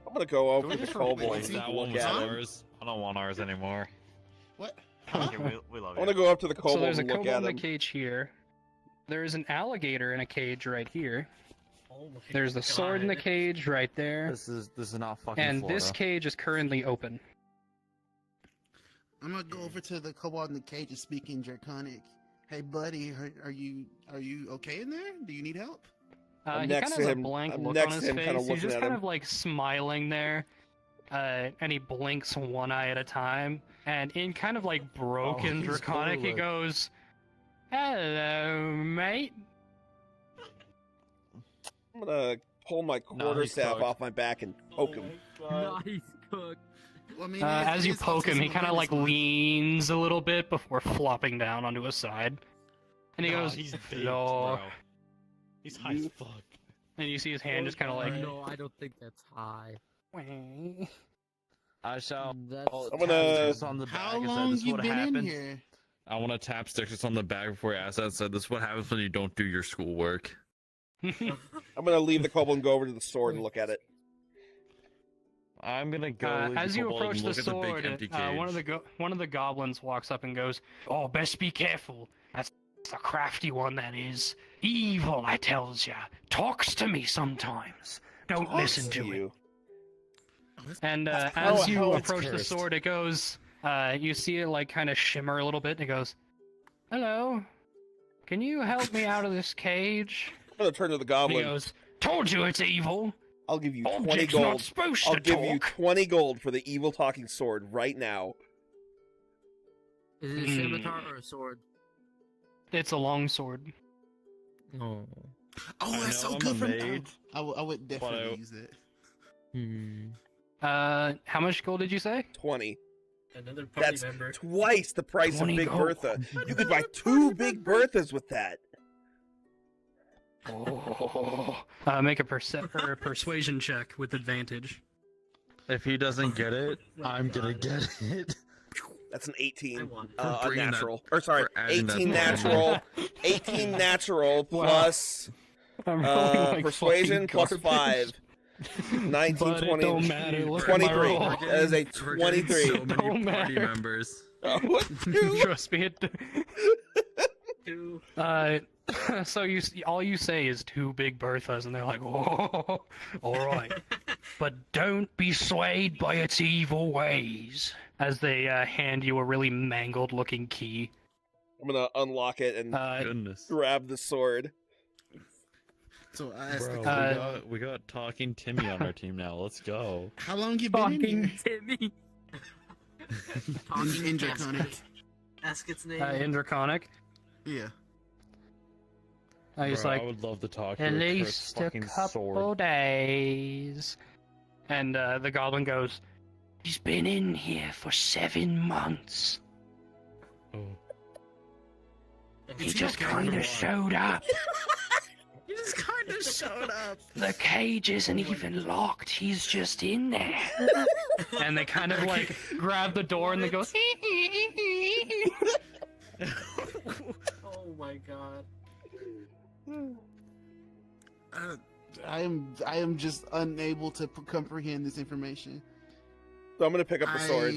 I'm gonna go over Can we to the just kobold replace and that look one with at him. ours? I don't want ours anymore. What? Okay, we love I want to you. go up to the So kobold there's a and look kobold at in a him. cage here. There's an alligator in a cage right here. Oh my There's the sword in the God. cage right there. This is not fucking And Florida. this cage is currently open. I'm gonna go over to the kobold in the cage and speak in Draconic. Hey, buddy, are you okay in there? Do you need help? I'm He next kind of to has a him- blank I'm look next on to his him, kinda face. He's looking just at kind him. of like smiling there. And he blinks one eye at a time. And in kind of like broken he's Draconic, he clueless. goes, "Hello, mate." I'm gonna pull my quarterstaff cooked. off my back and poke him. Nice cook. Well, I mean, As you poke him, he kind of like leans a little bit before flopping down onto his side. And he Nah, goes, he's baked, "Hello." bro. He's high as fuck. And you see his hand just kind of like, No, I don't think that's high. I shall. That's I'm gonna- tap Stixus on the back How and say, long "This is you what been in happened." here? I want to tap Stixus on the back before he asks that. Said, "This is what happens when you don't do your schoolwork." I'm gonna leave the kobold and go over to the sword and look at it. I'm gonna go. leave as the you kobold approach and the look at the big sword, empty one of the goblins walks up and goes, "Oh, best be careful. That's a crafty one, that is. Evil, I tells ya. Talks to me sometimes. Don't Talks listen to it." you. And That's as how you it's approach the cursed. sword, it goes, you see it like kind of shimmer a little bit, and it goes, "Hello, can you help me out of this cage?" I'm gonna turn to the And he goblin. goes, "Told you it's evil. I'll give you 20 Object's not gold. supposed I'll to give you talk." 20 gold for the evil talking sword right now. Is it a Hmm. scimitar or a sword? It's a long sword. Oh. Oh, I that's know so I'm good a for mage, I would definitely but I- use it. Hmm. How much gold did you say? 20. Another party That's member. twice the price of 20 Big gold. Bertha. You could buy 2 Big Berthas with that. Oh. Make a persuasion check with advantage. If he doesn't get it, I'm gonna get it. That's an I 18. want it. For bringing that- Unnatural. Or sorry, for adding that 18 to the natural. 18 natural Wow. plus I'm rolling like persuasion fucking plus garbage. 5. 19, But it 20. don't matter. Look at my 23. roll. That is a We're getting 23. So many Don't party matter. members. What? Dude? Trust me. Two. So all you say is 2 Big Berthas, and they're like, "Oh, all right." But don't be swayed by its evil ways. As they hand you a really mangled-looking key. I'm gonna unlock it and Goodness. grab the sword. So I asked Bro, the we got talking Timmy on our team now. Let's go. how long you been in Fucking here? Timmy. In Draconic. Ask its name. in Draconic. Yeah. He's Bro, like, I would love to talk to "At a cursed least a fucking couple sword. days." And the goblin goes, "He's been in here for 7 months. Oh. He just kind of showed up. You just kind of showed up. The cage isn't even locked. He's just in there." And they kind of like grab the door and they go, Oh my god. I am just unable to comprehend this information. So I'm gonna pick up the sword.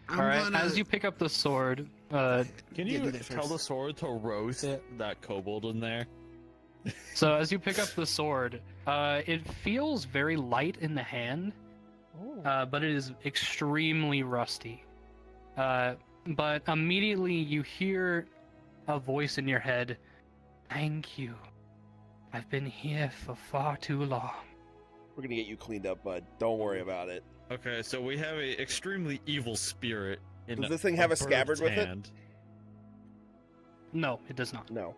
I'm All right. gonna... As you pick up the sword, Can Yeah, you do that tell first. the sword to roast that kobold in there? so as you pick up the sword, it feels very light in the hand, but it is extremely rusty. But immediately you hear a voice in your head. Thank you. I've been here for far too long. We're gonna get you cleaned up, bud. Don't worry about it. Okay, so we have a extremely evil spirit in Does this thing have a scabbard bird's with it? hand. No, it does not. No.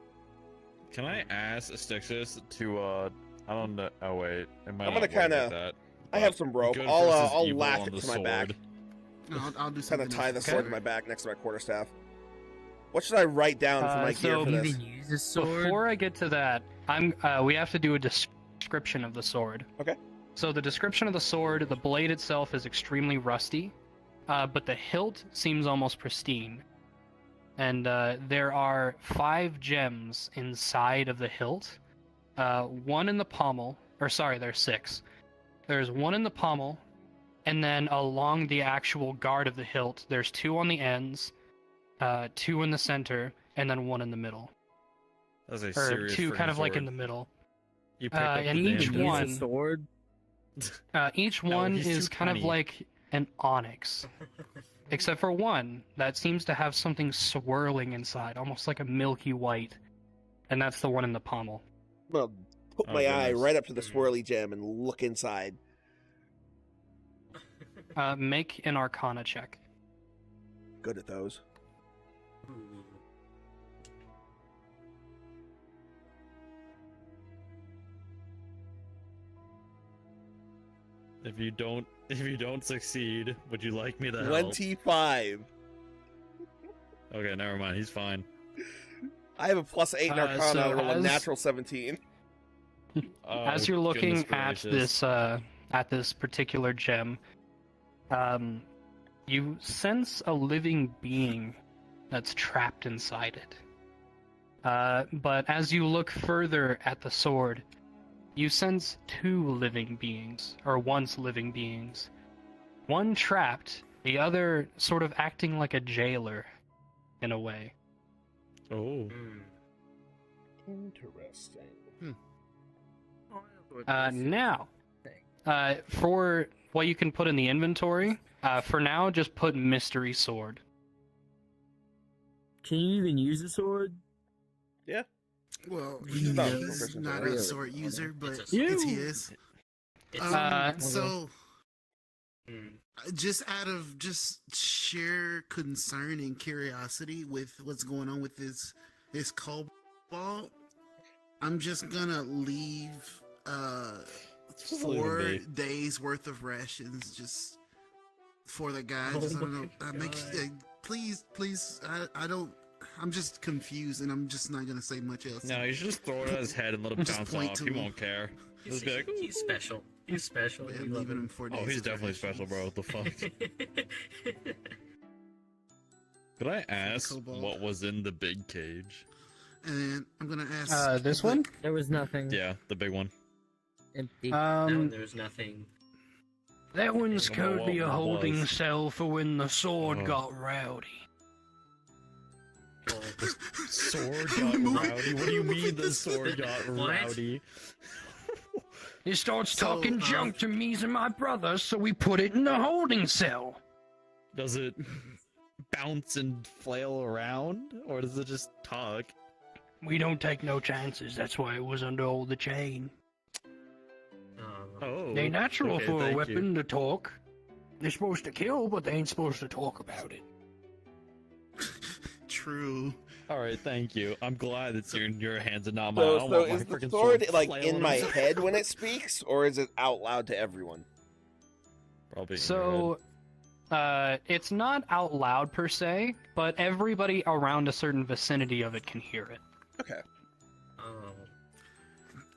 Can I ask Styxis to I don't know. Oh wait, it might I'm not gonna work kinda- like that. I have some rope. Good I'll versus I'll evil lash on it the to my back. sword. No, I'll do Kind something of tie the else. sword to my back next to my quarterstaff. What should I write down for my gear so for You this? even use a sword? Before I get to that, we have to do a description of the sword. Okay. So the description of the sword, the blade itself is extremely rusty, but the hilt seems almost pristine. And there are 5 gems inside of the hilt. One in the pommel, or sorry, there's 6. There's one in the pommel, and then along the actual guard of the hilt, there's 2 on the ends, 2 in the center, and then 1 in the middle. That's a Or serious 2 kind freaking of like in sword. the middle. You picked up and the each damn Use one- a sword? Each No, one he's is too kind of tiny. like an onyx, except for one that seems to have something swirling inside, almost like a milky white, and that's the one in the pommel. I'm gonna put Oh, my eye goodness. right up to the swirly gem and look inside. Make an Arcana check. Good at those. Ooh. If you don't succeed, would you like me to help? 25. Okay, never mind. He's fine. I have a +8 in Arcana. so I roll a as- natural 17. As Oh, you're looking goodness gracious. at this particular gem, you sense a living being that's trapped inside it. But as you look further at the sword, you sense 2 living beings, or once living beings. One trapped, the other sort of acting like a jailer, in a way. Oh. Hmm. Interesting. Now, for what you can put in the inventory, for now, just put mystery sword. Can you even use a sword? Well, He's not he's proficient not in it. a sword user, but It's a it's sword. his. It's So, hmm. just out of just sheer concern and curiosity with what's going on with this cobalt, I'm just gonna leave Just leave 4 him be. days worth of rations just for the guys. Oh Just, I don't know. my Please, I don't. I'm just confused, and I'm just not gonna say much else. No, you should just throw it at his head and let him Just bounce point off. to He him. won't care. He's, Just be like, "Ooh." he's special. He's special. Yeah, We I'm love leaving him him. 4 days. Oh, he's of definitely rations. special, bro. What the fuck? Could I ask Cobalt. what was in the big cage? And then I'm gonna ask This one? There was nothing. Yeah, the big one. Empty. No, there's nothing. That one's I don't know could be a what it holding was. cell for when the sword Oh. got rowdy. Well, Sword Can we got move- rowdy? What do you mean the this- sword got What? rowdy? He starts So, talking junk to me and my brother, so we put it in the holding cell. Does it bounce and flail around? Or does it just talk? We don't take no chances, that's why it was under all the chain. Oh. They natural okay, for a thank weapon you. to talk. They're supposed to kill, but they ain't supposed to talk about it. True. Alright, thank you. I'm glad it's in your hands and not mine. I So, don't so want my is the freaking sword like flailing in my around. head when it speaks, or is it out loud to everyone? Probably in your So, it's not out loud per se, but everybody around a certain vicinity of it can hear it. Okay. Oh.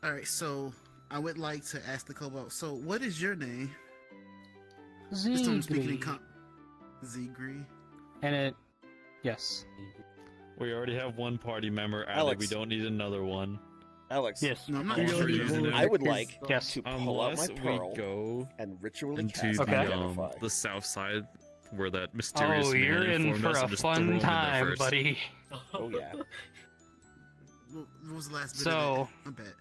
All right, so I would like to ask the cobalt. So, what is your name? Just I'm speaking in Zegri. Zegri. And it, yes. We already have one party member added. Alex. We don't need another one. Alex, Yes. No, I'm not You're Also gonna using need using I it would like Yes. to pull out my unless pearl we go and ritually into cast Okay. Identify. the south side where that mysterious Oh, man you're in informed for us a and just throw him fun in there time, first. buddy. Oh yeah. What was the last bit So- of that? My bad.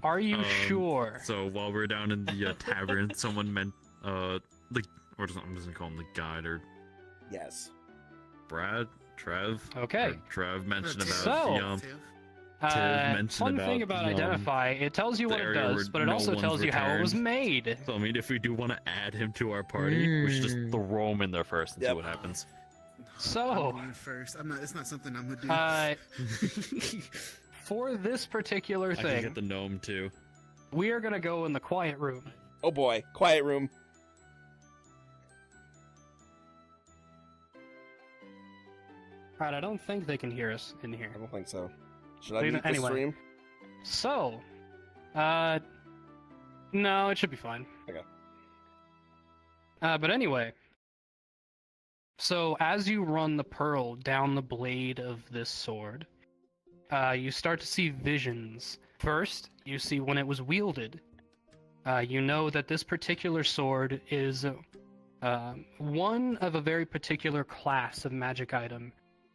Are you Um, sure? So while we're down in the tavern, someone meant or just, I'm just gonna call him the guide or Yes. Trev. Okay. Or Trev mentioned about So- the Tiff? mentioned Fun thing about about the, Identify, it tells you the what it area does, where but it no also one's tells you how it was returned. made. So I mean, if we do want to add him to our party, we should just Mm. throw him in there first and Yep. see what happens. So- I'm going first. I'm not. It's not something I'm gonna do. For this particular I can thing, get the gnome too. we are gonna go in the quiet room. Oh boy. Quiet room. Alright, I don't think they can hear us in here. I don't think so. Should I Leave it mute the anyway. stream? So, no, it should be fine. Okay. But anyway, so as you run the pearl down the blade of this sword, you start to see visions. First, you see when it was wielded. You know that this particular sword is one of a very particular class of magic item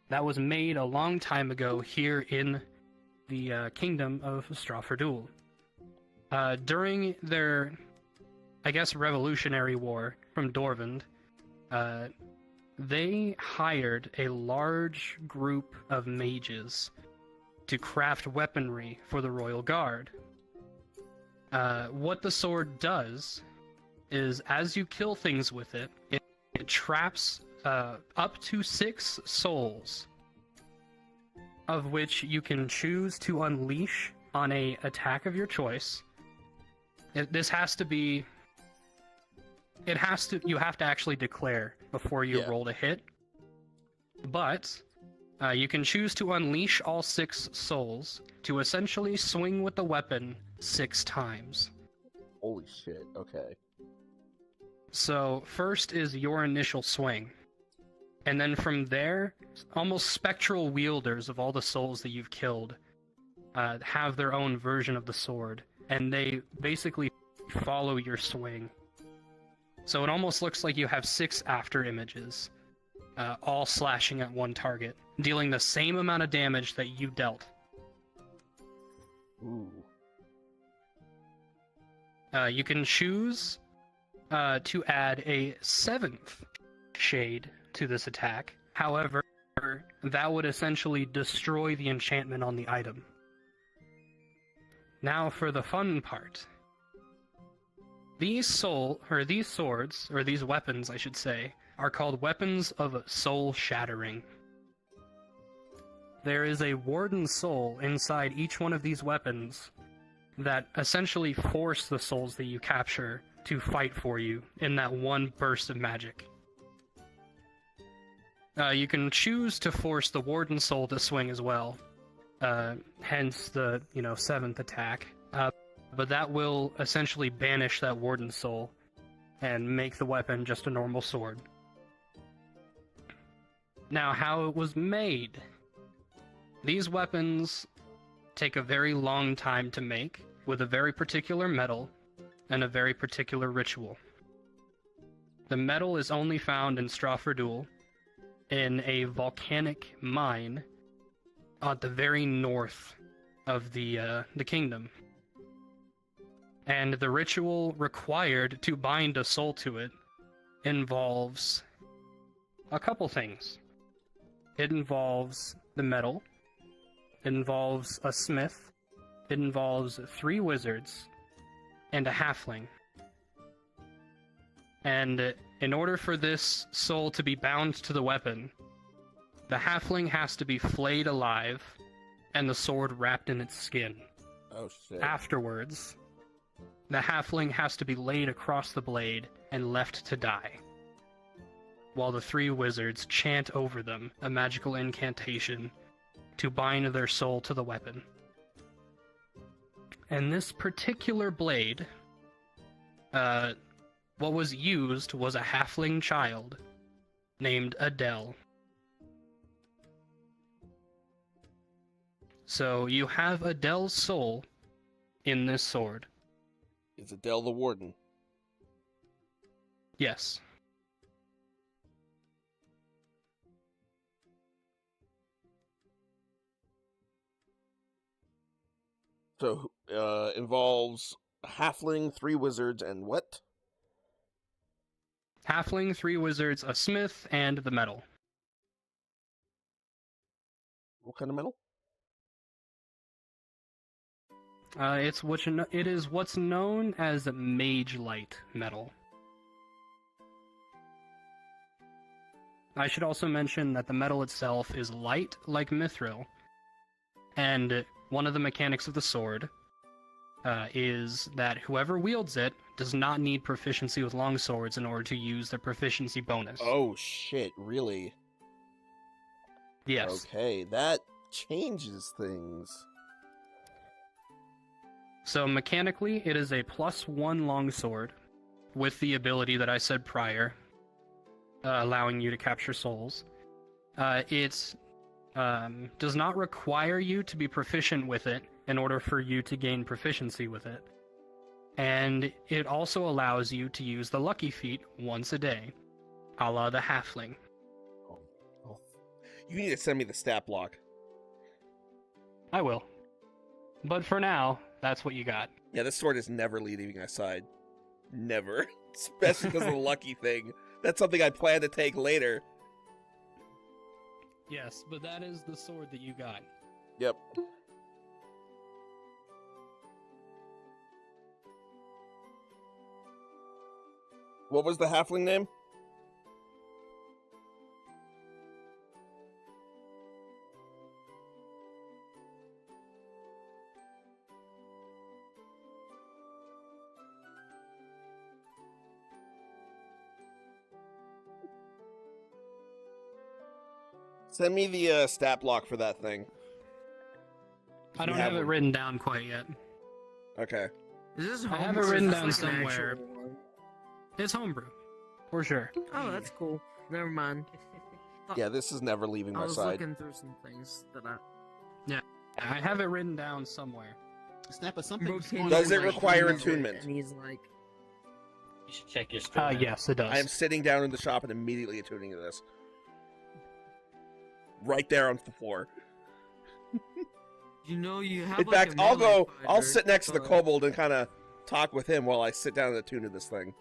that was made a long time ago here in the kingdom of Strafordul. During their, I guess, Revolutionary War from Dorvand, they hired a large group of mages to craft weaponry for the Royal Guard. What the sword does is, as you kill things with it, it traps up to 6 souls, of which you can choose to unleash on a attack of your choice. This has to be... You have to actually declare before you Yeah. roll to hit. But you can choose to unleash all 6 souls to essentially swing with the weapon 6 times. Holy shit. Okay. So first is your initial swing. And then from there, almost spectral wielders of all the souls that you've killed have their own version of the sword. And they basically follow your swing. So it almost looks like you have 6 after images, all slashing at one target, dealing the same amount of damage that you dealt. Ooh. You can choose to add a 7th shade to this attack. However, that would essentially destroy the enchantment on the item. Now for the fun part. These swords, or these weapons, I should say, are called weapons of soul shattering. There is a warden soul inside each one of these weapons that essentially force the souls that you capture to fight for you in that one burst of magic. You can choose to force the warden soul to swing as well, hence the 7th attack. But that will essentially banish that warden soul and make the weapon just a normal sword. Now, how it was made. These weapons take a very long time to make, with a very particular metal and a very particular ritual. The metal is only found in Strafordul, in a volcanic mine at the very north of the kingdom. And the ritual required to bind a soul to it involves a couple things. It involves the metal, it involves a smith, it involves 3 wizards, and a halfling. And in order for this soul to be bound to the weapon, the halfling has to be flayed alive and the sword wrapped in its skin. Oh shit. Afterwards, the halfling has to be laid across the blade and left to die, while the 3 wizards chant over them a magical incantation to bind their soul to the weapon. And this particular blade, what was used was a halfling child named Adele. So you have Adele's soul in this sword. Is Adele the warden? Yes. So, involves a halfling, 3 wizards, and what? Halfling, 3 wizards, a smith, and the metal. What kind of metal? It is what's known as mage light metal. I should also mention that the metal itself is light like mithril, and one of the mechanics of the sword is that whoever wields it does not need proficiency with long swords in order to use their proficiency bonus. Oh shit, really? Yes. Okay, that changes things. So mechanically, it is a +1 longsword with the ability that I said prior, allowing you to capture souls. It does not require you to be proficient with it in order for you to gain proficiency with it. And it also allows you to use the lucky feat once a day, a la the halfling. Oh. You need to send me the stat block. I will. But for now, that's what you got. Yeah, this sword is never leaving my side. Never. Especially because of the lucky thing. That's something I plan to take later. Yes, but that is the sword that you got. Yep. What was the halfling name? Send me the stat block for that thing. I don't You have it one. written down quite yet. Okay. Is this I have homebrew it or written is down this like an somewhere. actual one? It's homebrew, for sure. Oh, that's cool. Never mind. Yeah, this is never leaving I my was side. looking through some things that I. I have it written down somewhere. Snapper, something. Bro came Does in, it like, require emailed it, attunement? And he's like, You should check your store. now. Yes, it does. I am sitting down in the shop and immediately attuning to this. Right there on the floor. you know, you have. In like, fact, a I'll melee go. I'll fighter, sit next to the but- kobold and kind of talk with him while I sit down and attune to this thing.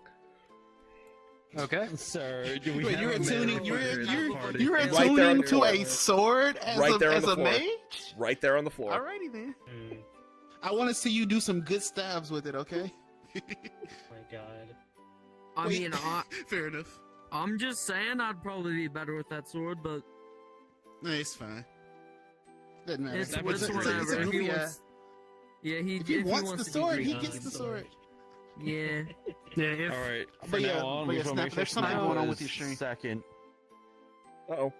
Okay. Sir, do we Wait, have you're a attuning. melee You're fighter in you're our party? you're Right there on the attuning to floor. a sword as Right there on as the a floor. mage. Right there on the floor. Alrighty then. Hmm. I want to see you do some good stabs with it. Okay. Oh my god. I Wait, mean, fair enough. I'm just saying I'd probably be better with that sword, but No, it's fine. Doesn't matter. it's, That it's was a whatever. great If he movie, wants, yeah, he If he wants the to be sword, he greedy, gets can. the sword. Yeah. Yeah, if, All right. But From yeah, now on, but we yeah, shall Snapper, make sure there's something Snapper going on with is your stream. Second. Uh-oh.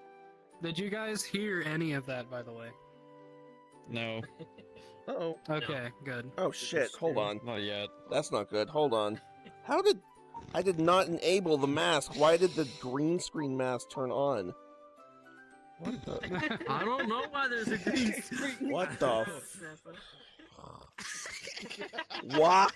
did you guys hear any of that, by the way? No, Uh-oh. Okay, good. Oh, shit. Hold on. not yet. That's not good. Hold on. How did... I did not enable the mask. Why did the green screen mask turn on? What the... I don't know why there's a green screen. What the... Why?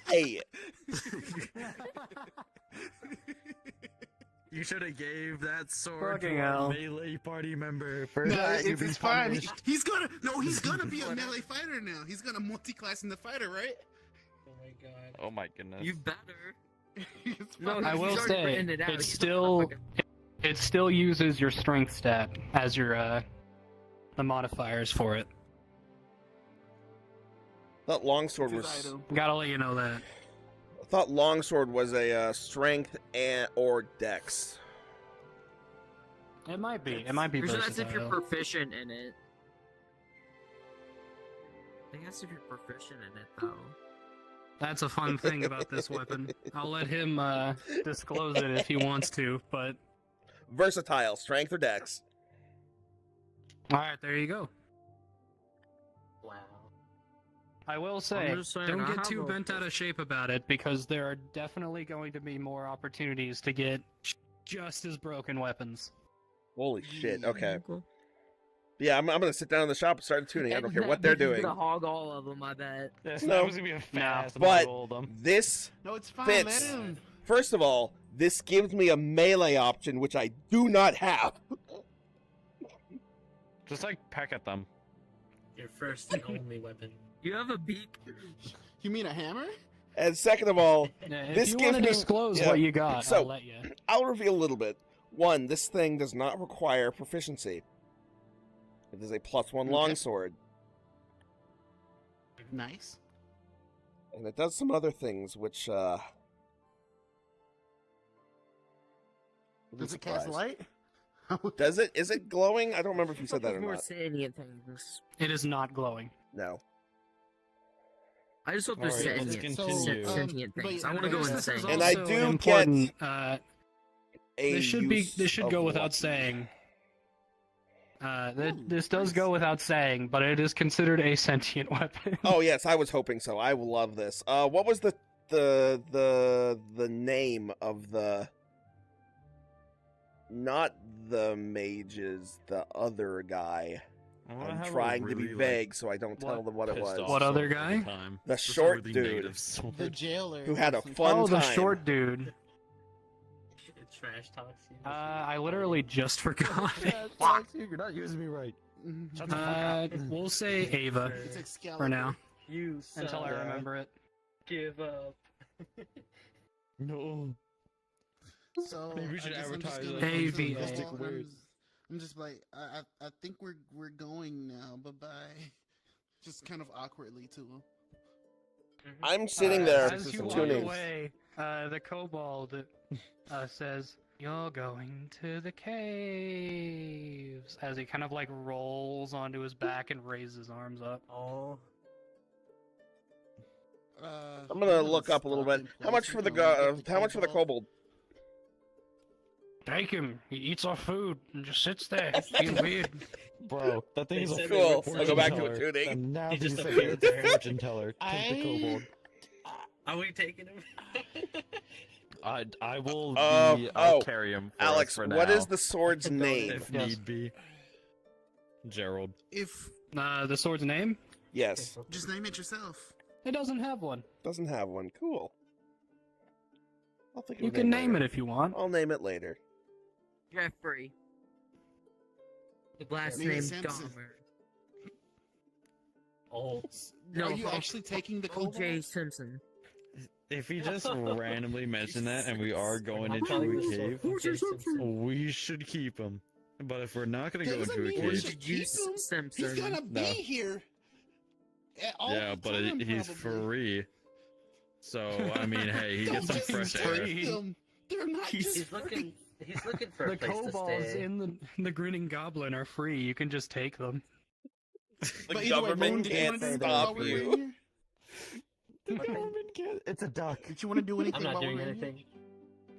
You should have gave that sword Fucking to our hell. melee party member. For No, that, you've it's been fine. punished. He's gonna he's gonna be a melee fighter now. He's gonna multi-class in the fighter, right? Oh my god. Oh my goodness. You better. It's No, fine. I he's will already say, written it out. it's He's still not fucking- it still uses your strength stat as your the modifiers for it. Thought longsword His was... item. Gotta let you know that. I thought longsword was a strength and or dex. It might be. It might be Pretty sure that's if you're versatile. proficient in it. I think that's if you're proficient in it, though. That's a fun thing about this weapon. I'll let him disclose it if he wants to, but Versatile. Strength or dex. alright, there you go. Wow. I will say, just saying, don't I get have too a- bent out of shape about it, because there are definitely going to be more opportunities to get just as broken weapons. Holy shit. Okay. Yeah, I'm gonna sit down in the shop and start tuning. I don't care what they're He's doing. gonna hog all of them, I bet. This No. was gonna be a fast But all of them. this No, it's fine. fits. Let him. First of all, this gives me a melee option, which I do not have. Just like peck at them. Your first and only weapon. You have a beak. You mean a hammer? And second of all, Yeah, if This you gives want to me- disclose yeah. what you got, So- I'll let you. I'll reveal a little bit. One, this thing does not require proficiency. It is a +1 Okay. longsword, Nice. and it does some other things, which Does I'm it cast surprised. light? Does it? Is it glowing? I don't remember if you said that or More not. salient things. It is not glowing. No. I just hope there's Alright, let's sentient, continue. sentient but- things. I want to go but This is insane. And I also do important. A This should use go of without weapon. saying. Ooh, This does nice. go without saying, but it is considered a sentient weapon. Oh yes, I was hoping so. I love this. What was the name of the? Not the mages, the other guy. I wanna I'm have a trying to be really, like, vague so I don't tell them what it pissed was. off What other sword all guy? time. The Just a short really dude. native sword. The jailer. Who had a Something. fun Oh, the time. short dude. It trash talks you. I literally just forgot it. You're not using me right. Mhm. Shut the fuck up. We'll say Ava It's Excalibur. for now, You until I son, remember it. give up. No. So Maybe we should I guess I'm just advertise gonna it. go to the AVA. call, and Weird. I'm just like, I think we're going now. Bye bye. Just kind of awkwardly to him. I'm sitting there As you walk tuning. away, the kobold says, "You're going to the caves." As he kind of like rolls onto his back and raises his arms up. Oh, I'm gonna look up a little bit. How much for the how much for the kobold? Take him. He eats our food and just sits there, being weird. Bro, that thing is They a said Cool. fortune I'll go back to teller. it tuning. And now He you just say appeared it's a there. fortune teller. Take the kobold. are we taking him? I will be. Oh, I'll carry him. For Alex, us for what now, is the sword's name? if Yes. need be? Gerald. If The sword's name? Yes, just name it yourself. It doesn't have one. doesn't have one. Cool. I'll think of You a can name it later. if you want. I'll name it later. Jeffrey. Last Name it name Samson. Dahmer. Oh, No, Are you fuck. actually taking the kobold? O.J. Simpson. If he just randomly mentioned that and we are going I'm into calling a this cave, one O.J. Simpson. we should keep him. But if we're not gonna That go doesn't into a mean we cave, should Juice keep him. Simpson. He's gonna be No. here. All yeah, the but time, he's probably. free. So I mean, hey, he Don't gets some just fresh insult air. them. They're not just He's free. looking. He's looking for a The place to kobolds stay. in the grinning goblin are free. You can just take them. The But either way, government Moon, did you can't want to do anything stop while we were you. in here? The government can't. It's a duck. Did you want to do anything I'm not while doing we were in anything.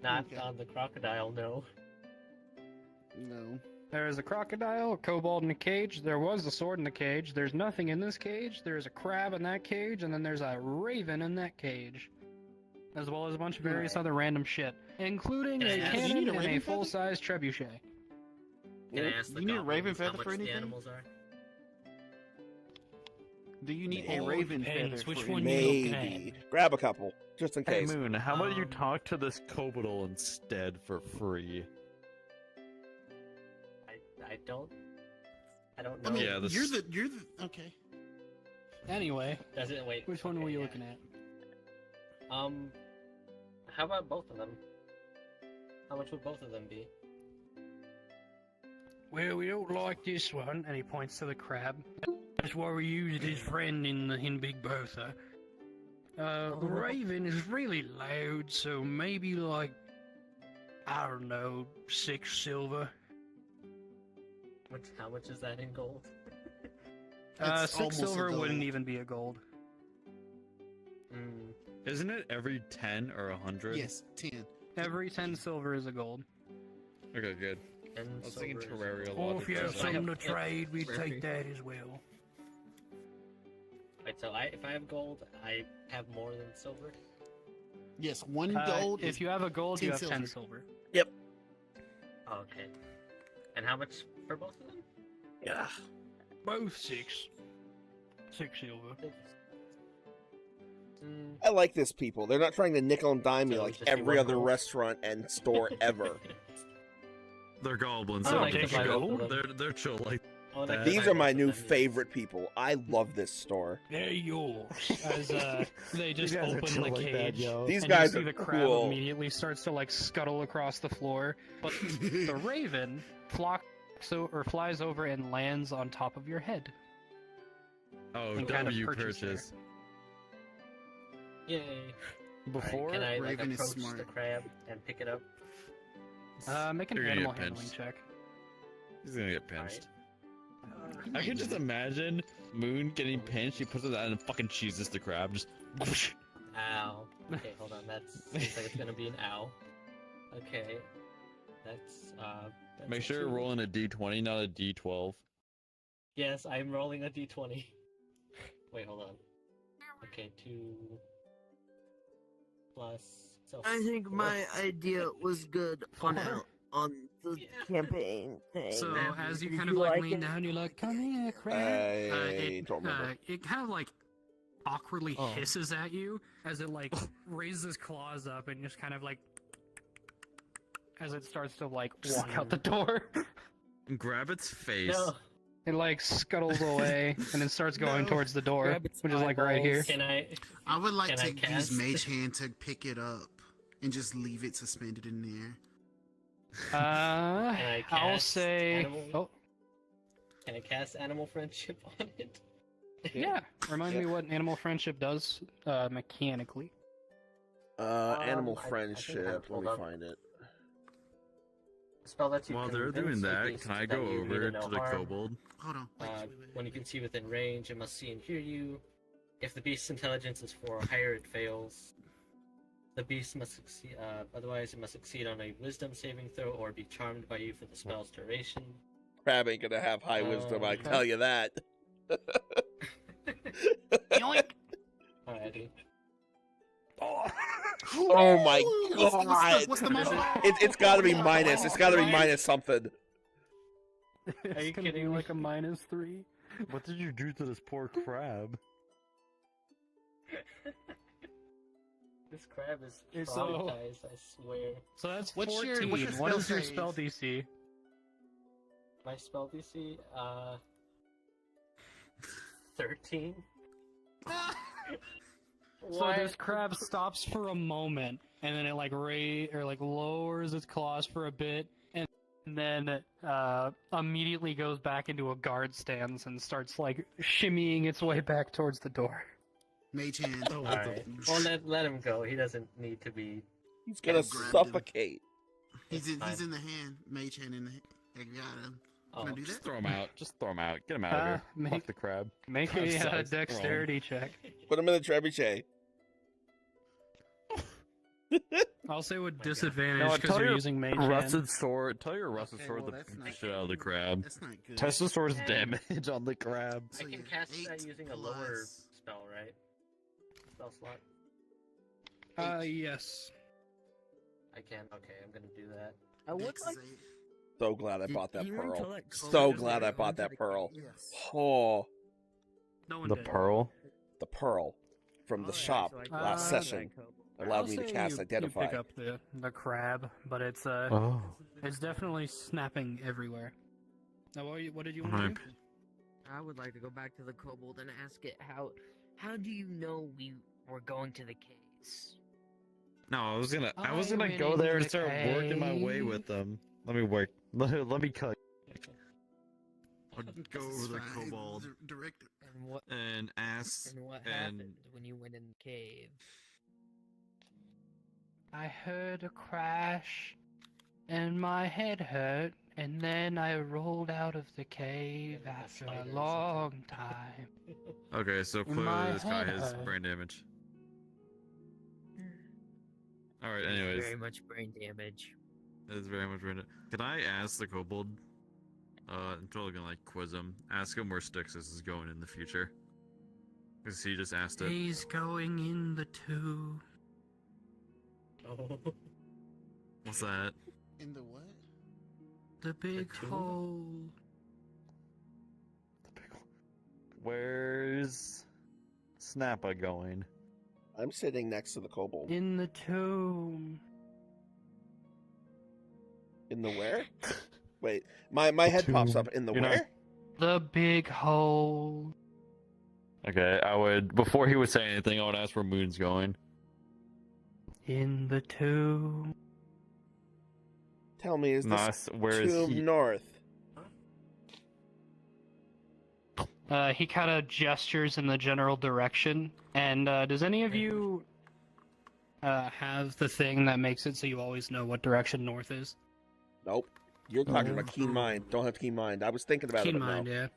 Not Okay. on the crocodile, no. here? No. There is a crocodile, a kobold in a cage. There was a sword in the cage. There's nothing in this cage. There's a crab in that cage, and then there's a raven in that cage, as well as a bunch of various other random shit, including a Yeah. Do you cannon need a and a raven feather? full-size trebuchet. Can I ask the You need a goblin raven how feather much for the anything? animals are? Do you need Oh, a raven depends feather? which for one anything? you looking Maybe grab a couple just in Hey case. Moon, how about you Um, talk to this kobold instead for free? I don't. I don't know. I mean, Yeah, this- you're the okay. Anyway, Does it wait? which one okay, were you yeah. looking at? How about both of them? How much would both of them be? Well, we don't like this one, and he points to the crab. That's why we used his friend in Big Bertha. The raven is really loud, so maybe like, I don't know, 6 silver. How much is that in gold? It's 6 almost a silver wouldn't gold. even be a gold. Mm, Isn't it every 10 or 100? Yes, 10. Every 10 silver is a gold. Okay, good. and I was thinking silver is- Terraria Or logic. if you have there, something to Yeah. trade, we'd Murphy. take that as well. Wait, so if I have gold, I have more than silver? Yes, one gold. If you have a gold, you 10 have 10 silver. Oh, okay. And how much for both of them? Yeah. Both 6. 6 silver. I like this people. They're not trying to nickel and dime me So like just do every one other gold? restaurant and store ever. They're goblins. I They like don't the give a gold. shit. They're chill like Oh, like These the are my five new gold, that means- favorite people. I love this store. They're yours. As they just guys are open chill the like that, cage. yo. These and guys you see are the crab cool. immediately starts to like scuttle across the floor, but the raven flies over and lands on top of your head. oh And kind of W perches there. purchase. Yay. Before Can I like Raven is approach smart. the crab and pick it up? Make an You're gonna animal get handling pinched. check. He's gonna get pinched. Alright. I can just imagine Moon getting pinched. He puts it out and fucking cheeses the crab. Just. Ow. Okay, hold on. That seems like it's gonna be an ow. Okay. That's Make a sure you're 2. rolling a D20, not a D12. Yes, I'm rolling a d20. Wait, hold on. Okay, 2 plus. So I think 4. my idea was good on the campaign thing. So as you Did kind of like like lean it? down, you're like, "Come here, crab." I don't remember. It kind of like awkwardly Oh. hisses at you as it like raises its claws up and just kind of like as it starts to like walk out the door. Grab its face. No. It like scuttles away and then starts going No. towards the door, Grab its which is like right here. Can I? I would like Can I to use cast? Mage Hand to pick it up and just leave it suspended in the air. I I'll cast say. animal? Oh, Can I cast animal friendship on it? yeah. Remind me what animal friendship does mechanically. Animal I think I friendship. Let pulled me up. find it. Spell that you While they're convince doing a that, beast can I that go you mean over no to the harm. kobold? Hold on. Wait, wait, wait. When you can see within range, it must see and hear you. If the beast's intelligence is 4 or higher, it fails. The beast must succeed. Otherwise, it must succeed on a Wisdom saving throw or be charmed by you for the spell's duration. Crab ain't gonna have high wisdom, I Okay. tell you that. Yoink! Alrighty. Oh my What's god! the modifier? It's gotta be minus. It's gotta be minus something. It's you gonna be kidding me? like a -3. What did you do to this poor crab? This crab is It's so- traumatized, I swear. So that's What's your- 14. what's your What is spell your save? spell DC? My spell DC, 13. So this crab stops for a moment, and then it like lowers its claws for a bit, and then immediately goes back into a guard stance and starts like shimmying its way back towards the door. Mage Hand. Alright. Well, let him go. He doesn't need to be. He's gonna Grabbed him. suffocate. He's Fine. in the hand. Mage Hand in the hand. I got him. Oh, Can I do Just that? throw him out. Just throw him out. Get him out of here. make- Fuck the crab. Make Crab a size dexterity check. Put him in the trebuchet. I'll say with God. disadvantage No, because tell you're your using mage hand. Rusted sword. Tell your rusted Okay, sword well, to that's beat the not shit out of the crab. That's not good. Test the sword's Yeah. damage on the crab. I So can you're cast that 8 using a lower plus- spell, right? Spell slot. Yes. I can. Okay, I'm gonna do that. I would Dex like. is 8. So glad I Did bought that you pearl. intellect So Kobold glad I onto bought that the pearl. cave? Yes. Oh, No one The did. pearl. the pearl from the Alright, shop so I can last use session that Kobold. allowed I'll me to say cast you Identify. pick up the crab, but it's Oh. it's definitely snapping everywhere. Now, what did you want to Alright. do? I would like to go back to the kobold and ask it how do you know we were going to the caves? No, I was gonna I went go there and into start the working my way cave. with them. Let me work. Let me cut. I'll This go is over the fine. kobold And what and ask. what and- happened when you went in the cave? I heard a crash, and my head hurt, and then I rolled out of the cave Yeah, after spiders a and long time. Okay, so In my clearly this guy head has hurt. brain damage. All right. It's Anyways, very much brain damage. it's very much brain. Can I ask the kobold? I'm totally gonna like quiz him. Ask him where Styxus is going in the future. Cause he just asked it. He's going in the tube. Oh. What's that? In the what? The big tube? hole. Where's Snappa going? I'm sitting next to the kobold. In the tomb. In the where? Wait, my head pops tomb. up. In the You're not- where? The big hole. Okay, I would, before he would say anything, I would ask where Moon's going. In the tomb. Tell me, is this Nice. Where is tomb he? north? He kind of gestures in the general direction. And does any of you have the thing that makes it so you always know what direction north is? Nope. You're talking about keen mind. Don't have keen mind. I was thinking about it. Keen but mind, no. yeah.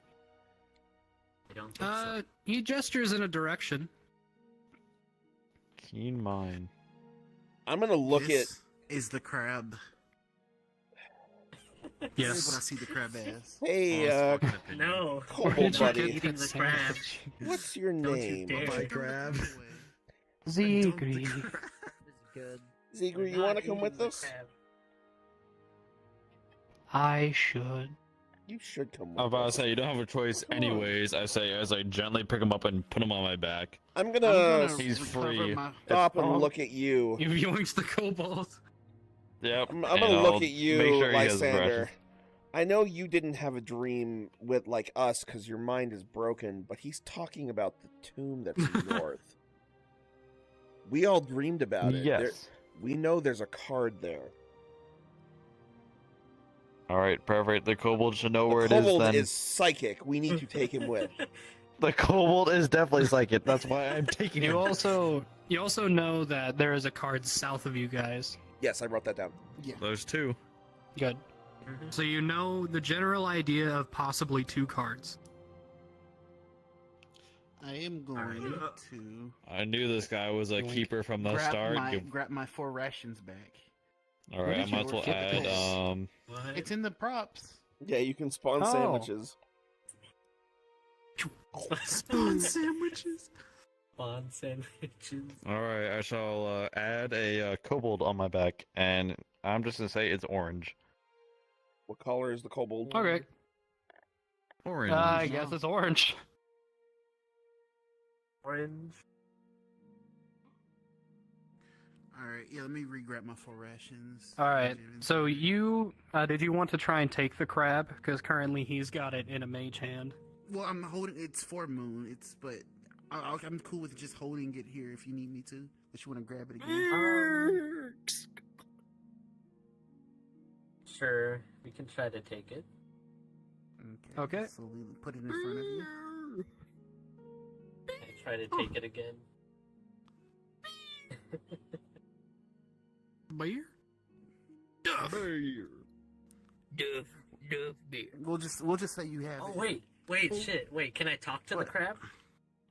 I don't think so. He gestures in a direction. Keen mind. I'm gonna look at. This is the crab. This is what I Yes. see the crab as. Hey, Honest fucking opinion. No. Kobold Where did you buddy. get Eating that the crab. sandwich? what's your Don't you name? dare. My crab. Zegri. This is good. Ziegler, you want to come with us? I should. You should come with I was about to us. say, you don't have a choice Come on. anyways, I say, as I gently pick him up and put him on my back. I'm I'm gonna gonna He's recover free. my- stop and Oh. look at you. You yoinked the kobold. Yep. I'm and gonna I'll look at you, make sure he has Lysander. rations. I know you didn't have a dream with like us because your mind is broken, but he's talking about the tomb that's north. We all dreamed about it. Yes. We know there's a card there. Alright, perfect. The kobold should know The where it is kobold then. is psychic. We need to take him with. The kobold is definitely psychic. That's why I'm taking You him. also know that there is a card south of you guys. Yes, I wrote that down. Yeah. Those two. Good. So you know the general idea of possibly 2 cards. I am going to I knew this guy was a Yoink. keeper from the grab start. grab my 4 rations back. Alright, I might as well add, What? It's in the props. Yeah, you can spawn Oh. sandwiches. Spawn sandwiches. Spawn sandwiches. Alright, I shall add a kobold on my back, and I'm just gonna say it's orange. What color is the kobold? Okay. Orange. I guess it's orange. Orange. Alright, yeah, let me re-grab my 4 rations. All right. So you did you want to try and take the crab? Because currently he's got it in a mage hand. Well, I'm holding. It's for Moon. But I'm cool with just holding it here if you need me to. Unless you want to grab it again. Sure, we can try to take it. Okay. So we put it in front of you. I try to take it again. Beer? Duff beer. We'll just say you have Oh it. wait, can I talk to the What? crab?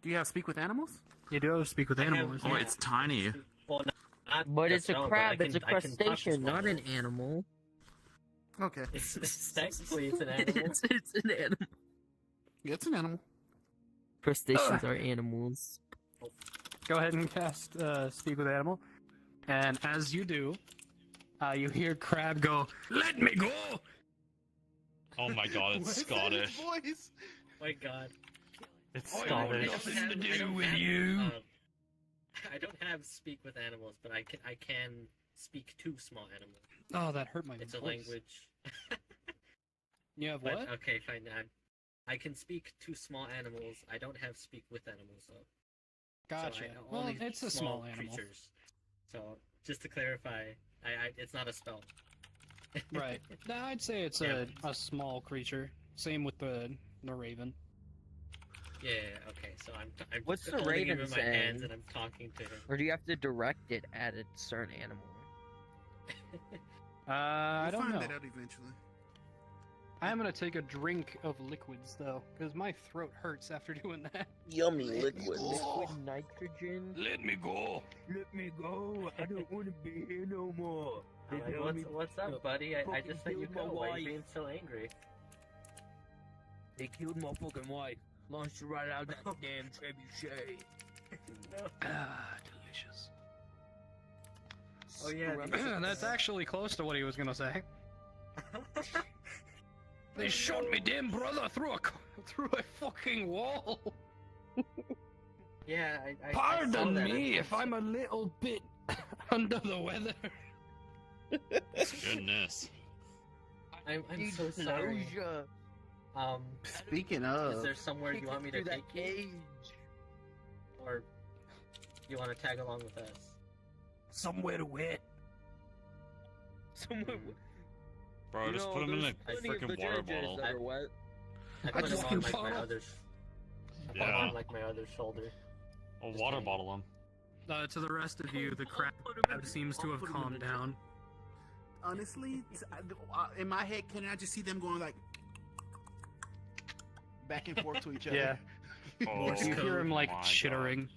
Do you have speak with animals? You do speak with I have- animals. yeah. it's tiny. Well, not But the it's a stone, crab, I it's a can talk to crustacean, not an small animal. Okay. animals. Technically, it's an animal. it's an animal. Yeah, it's an animal. Crustaceans are animals. Go ahead and cast speak with animal. And as you do, you hear crab go, "Let me go!" Oh my god, it's What is that Scottish. voice? My God. It's I want Scottish. nothing to do I don't with have, you. I don't have speak with animals, but I can speak to small animals. Oh, that hurt my It's a voice. language. You have But what? okay, fine. I can speak to small animals. I don't have speak with animals though. Gotcha. So Well, only it's a small animal. creatures. So just to clarify, it's not a spell. Right. No, I'd say it's Yeah. a small creature. Same with the raven. Yeah. Okay. So I'm What's the holding him raven in my hands saying? and I'm talking to him. Or do you have to direct it at a certain animal? I We'll don't find know. that out eventually. I am gonna take a drink of liquids though, because my throat hurts after doing that. Yummy liquid. Liquid nitrogen? Let me go. Let me go. I don't want to be here no more. They I'm like, tell me what's up, buddy? I fucking just let you killed my go. Why are wife. you being so angry? they killed my fucking wife. Launched her right out that damn trebuchet. No. Ah, delicious. Oh, yeah, Scrumptious. That's actually close to what he was gonna say. They shot me damn brother through a fucking wall. Yeah, I saw Pardon that. me if I'm a little bit under the weather. Goodness. I'm so sorry. Closure. Speaking Is of, there somewhere you want me to Through take that you, cage. or you want to tag along with us? Somewhere wet. Somewhere. Bro, You just know, put him in a there's plenty of freaking water vaginas bottle. that are wet. I put him just on like can my follow. other, Yeah. on like my other shoulder. A water bottle him. To the rest of you, the crab seems to have calmed down. honestly, in my head, can I just see them going like back and forth to each other? Yeah. Oh, You hear him like my chittering.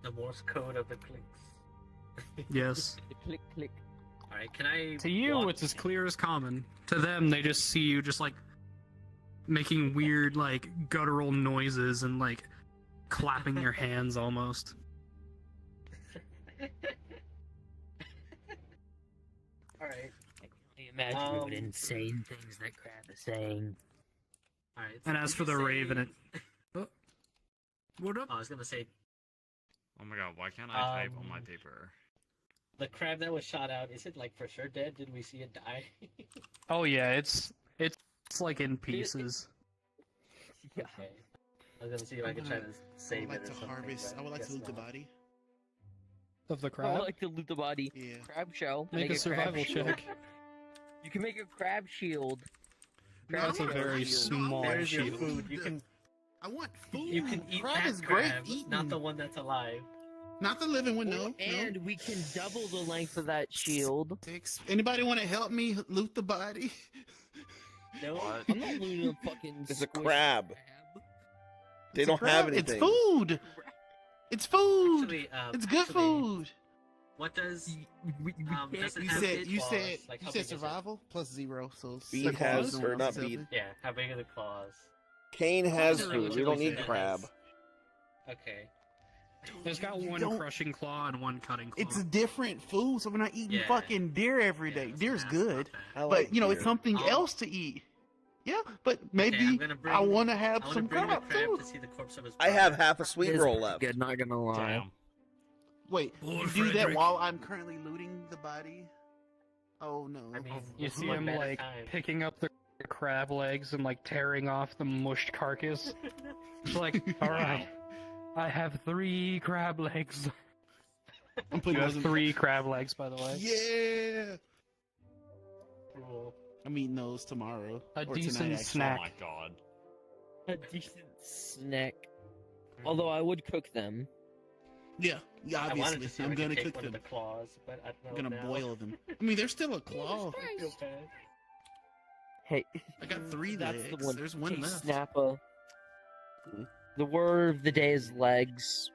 The Morse code of the clicks. Yes. Click, click. Alright, can I... To you, walk- it's as clear as common. To them, they just see you just like making weird like guttural noises and like clapping your hands almost. Alright, I can imagine what insane things that crab is saying. alright. And as for the raven, it. Oh. What up? I was gonna say, Oh my god, why can't I type on my Um, paper? the crab that was shot out, is it like for sure dead? Did we see it die? Oh yeah, it's like in pieces. Yeah. Okay. I was gonna see if I could try to I save would it like or to something, harvest. but I would like guess to loot the not. body. Of the I crab. would like to loot the body. Yeah. Crab shell. Make a crab survival shield. check. You can make a crab shield. That's a No, very I- small no, I want There's your shield. food. You can I want food. you can eat crab that is great crab, eating. not the one that's alive. Not the living one. No. And we can double the length of that shield. Anybody want to help me loot the body? No. What? I'm not looting a fucking. It's a squished crab. They It's a don't have crab. anything. It's food. It's food. Actually, It's good actually, food. What does We does it You have said big you claws? said Like, you how said big is it? survival plus 0, so Bean six has- plus or one, not 7. Bean. Yeah, how big are the claws? Kane has Claws are food. We don't relatively need thin. crab. Okay. It's got You one don't- crushing claw and one cutting claw. It's a different food, so we're not eating Yeah. fucking deer every Yeah, day. that's Deer's not good, bad. I like but you know it's deer. something I'll- else to eat. Yeah, but Okay, maybe I'm gonna bring, I want to have I want to some bring the crab crab too. to see the corpse of his I brother. have half a sweet roll left. Good, not gonna lie. Damn. Wait, Poor you do that Frederick. while I'm currently looting the body? Oh no! I mean, You see one him bed at a like time. picking up the crab legs and like tearing off the mushed carcass. It's like, alright, I have 3 crab legs. I'm You putting have those in- 3 crab legs, by the way. Yeah, Cool. I'm eating those tomorrow. A or decent tonight, actually. snack. Oh my god. A decent snack. Although I would cook them. Yeah, yeah. I wanted to Obviously, see if I'm I could gonna take cook one them. of the claws, but I I'm don't gonna know. boil them. I mean, there's still a claw. I feel bad. Hey, I got 3 that's legs. the one. There's one Hey, left. Snappa. Hmm? The word of the day is legs.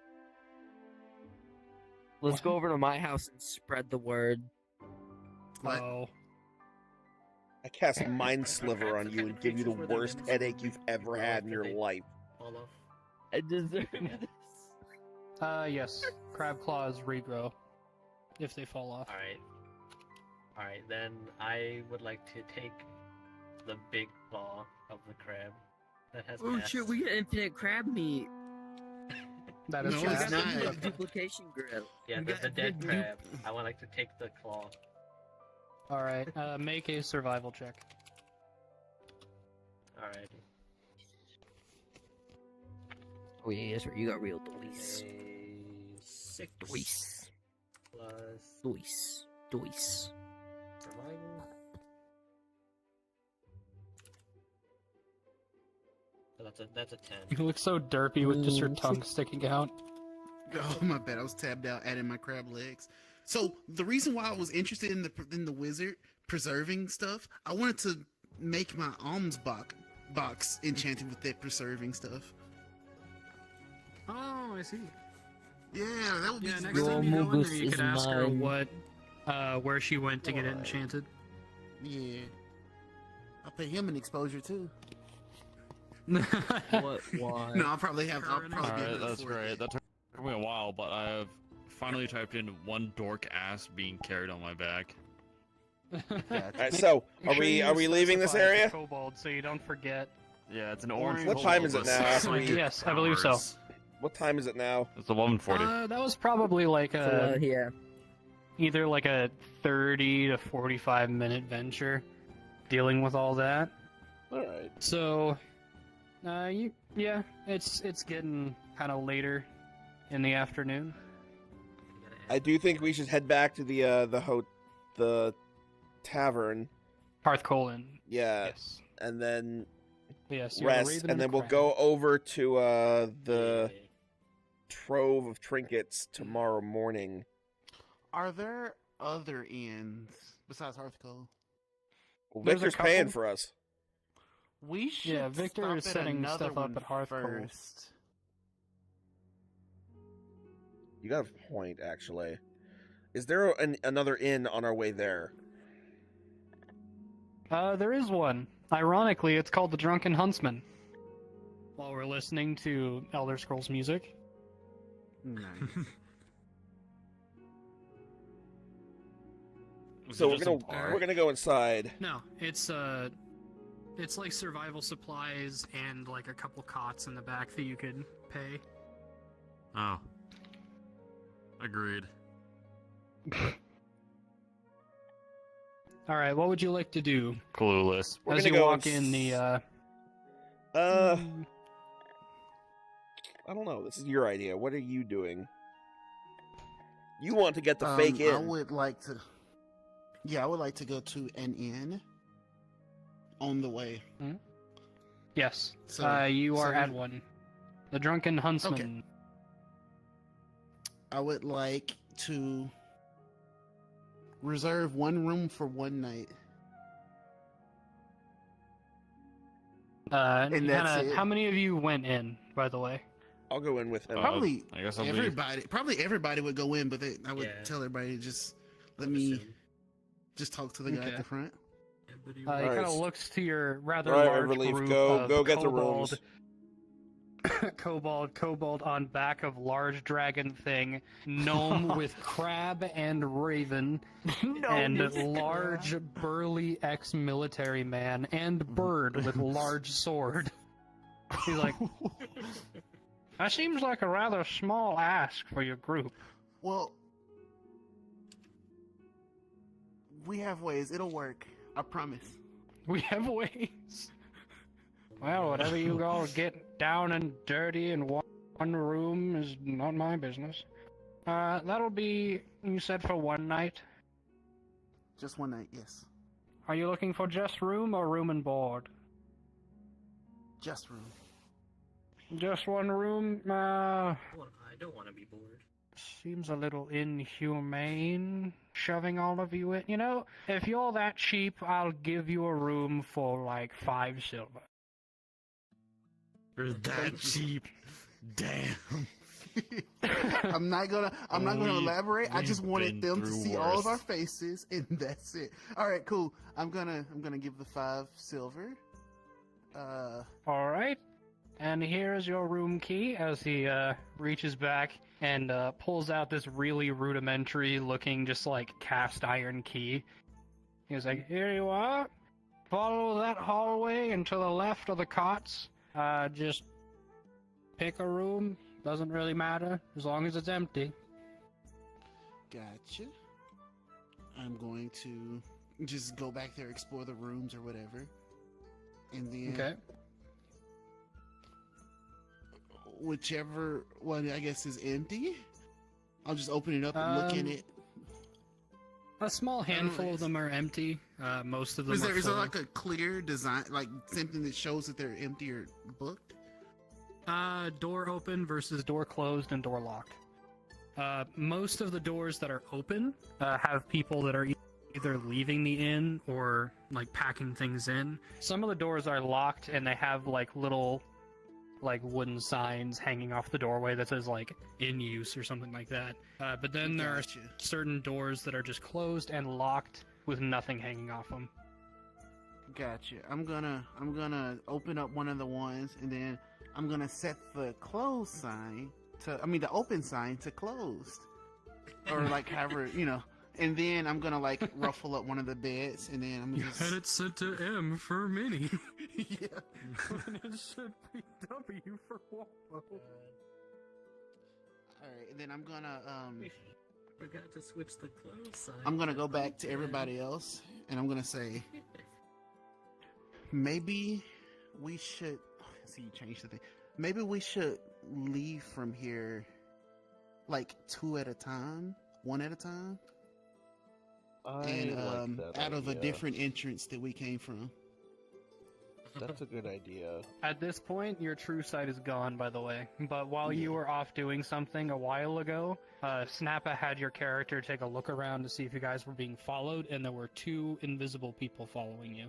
Let's go over to my house and spread the word. What? Oh. I cast Mind Sliver on you and give you the worst headache you've ever had in your life. Fall off. I deserve this. Yes. Crab claws regrow. If they fall off. Alright. Alright, then I would like to take the big claw of the crab that has Oh mass. shit, we get infinite crab meat. That is No, We it's got fast. not. the duplication grill. Yeah, we the got dead the crab. I would like to take the claw. Alright, make a survival check. Alright. Oh yeah, that's right. You got real dois. A 6 Dois. plus Dois. Dois. survival. So that's a 10. You look so derpy with just your Mm. tongue sticking out. Oh my bad, I was tabbed out adding my crab legs. So the reason why I was interested in the wizard preserving stuff, I wanted to make my alms box enchanted with that preserving stuff. Oh, I see. Yeah, that would be Yeah, next Your time you go in Mogus there, you is could ask her mine. what, where she went to get it Why? enchanted. Yeah. I'll pay him an exposure too. What? Why? No, I'll probably have. I'll Fair probably be Alright, able to that's afford great. it. That took me a while, but I have finally typed in one dork ass being carried on my back. All right, so are we leaving this area? Kobold, so you don't forget. Yeah, it's an orange. What time is it now? Yes, I believe so. What time is it now? It's 11:40. That was probably like a yeah. either like a 30 to 45 minute venture dealing with all that. All right. So, it's getting kind of later in the afternoon. I do think we should head back to the tavern. Hearth Colon. Yeah, Yes. and then Yes. You're a rest, raven and then a we'll crab. go over to the trove of trinkets tomorrow morning. Are there other inns besides Hearthcole? Well, There's a Victor's couple. paying for us. We should. Yeah, Victor stop is at setting another stuff up one at Hearthcole. first. You got a point, actually. Is there another inn on our way there? There is one. Ironically, it's called the Drunken Huntsman. While we're listening to Elder Scrolls music. Nice. So we're gonna go inside. No, it's like survival supplies and like a couple cots in the back that you could pay. Oh. Agreed. All right, what would you like to do Clueless. We're as gonna you go walk in the? I don't know. This is your idea. What are you doing? You want to get the fake I in. would like to. Yeah, I would like to go to an inn on the way. Yes, So- you are so- at one. The Drunken Huntsman. Okay. I would like to reserve one room for one night. And that's Hannah, it. how many of you went in, by the way? I'll go in with him. Probably I guess I'll leave. everybody would go in, but I would Yeah. tell everybody to just let me just talk to the guy Okay. at the front. He Alright, kind of looks to your rather Alright, large Relief, group go of get the kobold, rooms. kobold on back of large dragon thing, gnome with crab and raven, and large burly ex-military man, and bird with large sword. He's like, that seems like a rather small ask for your group. Well, we have ways. It'll work. I promise. We have ways. Well, whatever you all get down and dirty in one room is not my business. That'll be, you said, for one night. Just one night, yes. Are you looking for just room or room and board? Just room. Just one room? I don't want to be bored. Seems a little inhumane, shoving all of you in. You know, if you're that cheap, I'll give you a room for like 5 silver. You're that cheap. Damn. I'm not gonna elaborate. I just we've wanted been them to through see all of worse. our faces, and that's it. All right, cool. I'm gonna give the 5 silver. All right. And here's your room key as he reaches back and pulls out this really rudimentary looking just like cast iron key. He's like, here you are. Follow that hallway and to the left of the cots. Just pick a room. Doesn't really matter as long as it's empty. Gotcha. I'm going to just go back there, explore the rooms or whatever, and then Okay. whichever one I guess is empty, I'll just open it up and look in it. A small handful of them are empty. Most of them Is are there full. like a clear design, like something that shows that they're empty or booked? Door open versus door closed and door locked. Most of the doors that are open have people that are either leaving the inn or like packing things in. Some of the doors are locked and they have like little like wooden signs hanging off the doorway that says like in use or something like that. But then there are Gotcha. certain doors that are just closed and locked with nothing hanging off them. Gotcha. I'm gonna open up one of the ones, and then I'm gonna set the closed sign the open sign to closed, or like however And then I'm gonna like ruffle up one of the beds, and then I'm You gonna had it set to M for Mini. yeah. And it should be W for Walpo. All right, and then I'm gonna We forgot to switch the clothes sign. I'm gonna go back to everybody else, and I'm gonna say maybe we should. See, you changed the thing. Maybe we should leave from here, like 2 at a time, 1 at a time, and out of a different entrance that we came from. That's a good idea. At this point, your true sight is gone, by the way. But while you were off doing something a while ago, Snappa had your character take a look around to see if you guys were being followed, and there were 2 invisible people following you.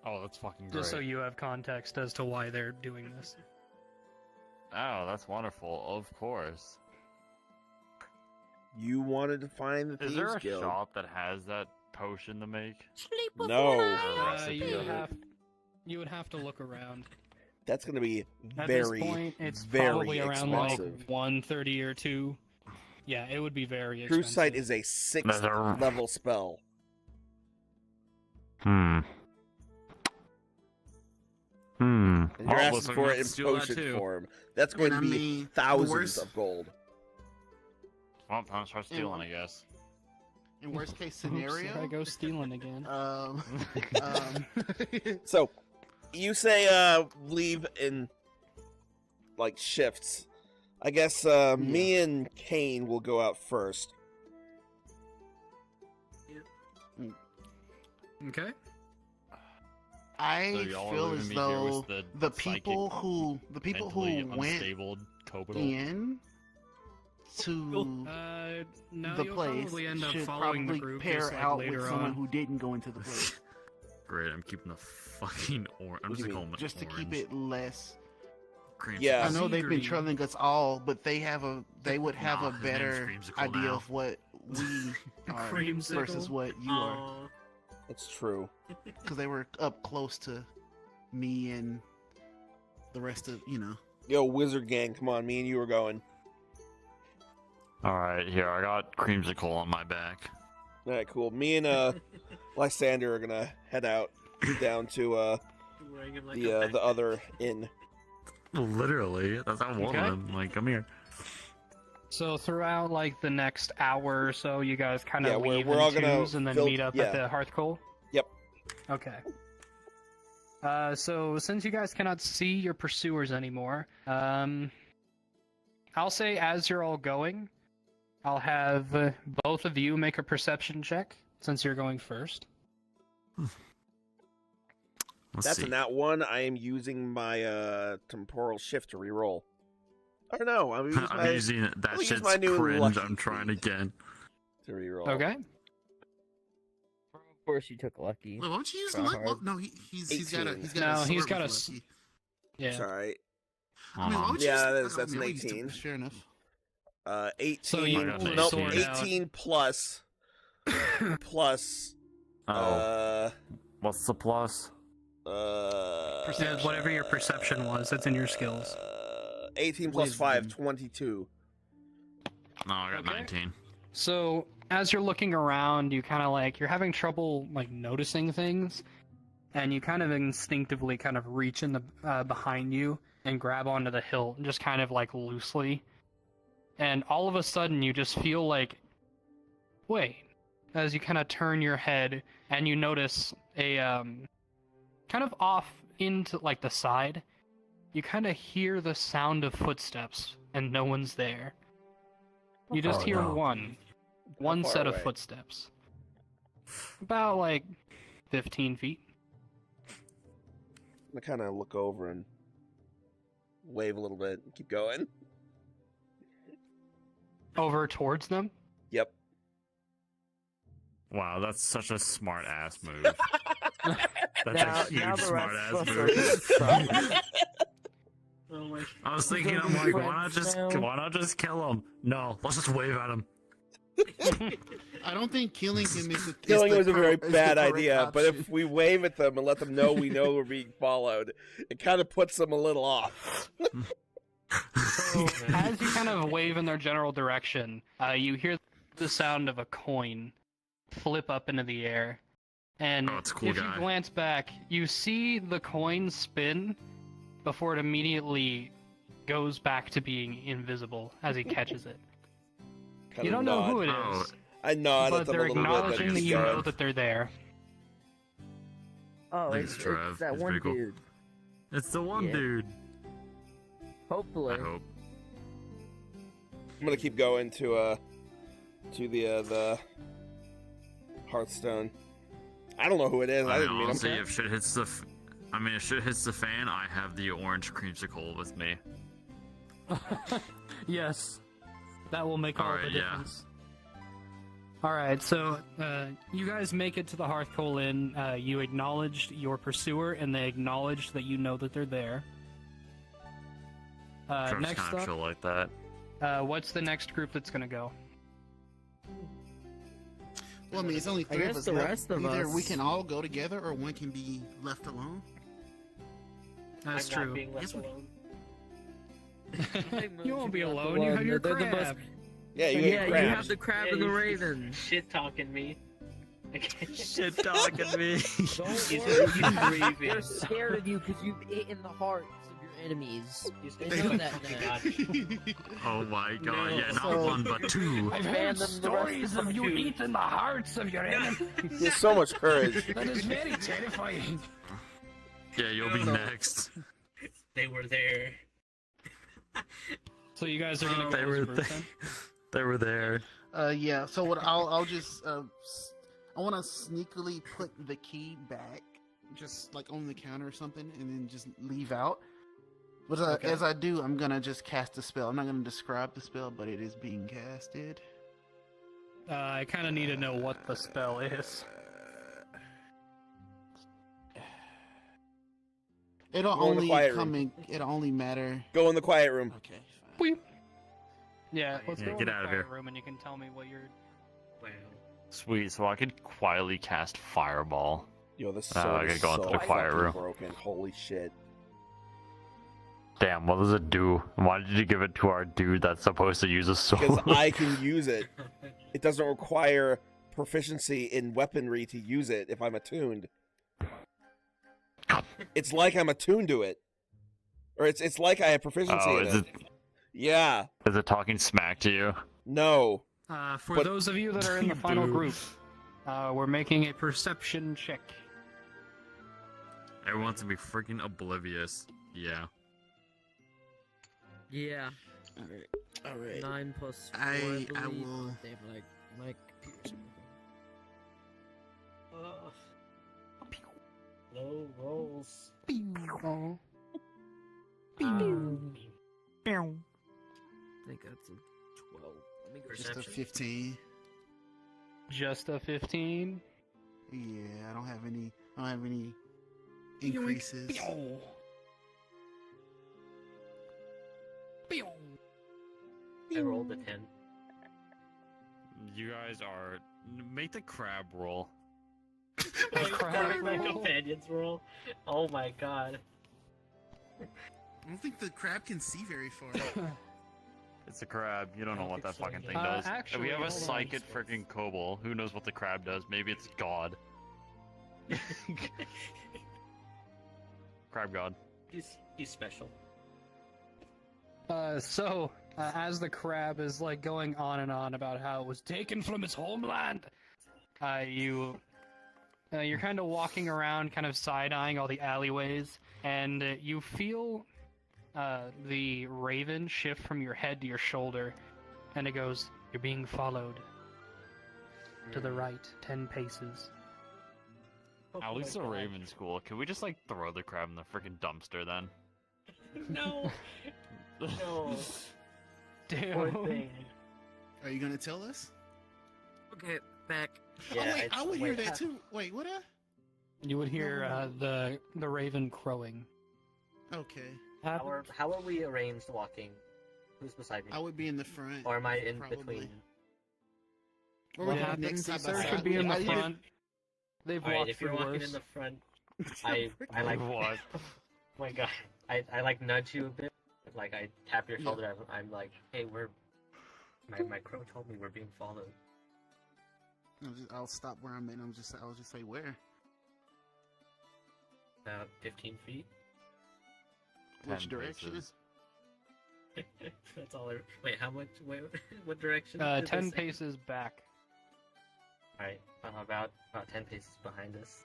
Oh, that's fucking great. Just so you have context as to why they're doing this. Oh, that's wonderful. Of course. You wanted to find the Is Thieves there a Guild. shop that has that potion to make? No. You would have to look around. That's going to be At very, this point, it's very probably around expensive. like 130 or 2. Yeah, it would be very True expensive. Sight is a 6th level spell. Hmm. And you're Oh, asking listen, for it in let's steal that potion too. form. That's going And to I be mean, the thousands worst- of gold. Well, time to start stealing, I guess. In worst case Oops, scenario, here I go stealing again. um, So, you say leave in like shifts. I guess me and Kane will go out first. Okay. I So y'all are feel leaving as me here though with the people who mentally went unstable Kobold. in to No, the you'll place probably end up should following probably the group pair just, like, out later with someone on. who didn't go into the place, Great, I'm keeping the fucking orange. I'm What do just you calling it just to keep orange. it less. Creamsicle. Yeah. I know they've been Green. trailing us all, but they would have Nah, a his name's better Creamsicle idea now. of what we are Creamsicle? versus what you are, Aw. That's true. because they were up close to me and the rest of Yo, Wizard Gang, come on, me and you are going. Alright, here, I got Creamsicle on my back. Alright, cool. Me and Lysander are gonna head out down to Wearing him like the a other inn. Literally, that's how one Okay. of them. Like, come here. So throughout like the next hour or so, you guys kind of Yeah, leave we're in all gonna twos and then fill- meet up yeah. at the hearth coal. Yep. Okay. So since you guys cannot see your pursuers anymore, I'll say as you're all going, I'll have both of you make a perception check since you're going first. Let's That's see. a nat 1. I am using my temporal shift to reroll. Or no, I'm using I'm my using that I'll use shit's my new cringe. lucky I'm trying feet. again. to reroll. Okay. Of course, you took lucky. Wait, why don't you use Try luck? hard. Well, no, he's got a 18. No, he's sword got a with s- lucky. Yeah. Sorry. I mean, why would you Yeah, use- that's I mean, an we used to- 18. Fair enough. 18. So you I got an nope, sword 18 plus. plus. Oh, what's the plus? Whatever your perception was, that's in your skills. 18 plus 5, Wisdom. 22. No, I got Okay. 19. So as you're looking around, you kind of like you're having trouble like noticing things, and you kind of instinctively kind of reach in the behind you and grab onto the hilt, just kind of like loosely, and all of a sudden you just feel like, wait, as you kind of turn your head and you notice a kind of off into like the side, you kind of hear the sound of footsteps and no one's there. You just Oh, hear no. one far set of away? footsteps. About like 15 feet. I kind of look over and wave a little bit and keep going. Over towards them. Yep. Wow, that's such a smart ass move. That's Now- a huge now the smart rest ass of move. us Oh my I was God. thinking, I'm like, why not just kill him? No, let's just wave at him. I don't think killing him is the Killing is was the a very is the bad correct idea, but option. if we wave at them and let them know we know we're being followed, it kind of puts them a little off. So as you kind of wave in their general direction, you hear the sound of a coin flip up into the air. And Oh, it's a cool if guy. you glance back, you see the coin spin before it immediately goes back to being invisible as he catches it. Kind You of don't know who it is, Oh, I nod but at them a they're little bit. acknowledging that he's you know dead. that they're there. Oh, Thanks, it's Trev. that It's one pretty cool. dude. it's the one Yeah. dude. Hopefully. I hope. I'm gonna keep going to the Hearthstone. I don't know who it is. I didn't meet him. Honestly, if shit hits the, if shit hits the fan, I have the orange creamsicle with me. Yes, that will make all Alright, the yeah. difference. Alright, so you guys make it to the Hearthcoal Inn. You acknowledged your pursuer, and they acknowledged that you know that they're there. Trev's Next kind of up, chill like that. what's the next group that's gonna go? Well, I mean, it's only I three of guess us the left. rest of Either we us- can all go together, or one can be left alone. That's I'm true. not being left Yes, we- alone. You won't be Left alone. You have your They're the most- crab. Yeah, you Yeah, ate you crabs. have the crab Yeah, and the you- raven. Shit talking me. Shit talking me. Don't He's worry, grieving. they're scared of you because you've eaten the hearts of your enemies. He's They gonna know that oh my now. God. Oh my god, No, yeah, not so- one but two. I've Man, heard then the rest stories of of you you- eating the hearts of your enemies. He has so much courage. That is very terrifying. Yeah, you'll be next. They were there. So you guys are gonna They go were as a group they, then? they were there. Yeah. So what? I'll just I want to sneakily put the key back, just like on the counter or something, and then just leave out. But Okay. as I do, I'm gonna just cast a spell. I'm not gonna describe the spell, but it is being casted. I kind of need to know what the spell is. It'll Go in the only quiet come room. in. It'll only matter. Go in the quiet room. Okay. Fine. Weep. Yeah, let's Yeah, go in get the out of quiet here. room and you can tell me what you're. Wow. Sweet, so I could quietly cast Fireball. Yo, this I sword gotta is go into so the quiet fucking room. broken. Holy shit. Damn, what does it do? Why did you give it to our dude that's supposed to use a sword? Because I can use it. It doesn't require proficiency in weaponry to use it if I'm attuned. It's like I'm attuned to it. Or it's like I have proficiency Oh, in is it. Yeah. Is it talking smack to you? No. For But- those of you that are in the final Boo. group, we're making a perception check. Everyone's gonna be freaking oblivious. Yeah. Yeah. All right. 9 plus 4, I believe. will. Damn, my computer's No rolls. I think that's a 12. Let me go Just a Perception. 15. Just a 15. Yeah, I don't have any. Increases. Pew. Pew. I rolled a 10. You guys are. Make the crab roll. crap. My companions roll. Oh my god. I don't think the crab can see very far. It's a crab. You don't know what that fucking thing Uh, does. actually, we have a hold on. psychic freaking kobold. Who knows what the crab does? Maybe it's God. Crab God. He's special. As the crab is like going on and on about how it was taken from its homeland, you're kind of walking around, kind of side-eyeing all the alleyways, and you feel the raven shift from your head to your shoulder, and it goes, "You're being followed. To the right, 10 paces." At least the Raven's cool. Can we just like throw the crab in the freaking dumpster then? No. No. Poor Damn. thing. Are you gonna tell us? Okay, back. Yeah, oh wait, I would hear wait, that too. Wait, what? You would hear the raven crowing. Okay, How are we arranged walking? Who's beside me? I would be in the front. Or am I in probably. between? Or What we could happens? next side by Sir side. should be in the I either- front. They've Alright, walked if you're through walking worse. in the front, I like What? oh my god. I like nudge you a bit. Like I tap your shoulder. I'm like, hey, we're My crow told me we're being followed. I'll stop where I'm at. I'll just say where. About 15 feet. Which 10 direction? paces. That's all. Wait, how much? Wait, what direction? 10 paces back. Alright, about 10 paces behind us.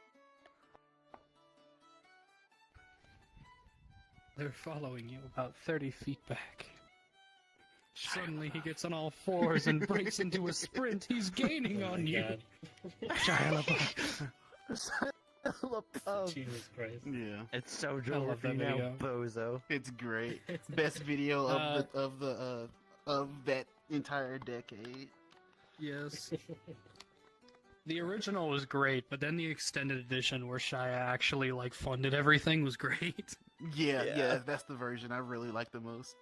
They're following you about 30 feet back. Suddenly he gets on all fours and breaks into a sprint. He's gaining Oh on my you. God. Shia LaBeouf. Jesus Christ. Yeah, It's so I love that video. bozo. it's great. Best video of that entire decade. Yes. The original was great, but then the extended edition where Shia actually like funded everything was great. Yeah, that's the version I really like the most.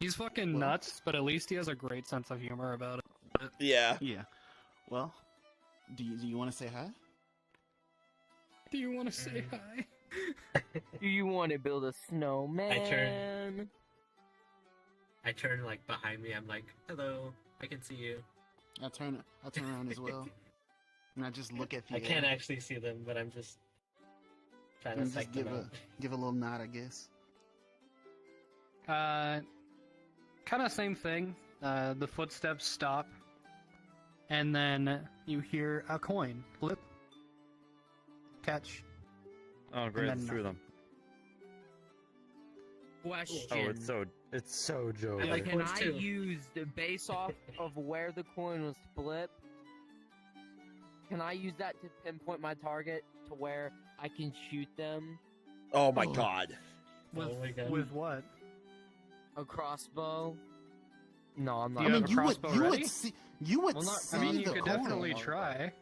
He's fucking Well- nuts, but at least he has a great sense of humor about it. Yeah. Yeah. Well, do you want to say hi? Do you want to say hi? Do you want to build a snowman? I turn like behind me. I'm like, hello. I can see you. I turn around as well, and I just look at you. I can't actually see them, but I'm just trying to and psych just them out. give a little nod, I guess. Kind of same thing. The footsteps stop, and then you hear a coin flip, catch. Oh great, then there's two of them. Question. Oh, it's so Joe. I like Can coins I too. use the base off of where the coin was flipped? Can I use that to pinpoint my target to where I can shoot them? Oh my god. With, Oh my God. with what? A crossbow? No, I'm Do not. you I have mean, a crossbow ready? you would Well, not- see I mean, you the could coin. definitely try.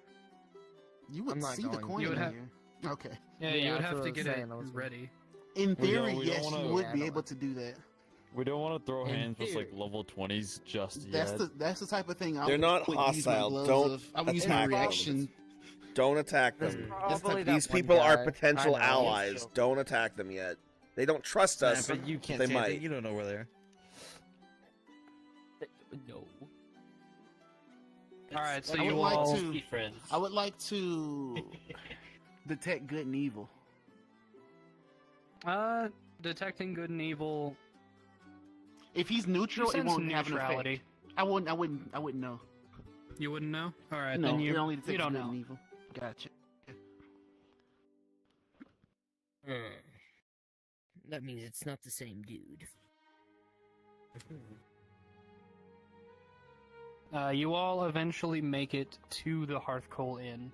You I'm would not see the going coin to. You would in have- here. Okay. Yeah, Yeah, you would that's have what to I was get saying, it I was gonna- ready. In We don't- theory, we don't yes, wanna- you would Yeah, I be know able that. to do that. We don't want to throw In hands with like theory. level 20s just That's yet. that's the type of thing I They're would not use my hostile. gloves Don't of- I would use my attack them. reaction. Don't attack There's them. probably type- that These one people are guy. potential I know, he's allies. joking. Don't attack them yet. They don't trust Yeah, us. but you can't they say anything, might. You don't know where they are. No. Alright, so I you would like all... to- be friends. I would like to detect good and evil. Detecting good and evil... If he's You neutral, it sense won't have an neutrality. effect. I wouldn't know. You wouldn't know? Alright, No, then it only detects you don't good know. and evil. Gotcha. That means it's not the same dude. You all eventually make it to the Hearthcoal Inn.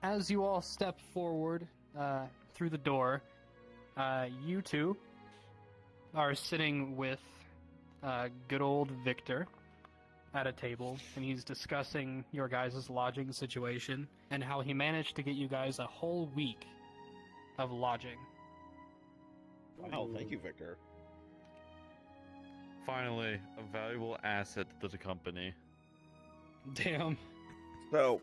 As you all step forward through the door, you two are sitting with good old Victor at a table, and he's discussing your guys' lodging situation and how he managed to get you guys a whole week of lodging. Wow, thank you, Victor. Finally, a valuable asset to the company. Damn. So,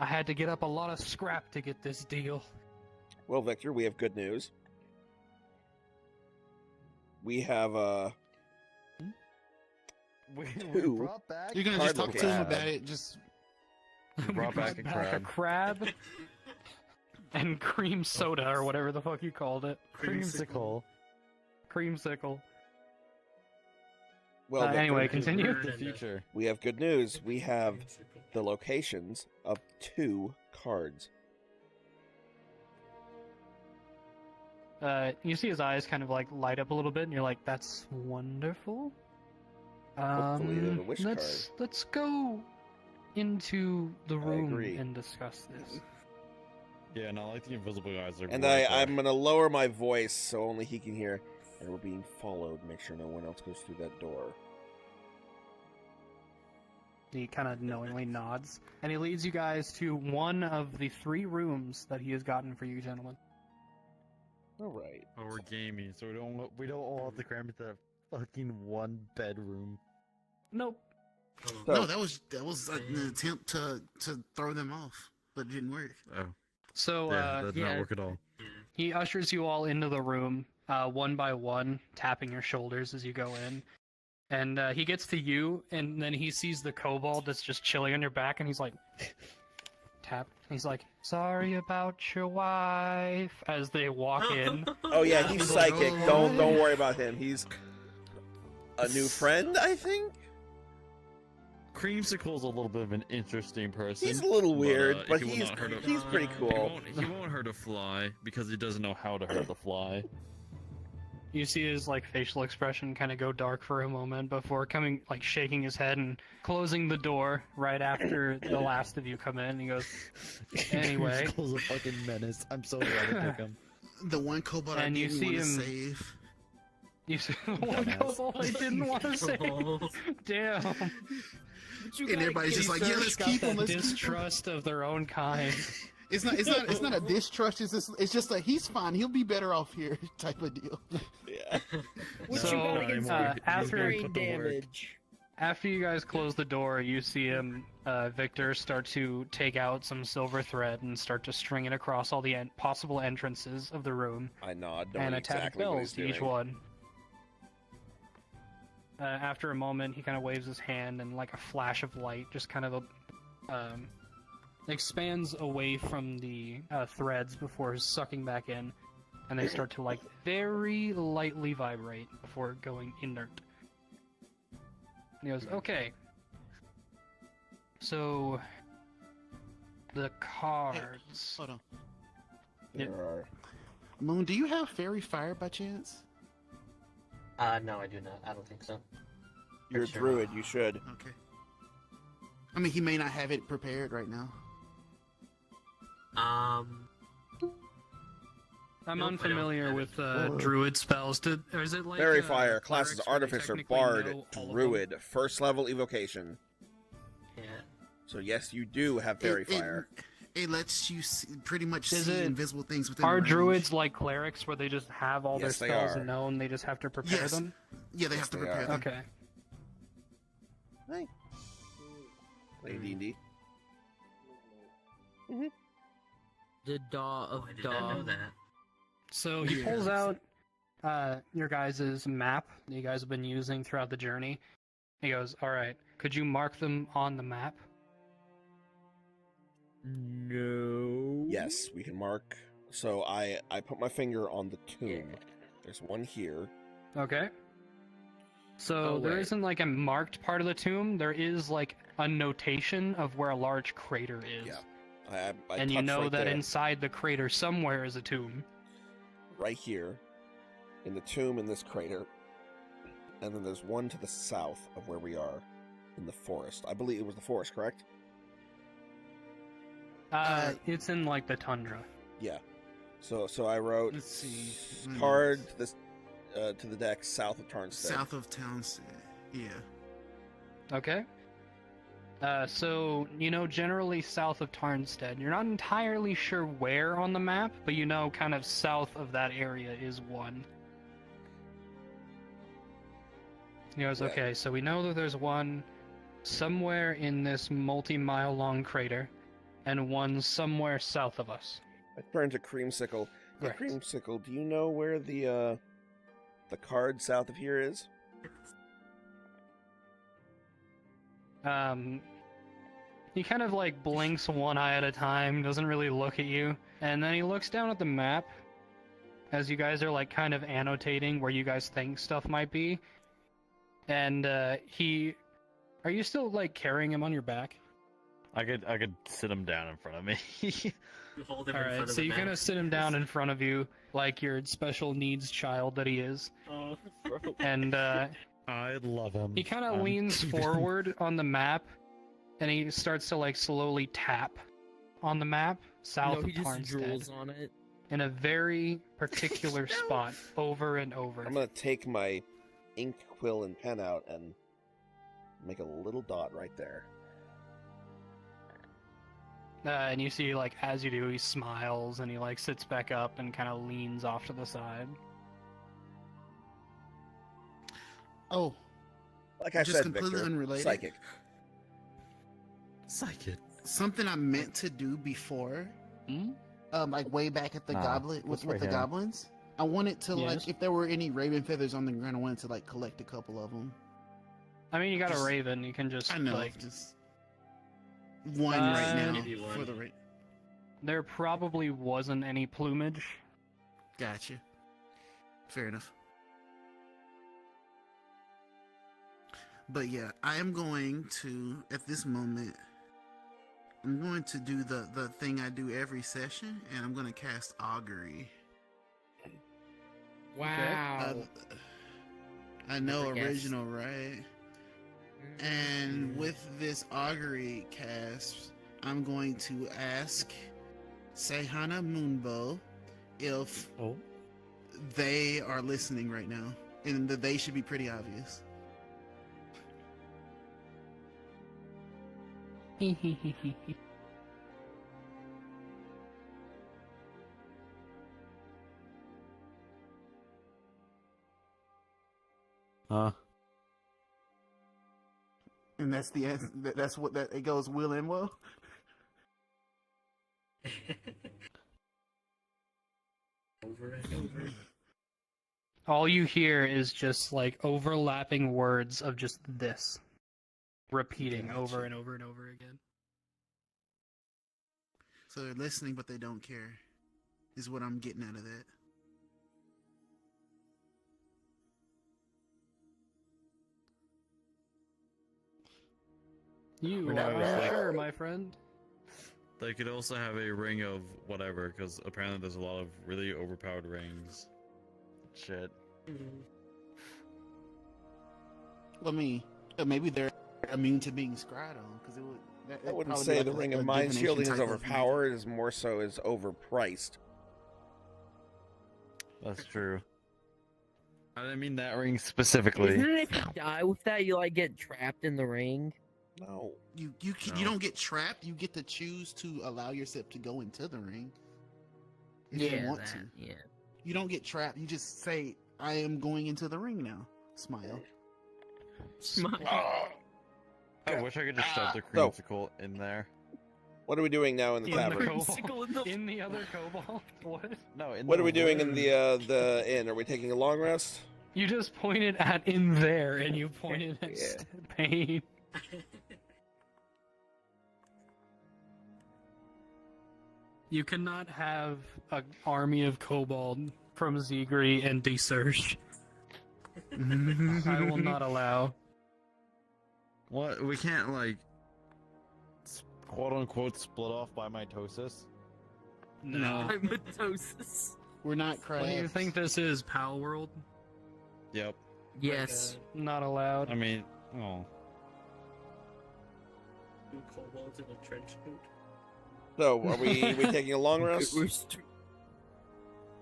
I had to get up a lot of scrap to get this deal. well, Victor, we have good news. We have We Two. brought back. You're gonna Hard just talk to looking him crab. about it. Just We brought back a crab. crab and cream soda or whatever the fuck you called it. Creamsicle. Creamsicle. well, Victor, Anyway, continue. The future. we have good news. We have the locations of 2 cards. You see his eyes kind of like light up a little bit, and you're like, "That's wonderful." Hopefully they're the wish let's go into the room agree. and discuss this. Yeah, not like the invisible guys are. And right there. I'm gonna lower my voice so only he can hear. And we're being followed. Make sure no one else goes through that door. He kind of knowingly nods, and he leads you guys to one of the 3 rooms that he has gotten for you, gentlemen. All right. Oh, we're gaming, so we don't all have to cram into that fucking one bedroom. Nope. So- no, that was an attempt to throw them off, but it didn't work. Oh, So, yeah, that did yeah. not work at all. he ushers you all into the room, one by one, tapping your shoulders as you go in. And he gets to you, and then he sees the kobold that's just chilling on your back, and he's like, tap. He's like, sorry about your wife, as they walk in. Oh yeah, he's psychic. Don't worry about him. He's a new friend, I think. Creamsicle's a little bit of an interesting person. He's a little weird, but he will he's not hurt a- pretty cool. He won't hurt a fly because he doesn't know how to hurt the fly. You see his like facial expression kind of go dark for a moment before coming, like shaking his head and closing the door right after the last of you come in. He goes, anyway. Creamsicle's a fucking menace. I'm so glad to pick him. The one kobold I And you didn't see want to him- save. You see the one Dumbass. kobold I didn't want to say. Damn. And everybody's just like, yeah, let's got keep him. that Let's keep him. distrust of their own kind. It's not a distrust. It's just a he's fine. He'll be better off here type of deal. Yeah. What So, you got against after- after Put the work. damage? After you guys close the door, you see him, Victor, start to take out some silver thread and start to string it across all the possible entrances of the room I nod, and knowing attach exactly what bells he's to each doing. one. After a moment, he kind of waves his hand, and like a flash of light just kind of expands away from the threads before sucking back in, and they start to like very lightly vibrate before going inert. And he goes, okay. So, the cards. Hold on. Yeah. There are. Moon, do you have fairy fire by chance? No, I do not. I don't think so. You're a Sure. druid, you should. Okay. I mean, he may not have it prepared right now. I'm Nope, I don't unfamiliar have with it. druid spells. Or is it like Fairy fire, classes clerics where you artificer, technically bard, know all of them? druid, first level evocation. Yeah. So yes, you do have fairy fire. It lets you pretty much Is see it- invisible things within Are range. druids like clerics where they just have all Yes, their they spells are. known, they just have to prepare Yes. them? Yeah, they Yes, have to they prepare are. them. Okay. Hey. Playing D&D. The Daw of Oh, I did not know Dawn. that. So he Yeah. pulls out your guys' map that you guys have been using throughout the journey. He goes, alright, could you mark them on the map? No. Yes, we can mark. So I put my finger on the tomb. There's one here. Okay. So Oh, there wait. isn't like a marked part of the tomb, there is like a notation of where a large crater is. Yeah. I And you touched know right that there, inside the crater somewhere is a tomb. right here, in the tomb in this crater, and then there's one to the south of where we are, in the forest. I believe it was the forest, correct? It's in like the tundra. Yeah. So I wrote Let's see. card to this to the deck south of Tarnstead. South of Townsend. Yeah. Okay. So, you know, generally south of Tarnstead. You're not entirely sure where on the map, but you know kind of south of that area is one. He goes, Yeah. okay, so we know that there's one somewhere in this multi-mile long crater, and one somewhere south of us. I turned to Creamsicle. Hey, Correct. Creamsicle, do you know where the card south of here is? He kind of like blinks one eye at a time, doesn't really look at you, and then he looks down at the map as you guys are like kind of annotating where you guys think stuff might be. And are you still like carrying him on your back? I could sit him down in front of me. You hold him All in front right, of so the you kind map. of sit him down in front of you like your special needs child that he is, Oh, and I love him. he kind of I'm leans keeping- forward on the map, and he starts to like slowly tap on the map south No, of he just Tarnstead drools on it. in a very particular spot over and over. I'm gonna take my ink, quill, and pen out and make a little dot right there. And you see, like, as you do, he smiles and he like sits back up and kind of leans off to the side. Oh, Like I Just said, completely Victor, unrelated? psychic. Psychic. something I meant to do before, Hmm? like way back at the Nah, goblet with that's right the here. goblins. I wanted to Yes. like, if there were any raven feathers on the ground, I wanted to like collect a couple of them. I mean, you got a Just- raven. You can just I know, like. just one right now Give you for one. the There probably wasn't any plumage. Gotcha. Fair enough. But yeah, I am going to, at this moment, I'm going to do the thing I do every session, and I'm going to cast Augury. Wow. I know, Never guessed. original, right? And with this Augury cast, I'm going to ask Sehana Moonbow if Oh. they are listening right now. And that they should be pretty obvious. Huh? And that's the answer. That's what that it goes. Will and woe. Over and over. All you hear is just like overlapping words of just this repeating Gotcha. over and over and over again. So they're listening, but they don't care. Is what I'm getting out of that. You We're are not really- sure, my friend. They could also have a ring of whatever, because apparently there's a lot of really overpowered rings. Shit. I mean, maybe they're immune to being scryed on because it would. I wouldn't probably say be the like Ring a of Mind divination Shielding is type of overpowered, as more so is overpriced. That's true. I didn't mean that ring specifically. Isn't it if you die with that, you like get trapped in the ring? No. You No. don't get trapped. You get to choose to allow yourself to go into the ring. If you want to. Yeah. You don't get trapped. You just say, "I am going into the ring now." Smile. Smile. I wish I could just shove the So- creamsicle in there. What are we doing now in the In the tavern? cobalt. In the other cobalt. What? No, in What the are we doing in room. the inn? Are we taking a long rest? You just pointed at in there, and you pointed at Yeah. Pain. You cannot have an army of kobold from Zegri and Desurge. I will not allow. What? We can't, like, quote unquote, split off by mitosis? No. Mitosis. We're not crabs. What do you think this is, Pal World? Yep. Yes. Not allowed. I mean, oh. Two kobolds in a trench coat. So, are we taking a long rest? We're st-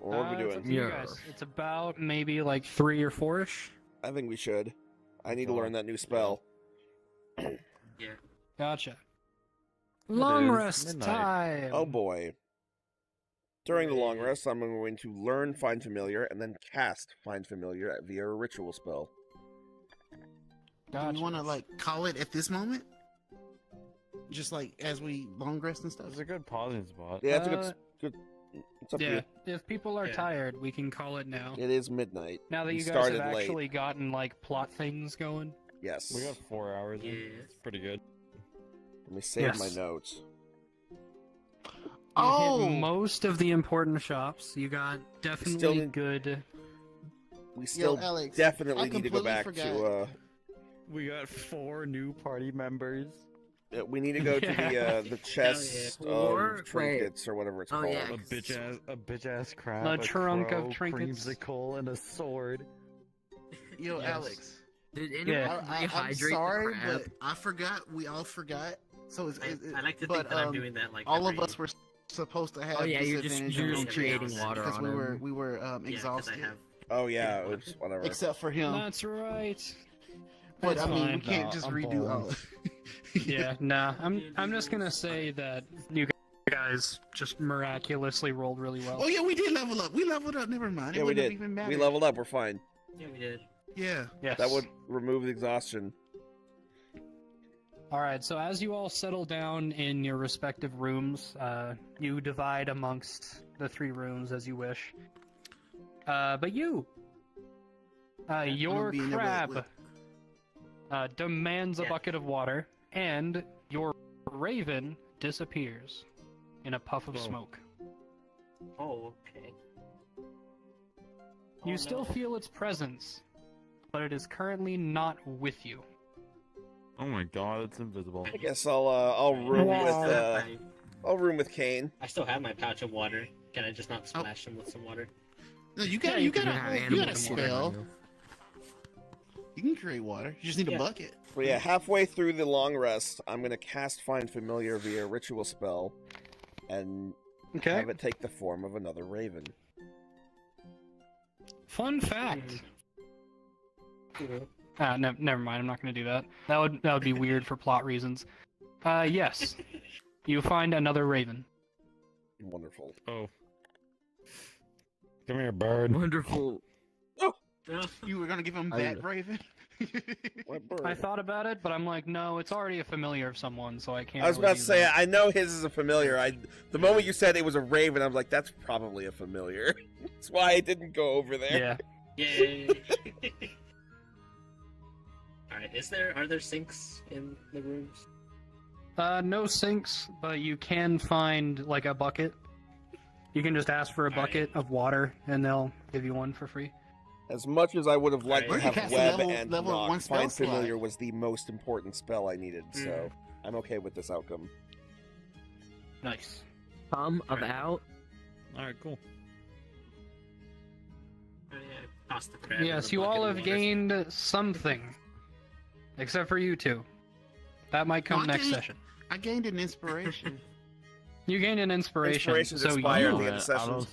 Or what are we It's up doing? to you Yeah. guys. It's about maybe like 3 or 4ish. I think we should. I need to learn that new spell. Yeah. Gotcha. Long is rest midnight. time. Oh boy. During the long rest, I'm going to learn Find Familiar and then cast Find Familiar via a ritual spell. Do Gotcha. we want to like call it at this moment? Just like as we long rest and stuff. It's a good pausing spot. Yeah, it's a Uh, good. It's up to Yeah, you. if people are Yeah. tired, we can call it now. It is midnight. Now that We you guys started have late. actually gotten like plot things going. Yes. We got 4 hours in. Yeah. It's pretty good. Let me save Yes. my notes. You Oh! hit most of the important shops. You got definitely need- good. We still Alex, definitely I need to go completely back forgot. to. We got 4 new party members. We need to go to the chest Or- of trinkets or whatever it's Oh, called. yeah. A bitch ass crab. The a trunk of crow, trinkets. creamsicle, and a sword. Yo, Yes. Alex. Did anyone Yeah. I'm rehydrate sorry, the crab? but I forgot. We all forgot. So it's, I like to but, think that I'm doing that like all of every- us were supposed to have. Oh, yeah, you're just disadvantage on creating checks water because on we were him. we were Yeah, 'cause exhausted. I have. Oh yeah, Yeah. oops, whatever. Except for him. That's right. But That's I mean, we fine. can't No, just I'm redo balling. all. Yeah, nah. I'm just gonna say that you guys just miraculously rolled really well. Oh yeah, we did level up. We leveled up. Never mind. Yeah, it we wouldn't have did. even mattered. We leveled up. We're fine. Yeah, we did. Yeah. Yes. That would remove the exhaustion. All right. So as you all settle down in your respective rooms, you divide amongst the 3 rooms as you wish. But you, your be in there crab demands a Yeah. bucket of water, and your raven disappears in a puff of Whoa. smoke. Oh, okay. You Oh, still no. feel its presence, but it is currently not with you. Oh my god, it's invisible. I guess I'll room Wow. with I'll room with Kane. I still have my pouch of water. Can I just not splash him with some water? No, you Yeah, got you you can got have a you animal got a water. spell. You can create water. You just need a Yeah. bucket. But yeah, halfway through the long rest, I'm gonna cast Find Familiar via ritual spell, and Okay. have it take the form of another raven. Fun fact. Cool. Never mind. I'm not going to do that. That would be weird for plot reasons. Yes. You find another raven. Wonderful. Oh. Come here, bird. Wonderful. You were gonna give him that raven. What bird? I thought about it, but I'm like, no, it's already a familiar of someone, so I can't. I was really about to use say, that. I know his is a familiar. The moment you said it was a raven, I was like, that's probably a familiar. That's why I didn't go over there. Yeah. Yay! Alright, are there sinks in the rooms? No sinks, but you can find like a bucket. You can just ask for a Alright. bucket of water, and they'll give you one for free. As much as I would have liked to Alright. have You cast a web level- and level rock, one spell Find slot. Familiar was the most important spell I needed, so I'm okay with this outcome. Nice. Come about. Alright, cool. Oh, yeah, toss the crab in Yes, the you bucket all of have water. gained something, except for you two. That might come Well, I next gained- session. I gained an inspiration. You gained an inspiration, Inspiration's so expired you at the end of sessions.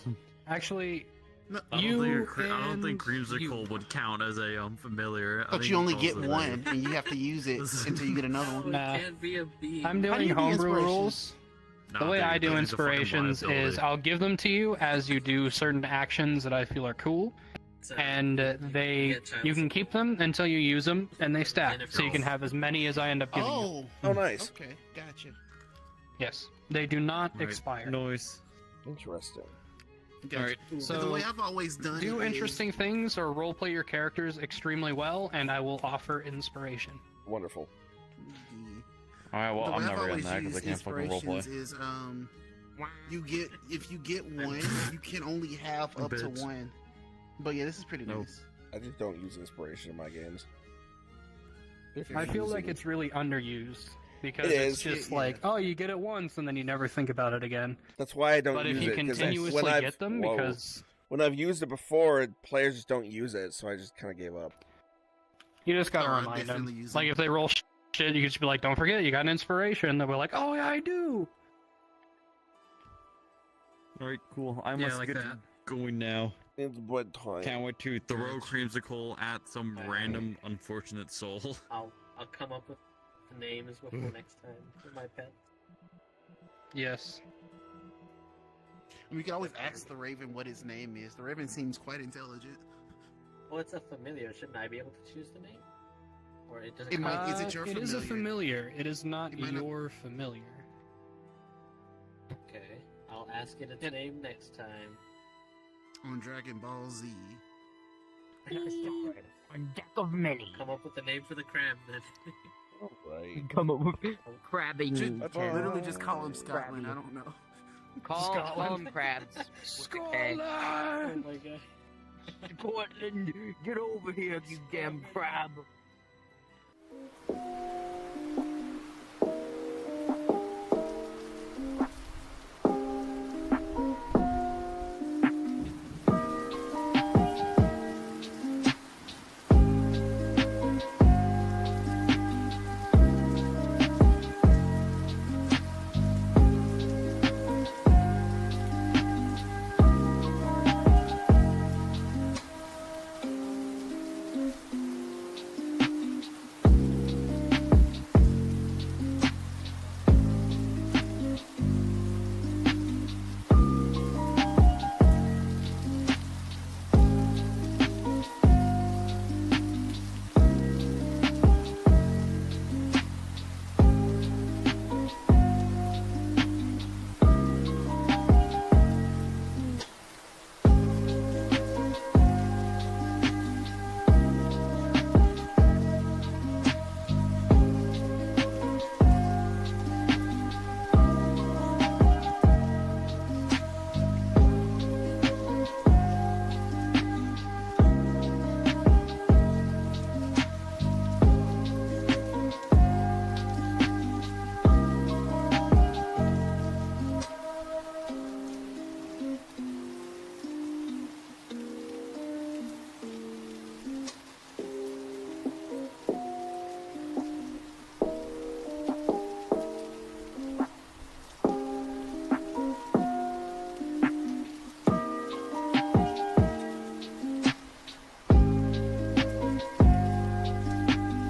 actually No, I don't You think, I don't think and creamsicle you. would count as a familiar. I but think you only it's get also one, and you have to use it until you get another one. Nah. It can't be a bee. I'm How do doing you do homebrew inspiration? rules. Nah, The way dude, I do that is a fucking inspirations liability. is I'll give them to you as you do certain actions that I feel are cool, So, and you can keep them until you use them, and they stack. And if So you can you're- have as many as I end up giving you. Oh, Oh, nice. okay, gotcha. Yes, they do not Right. expire. Noise. Interesting. Gotcha. Alright, So the way I've always done Do it interesting things or roleplay your characters extremely well, and I will offer inspiration. Wonderful. Alright, well, the I'm way I've never getting always that because I used can't fucking inspirations roleplay. is if you get one, you can only have up to Bits. one. But yeah, this is pretty Nope. nice. I just don't use inspiration in my games. I feel like it's really underused because It it's is. just Yeah. like, oh, you get it once and then you never think about it again. That's why I don't But use if you it. 'cause continuously when I've- get them, whoa. because when I've used it before, players just don't use it, so I just kind of gave up. you just gotta Oh, I remind them. definitely use Like them. if they roll shit, you can just be like, don't forget, you got an inspiration. They'll be like, oh yeah, I do. Alright, cool. I Yeah, must like get that. going now. It's bedtime. Can't wait to throw creamsicle at some random unfortunate soul. I'll come up with the names before next time for my pet. Yes. We could always ask the Raven what his name is. The Raven seems quite intelligent. Well, it's a familiar. Shouldn't I be able to choose the name? Or it doesn't. It might- is it your It is a familiar? familiar. It is not It might not- your familiar. Okay, I'll ask it its name next time. On Dragon Ball Z. A deck of many. Come up with the name for the crab then. Right. Come up with crabbing. Just, fine. literally just call him Scotland. I don't know. Call Scotland. them crabs. Scotland! Oh my god. Portland, get over here, you damn crab.